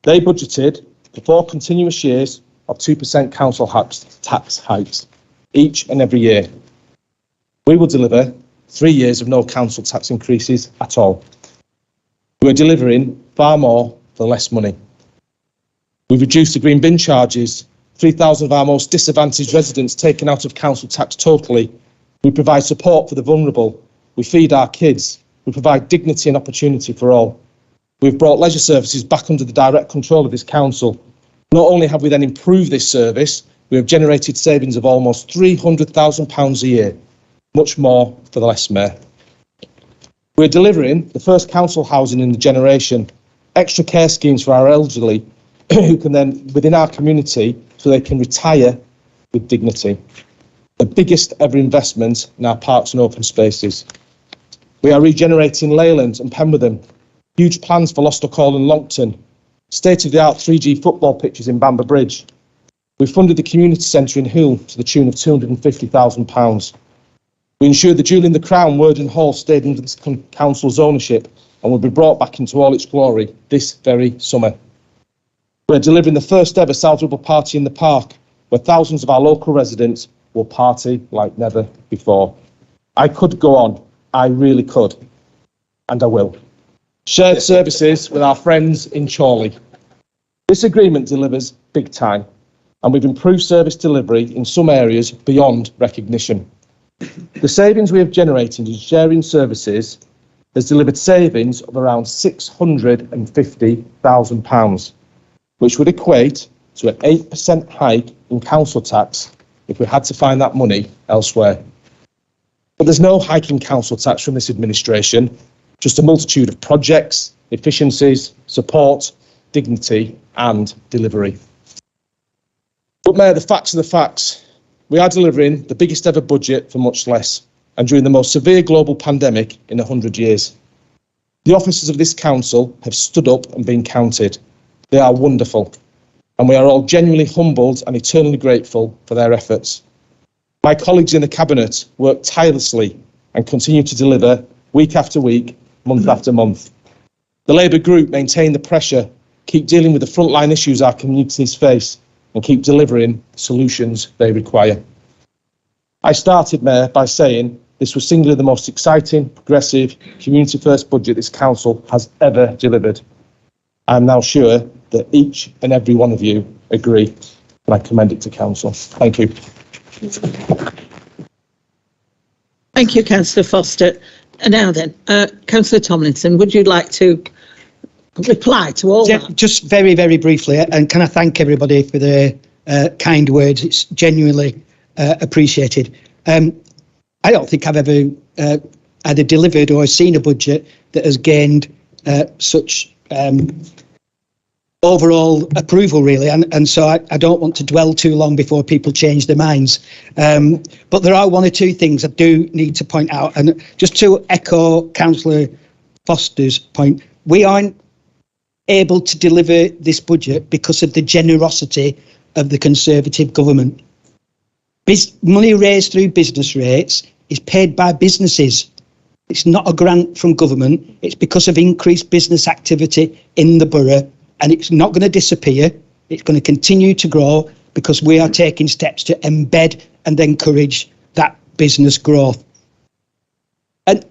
They budgeted for 4 continuous years of 2% council tax hikes, each and every year. We will deliver 3 years of no council tax increases at all. We're delivering far more for less money. We've reduced the green bin charges, 3,000 of our most disadvantaged residents taken out of council tax totally. We provide support for the vulnerable. We feed our kids. We provide dignity and opportunity for all. We've brought leisure services back under the direct control of this council. Not only have we then improved this service, we have generated savings of almost £300,000 a year, much more for the less, Mayor. We're delivering the first council housing in the generation, extra care schemes for our elderly, who can then, within our community, so they can retire with dignity. The biggest ever investment in our parks and open spaces. We are regenerating Leyland and Pemberton, huge plans for Lostock and Longton, state-of-the-art 3G football pitches in Bamber Bridge. We funded the community centre in Hull to the tune of £250,000. We ensured the Jewel in the Crown, Worden Hall, stayed under this council's ownership and will be brought back into all its glory this very summer. We're delivering the first ever South Ribble Party in the Park, where thousands of our local residents will party like never before. I could go on, I really could, and I will. Shared services with our friends in Chorley. This agreement delivers big time, and we've improved service delivery in some areas beyond recognition. The savings we have generated in sharing services has delivered savings of around £650,000, which would equate to an 8% hike in council tax if we had to find that money elsewhere. But there's no hike in council tax from this administration, just a multitude of projects, efficiencies, support, dignity and delivery. But Mayor, the facts are the facts. We are delivering the biggest ever budget for much less, and during the most severe global pandemic in 100 years. The officers of this council have stood up and been counted. They are wonderful, and we are all genuinely humbled and eternally grateful for their efforts. My colleagues in the Cabinet work tirelessly and continue to deliver week after week, month after month. The Labour group maintain the pressure, keep dealing with the frontline issues our communities face, and keep delivering solutions they require. I started, Mayor, by saying this was singularly the most exciting, progressive, community-first budget this council has ever delivered. I am now sure that each and every one of you agree, and I commend it to council. Thank you. Thank you, Councillor Foster. And now then, Councillor Tomlinson, would you like to reply to all that? Just very, very briefly, and can I thank everybody for their kind words? It's genuinely appreciated. I don't think I've ever either delivered or seen a budget that has gained such overall approval, really, and so I don't want to dwell too long before people change their minds. But there are one or two things I do need to point out, and just to echo Councillor Foster's point, we aren't able to deliver this budget because of the generosity of the Conservative government. Money raised through business rates is paid by businesses. It's not a grant from government. It's because of increased business activity in the borough, and it's not going to disappear. It's going to continue to grow because we are taking steps to embed and encourage that business growth. And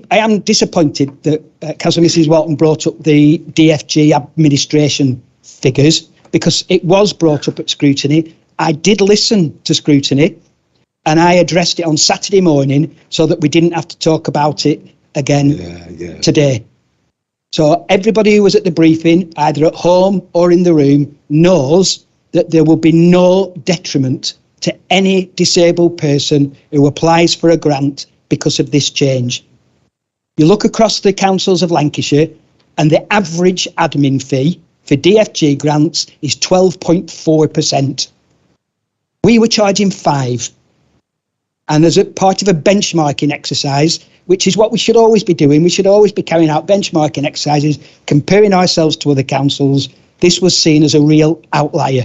I am disappointed that Councillor Mrs. Walton brought up the DFG administration figures, because it was brought up at scrutiny. I did listen to scrutiny and I addressed it on Saturday morning so that we didn't have to talk about it again today. So everybody who was at the briefing, either at home or in the room, knows that there will be no detriment to any disabled person who applies for a grant because of this change. You look across the councils of Lancashire and the average admin fee for DFG grants is 12.4%. We were charging 5%. And as a part of a benchmarking exercise, which is what we should always be doing, we should always be carrying out benchmarking exercises, comparing ourselves to other councils, this was seen as a real outlier.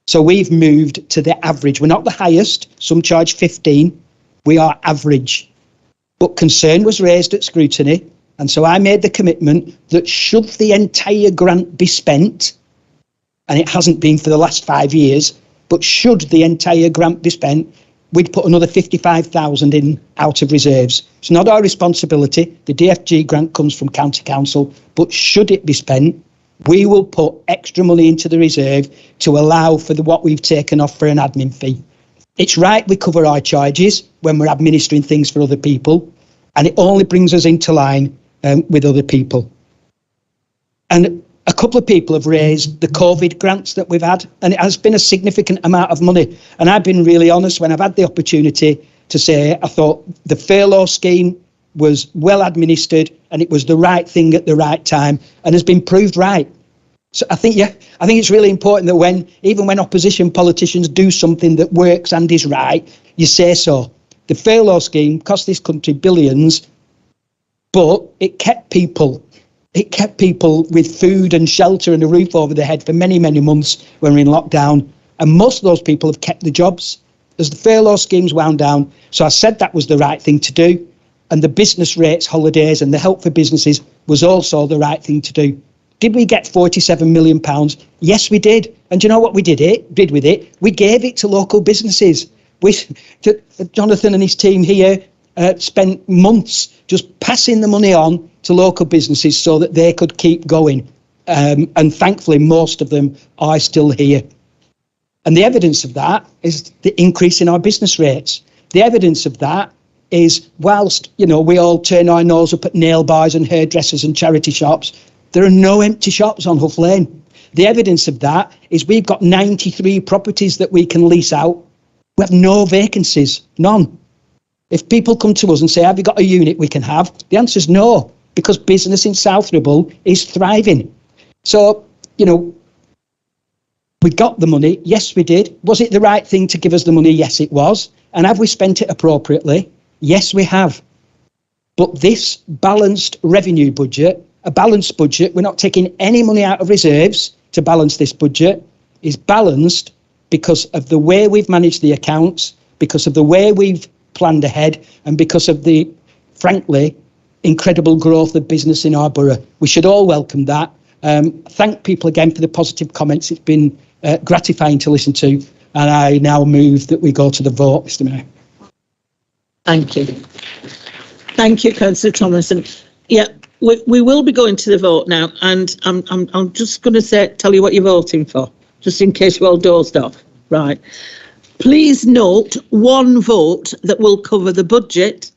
So we've moved to the average. We're not the highest, some charge 15, we are average. But concern was raised at scrutiny, and so I made the commitment that should the entire grant be spent, and it hasn't been for the last 5 years, but should the entire grant be spent, we'd put another 55,000 in out of reserves. It's not our responsibility. The DFG grant comes from county council, but should it be spent, we will put extra money into the reserve to allow for what we've taken off for an admin fee. It's right we cover our charges when we're administering things for other people, and it only brings us into line with other people. And a couple of people have raised the COVID grants that we've had, and it has been a significant amount of money. And I've been really honest when I've had the opportunity to say I thought the furlough scheme was well administered and it was the right thing at the right time and has been proved right. So I think it's really important that even when opposition politicians do something that works and is right, you say so. The furlough scheme cost this country billions, but it kept people with food and shelter and a roof over their head for many, many months when we're in lockdown. And most of those people have kept the jobs as the furlough schemes wound down. So I said that was the right thing to do. And the business rates, holidays and the help for businesses was also the right thing to do. Did we get £47 million? Yes, we did. And do you know what we did with it? We gave it to local businesses. Jonathan and his team here spent months just passing the money on to local businesses so that they could keep going. And thankfully, most of them are still here. And the evidence of that is the increase in our business rates. The evidence of that is whilst, we all turn our nose up at nail bars and hairdressers and charity shops, there are no empty shops on Hough Lane. The evidence of that is we've got 93 properties that we can lease out. We have no vacancies, none. If people come to us and say, have you got a unit we can have? The answer is no, because business in South Ribble is thriving. So, we got the money. Yes, we did. Was it the right thing to give us the money? Yes, it was. And have we spent it appropriately? Yes, we have. But this balanced revenue budget, a balanced budget, we're not taking any money out of reserves to balance this budget, is balanced because of the way we've managed the accounts, because of the way we've planned ahead, and because of the, frankly, incredible growth of business in our borough. We should all welcome that. Thank people again for the positive comments. It's been gratifying to listen to, and I now move that we go to the vote, Mr. Mayor. Thank you. Thank you, Councillor Tomlinson. Yeah, we will be going to the vote now, and I'm just going to tell you what you're voting for, just in case you're all dozed off. Right. Please note one vote that will cover the budget,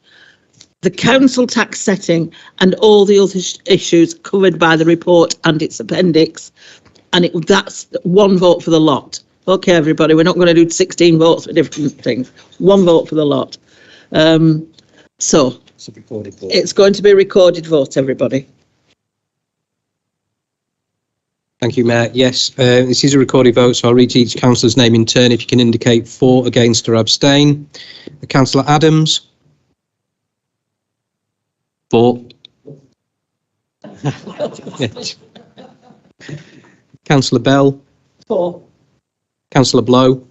the council tax setting, and all the other issues covered by the report and its appendix. And that's one vote for the lot. Okay, everybody, we're not going to do 16 votes for different things. One vote for the lot. So it's going to be a recorded vote, everybody. Thank you, Mayor. Yes, this is a recorded vote, so I'll read each councillor's name in turn. If you can indicate for, against or abstain. Councillor Adams. For. Yes. Councillor Bell. For. Councillor Blow.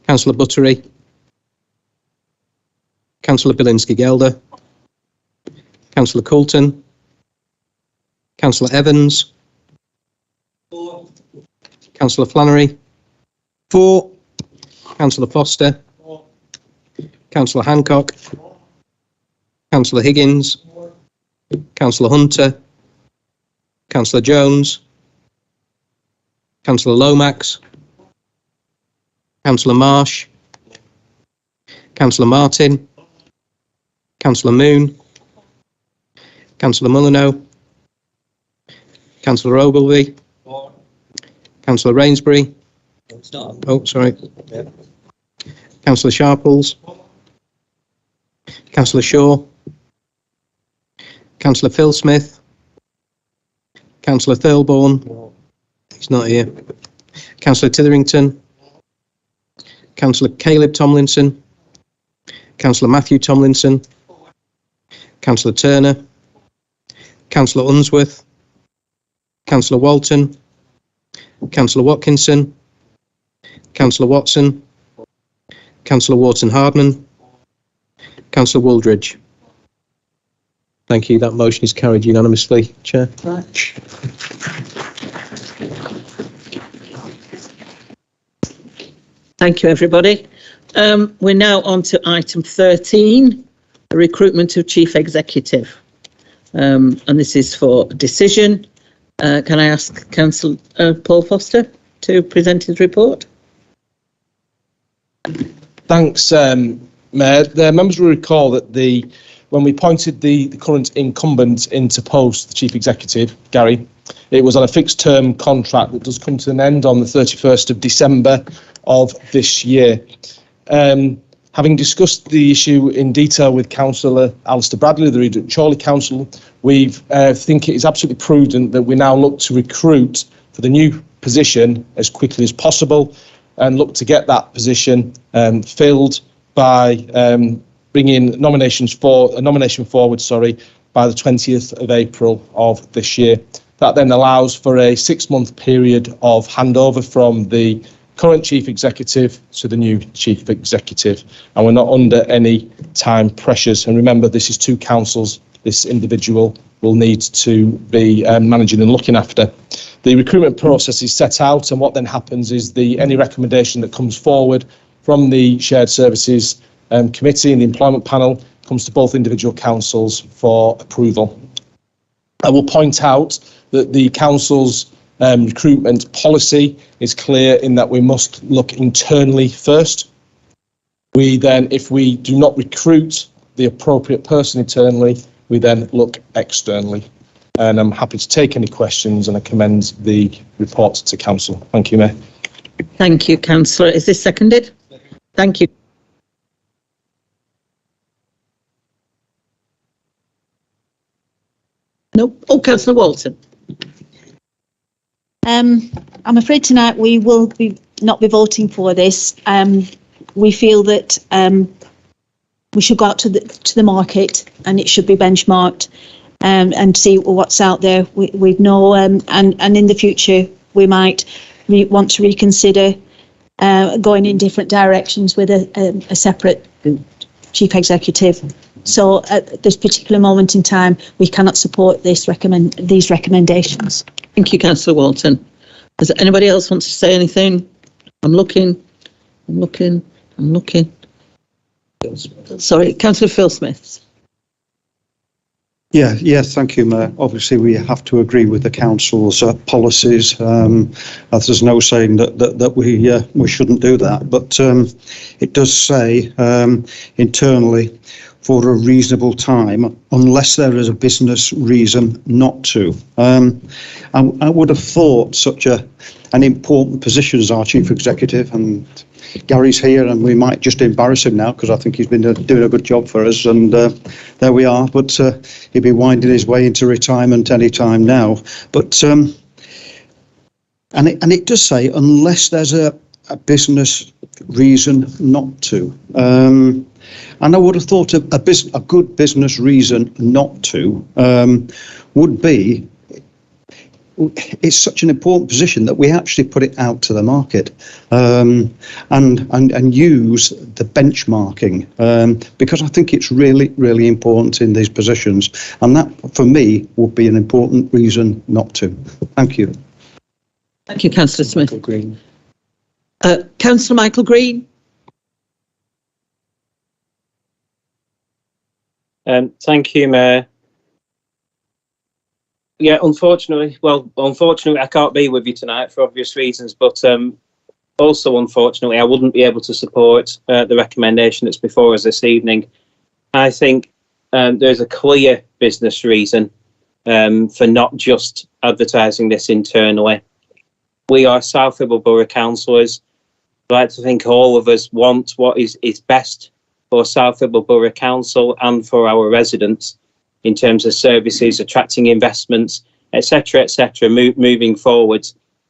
Councillor Buttery. Councillor Bilinski-Gelder. Councillor Coulton. Councillor Evans. For. Councillor Flannery. For. Councillor Foster. For. Councillor Hancock. For. Councillor Higgins. For. Councillor Hunter. Councillor Jones. Councillor Lomax. Councillor Marsh. Councillor Martin. Councillor Moon. Councillor Mullineaux, Councillor Ogilvie, Councillor Rainsbury. Oh, sorry. Councillor Sharples, Councillor Shaw, Councillor Phil Smith, Councillor Thirlbourne, he's not here, Councillor Titherington, Councillor Caleb Tomlinson, Councillor Matthew Tomlinson, Councillor Turner, Councillor Unsworth, Councillor Walton, Councillor Watkinson, Councillor Watson, Councillor Wharton-Hardman, Councillor Wooldridge. Thank you. That motion is carried unanimously, Chair. Thank you, everybody. We're now on to item 13, the recruitment of Chief Executive. And this is for decision. Can I ask Councillor Paul Foster to present his report? Thanks, Mayor. The members will recall that when we appointed the current incumbent into post, the Chief Executive, Gary, it was on a fixed term contract that does come to an end on the 31st of December of this year. Having discussed the issue in detail with Councillor Alistair Bradley, the Region Chorley Council, we think it is absolutely prudent that we now look to recruit for the new position as quickly as possible and look to get that position filled by bringing a nomination forward, by the 20th of April of this year. That then allows for a 6-month period of handover from the current Chief Executive to the new Chief Executive, and we're not under any time pressures. And remember, this is 2 councils this individual will need to be managing and looking after. The recruitment process is set out, and what then happens is any recommendation that comes forward from the Shared Services Committee and the Employment Panel comes to both individual councils for approval. I will point out that the council's recruitment policy is clear in that we must look internally first. We then, if we do not recruit the appropriate person internally, we then look externally. And I'm happy to take any questions, and I commend the report to Council. Thank you, Mayor. Thank you, Councillor. Is this seconded? Thank you. No. Oh, Councillor Walton. I'm afraid tonight we will not be voting for this. We feel that we should go out to the market, and it should be benchmarked and see what's out there. We know, and in the future we might want to reconsider going in different directions with a separate Chief Executive. So at this particular moment in time, we cannot support these recommendations. Thank you, Councillor Walton. Does anybody else want to say anything? I'm looking. Sorry, Councillor Phil Smith. Yes, thank you, Mayor. Obviously, we have to agree with the council's policies. There's no saying that we shouldn't do that, but it does say internally for a reasonable time, unless there is a business reason not to. I would have thought such an important position as our Chief Executive, and Gary's here, and we might just embarrass him now because I think he's been doing a good job for us, and there we are. But he'll be winding his way into retirement any time now. But and it does say unless there's a business reason not to. And I would have thought a good business reason not to would be, it's such an important position that we actually put it out to the market and use the benchmarking because I think it's really, really important in these positions. And that, for me, would be an important reason not to. Thank you. Thank you, Councillor Smith. Michael Green. Councillor Michael Green. Thank you, Mayor. Yeah, unfortunately, I can't be with you tonight for obvious reasons, but also, unfortunately, I wouldn't be able to support the recommendation that's before us this evening. I think there's a clear business reason for not just advertising this internally. We are South Ribble Borough councillors. I'd like to think all of us want what is best for South Ribble Borough Council and for our residents in terms of services, attracting investments, etc., moving forward.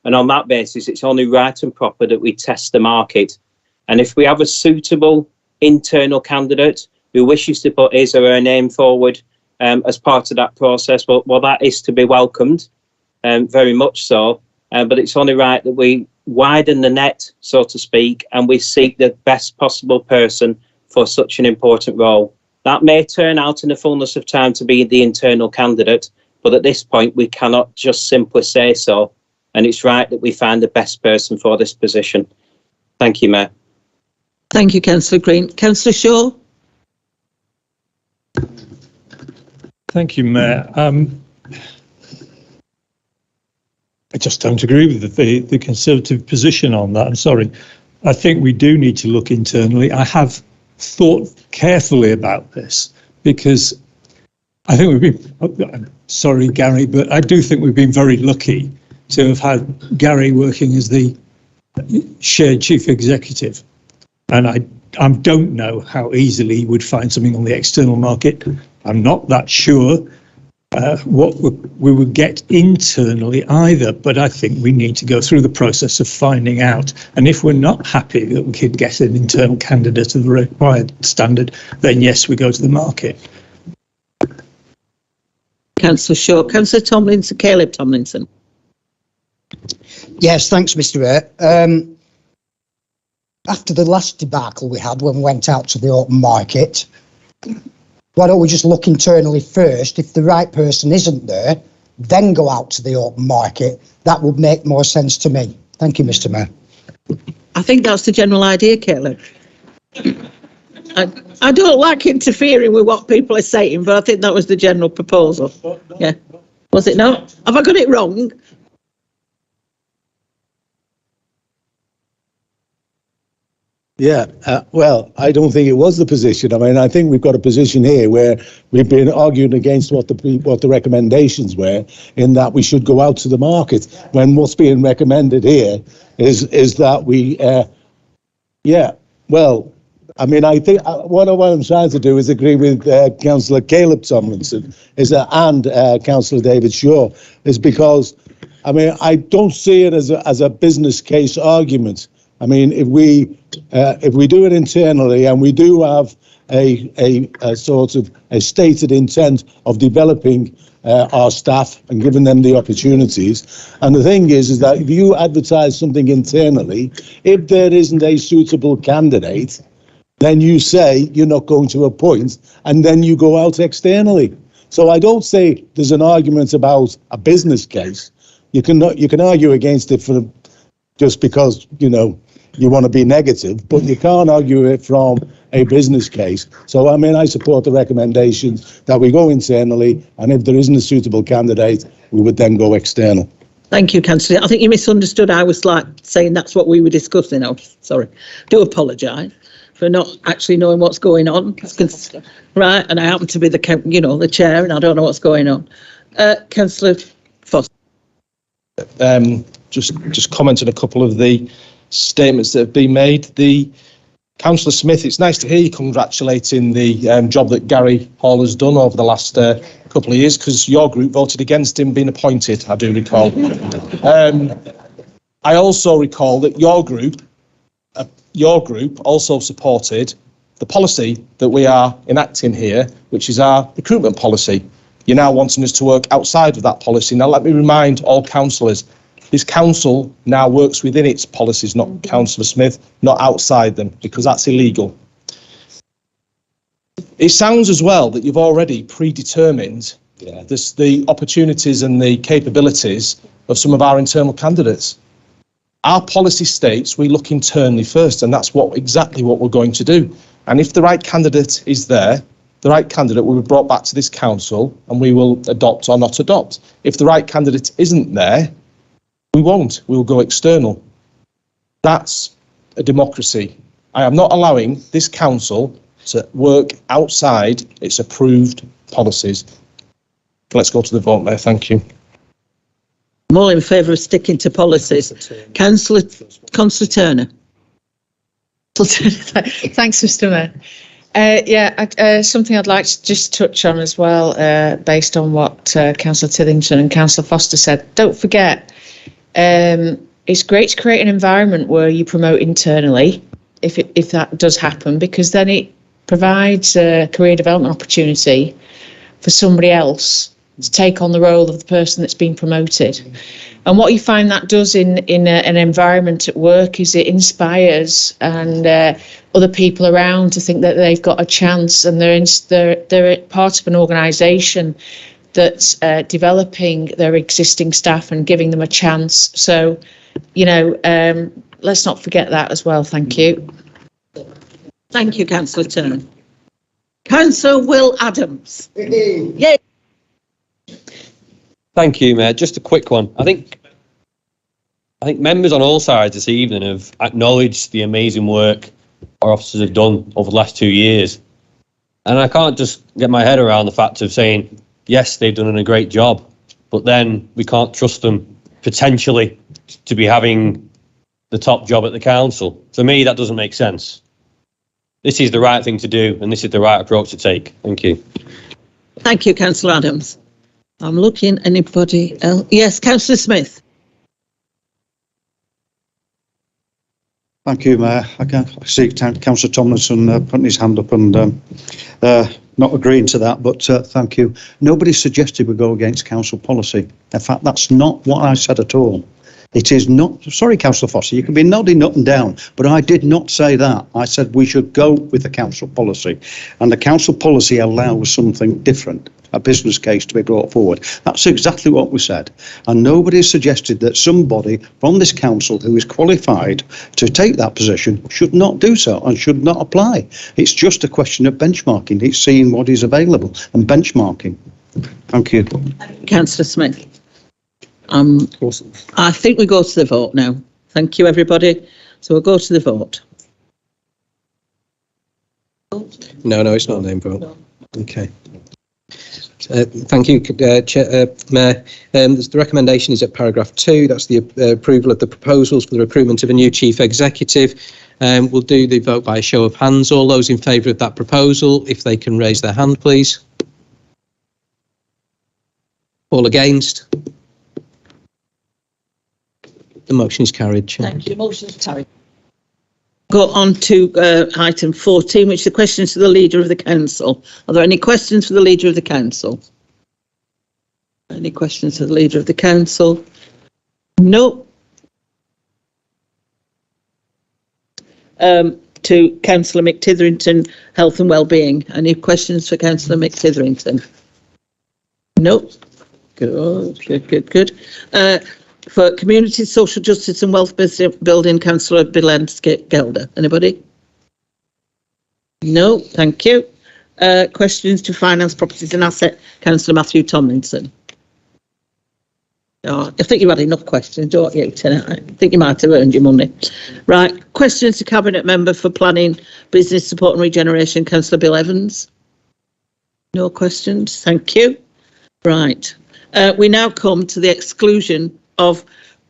And on that basis, it's only right and proper that we test the market. And if we have a suitable internal candidate who wishes to put his or her name forward as part of that process, well, that is to be welcomed, very much so. But it's only right that we widen the net, so to speak, and we seek the best possible person for such an important role. That may turn out in the fullness of time to be the internal candidate, but at this point, we cannot just simply say so. And it's right that we find the best person for this position. Thank you, Mayor. Thank you, Councillor Green. Councillor Shaw. Thank you, Mayor. I just don't agree with the Conservative position on that. I'm sorry. I think we do need to look internally. I have thought carefully about this because I think I'm sorry, Gary, but I do think we've been very lucky to have had Gary working as the shared chief executive. And I don't know how easily he would find something on the external market. I'm not that sure what we would get internally either, but I think we need to go through the process of finding out. And if we're not happy that we can get an internal candidate of the required standard, then yes, we go to the market. Councillor Shaw. Councillor Tomlinson, Caleb Tomlinson. Yes, thanks, Mr. Mayor. After the last debacle we had when we went out to the open market, why don't we just look internally first? If the right person isn't there, then go out to the open market. That would make more sense to me. Thank you, Mr. Mayor. I think that's the general idea, Caleb. I don't like interfering with what people are saying, but I think that was the general proposal. Yeah. Was it not? Have I got it wrong? Yeah, well, I don't think it was the position. I mean, I think we've got a position here where we've been arguing against what the recommendations were, in that we should go out to the market. When what's being recommended here is that we, well, I mean, I think what I'm trying to do is agree with Councillor Caleb Tomlinson and Councillor David Shaw, is because, I mean, I don't see it as a business case argument. I mean, if we do it internally and we do have a sort of a stated intent of developing our staff and giving them the opportunities, and the thing is that if you advertise something internally, if there isn't a suitable candidate, then you say you're not going to appoint, and then you go out externally. So I don't say there's an argument about a business case. You can argue against it for just because, you know, you want to be negative, but you can't argue it from a business case. So, I mean, I support the recommendation that we go internally, and if there isn't a suitable candidate, we would then go external. Thank you, Councillor. I think you misunderstood. I was like saying that's what we were discussing. Oh, sorry. Do apologise for not actually knowing what's going on. Right, and I happen to be the chair, and I don't know what's going on. Councillor Foster. Just comment on a couple of the statements that have been made. The Councillor Smith, it's nice to hear you congratulating the job that Gary Hall has done over the last couple of years, because your group voted against him being appointed, I do recall. I also recall that your group also supported the policy that we are enacting here, which is our recruitment policy. You're now wanting us to work outside of that policy. Now, let me remind all councillors, this council now works within its policies, not Councillor Smith, not outside them, because that's illegal. It sounds as well that you've already predetermined the opportunities and the capabilities of some of our internal candidates. Our policy states we look internally first, and that's exactly what we're going to do. And if the right candidate is there, the right candidate will be brought back to this council, and we will adopt or not adopt. If the right candidate isn't there, we won't. We'll go external. That's a democracy. I am not allowing this council to work outside its approved policies. let's go to the vote, Mayor. Thank you. I'm all in favour of sticking to policies. Councillor Turner. Thanks, Mr. Mayor. Something I'd like to just touch on as well, based on what Councillor Tithington and Councillor Foster said. Don't forget, it's great to create an environment where you promote internally, if that does happen, because then it provides a career development opportunity for somebody else to take on the role of the person that's been promoted. And what you find that does in an environment at work is it inspires and other people around to think that they've got a chance, and they're part of an organisation that's developing their existing staff and giving them a chance. So, let's not forget that as well. Thank you. Thank you, Councillor Turner. Councillor Will Adams. Yay. Thank you, Mayor. Just a quick one. I think members on all sides this evening have acknowledged the amazing work our officers have done over the last 2 years. And I can't just get my head around the fact of saying, yes, they've done a great job, but then we can't trust them potentially to be having the top job at the council. For me, that doesn't make sense. This is the right thing to do, and this is the right approach to take. Thank you. Thank you, Councillor Adams. I'm looking. Anybody else? Yes, Councillor Smith. Thank you, Mayor. I see Councillor Tomlinson putting his hand up and not agreeing to that, but thank you. Nobody suggested we go against council policy. In fact, that's not what I said at all. It is not. Sorry, Councillor Foster, you can be nodding up and down, but I did not say that. I said we should go with the council policy, and the council policy allows something different, a business case to be brought forward. That's exactly what we said. And nobody suggested that somebody from this council who is qualified to take that position should not do so and should not apply. It's just a question of benchmarking. It's seeing what is available and benchmarking. Thank you. Councillor Smith. I think we go to the vote now. Thank you, everybody. So we'll go to the vote. No, it's not a name vote. Okay. Thank you, Mayor. The recommendation is at paragraph 2. That's the approval of the proposals for the recruitment of a new chief executive. We'll do the vote by a show of hands. All those in favour of that proposal, if they can raise their hand, please. All against? The motion is carried, Chair. Thank you. Motion is carried. Go on to item 14, which is the questions to the Leader of the Council. Are there any questions for the Leader of the Council? Any questions for the Leader of the Council? No. To Councillor McTitherington, Health and Wellbeing. Any questions for Councillor McTitherington? No. Good. For Community, Social Justice and Wealth Building, Councillor Leyland Gelder. Anybody? No, thank you. Questions to Finance, Properties and Asset, Councillor Matthew Tomlinson. Oh, I think you've had enough questions, don't you, tonight? I think you might have earned your money. Right, questions to Cabinet Member for Planning, Business Support and Regeneration, Councillor Bill Evans. No questions, thank you. Right, we now come to the exclusion of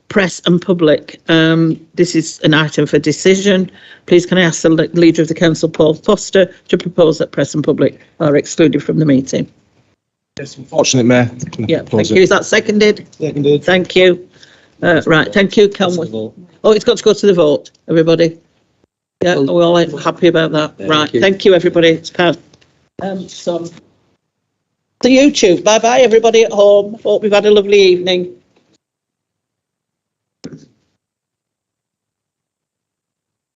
press and public. This is an item for decision. Please can I ask the Leader of the Council, Paul Foster, to propose that press and public are excluded from the meeting. Yes, unfortunately, Mayor. Yeah, thank you. Is that seconded? Seconded. Thank you. Right, thank you. Can we? Oh, it's got to go to the vote, everybody. Yeah, we're all happy about that. Right, thank you, everybody. It's passed. So, to YouTube. Bye-bye, everybody at home. Hope you've had a lovely evening.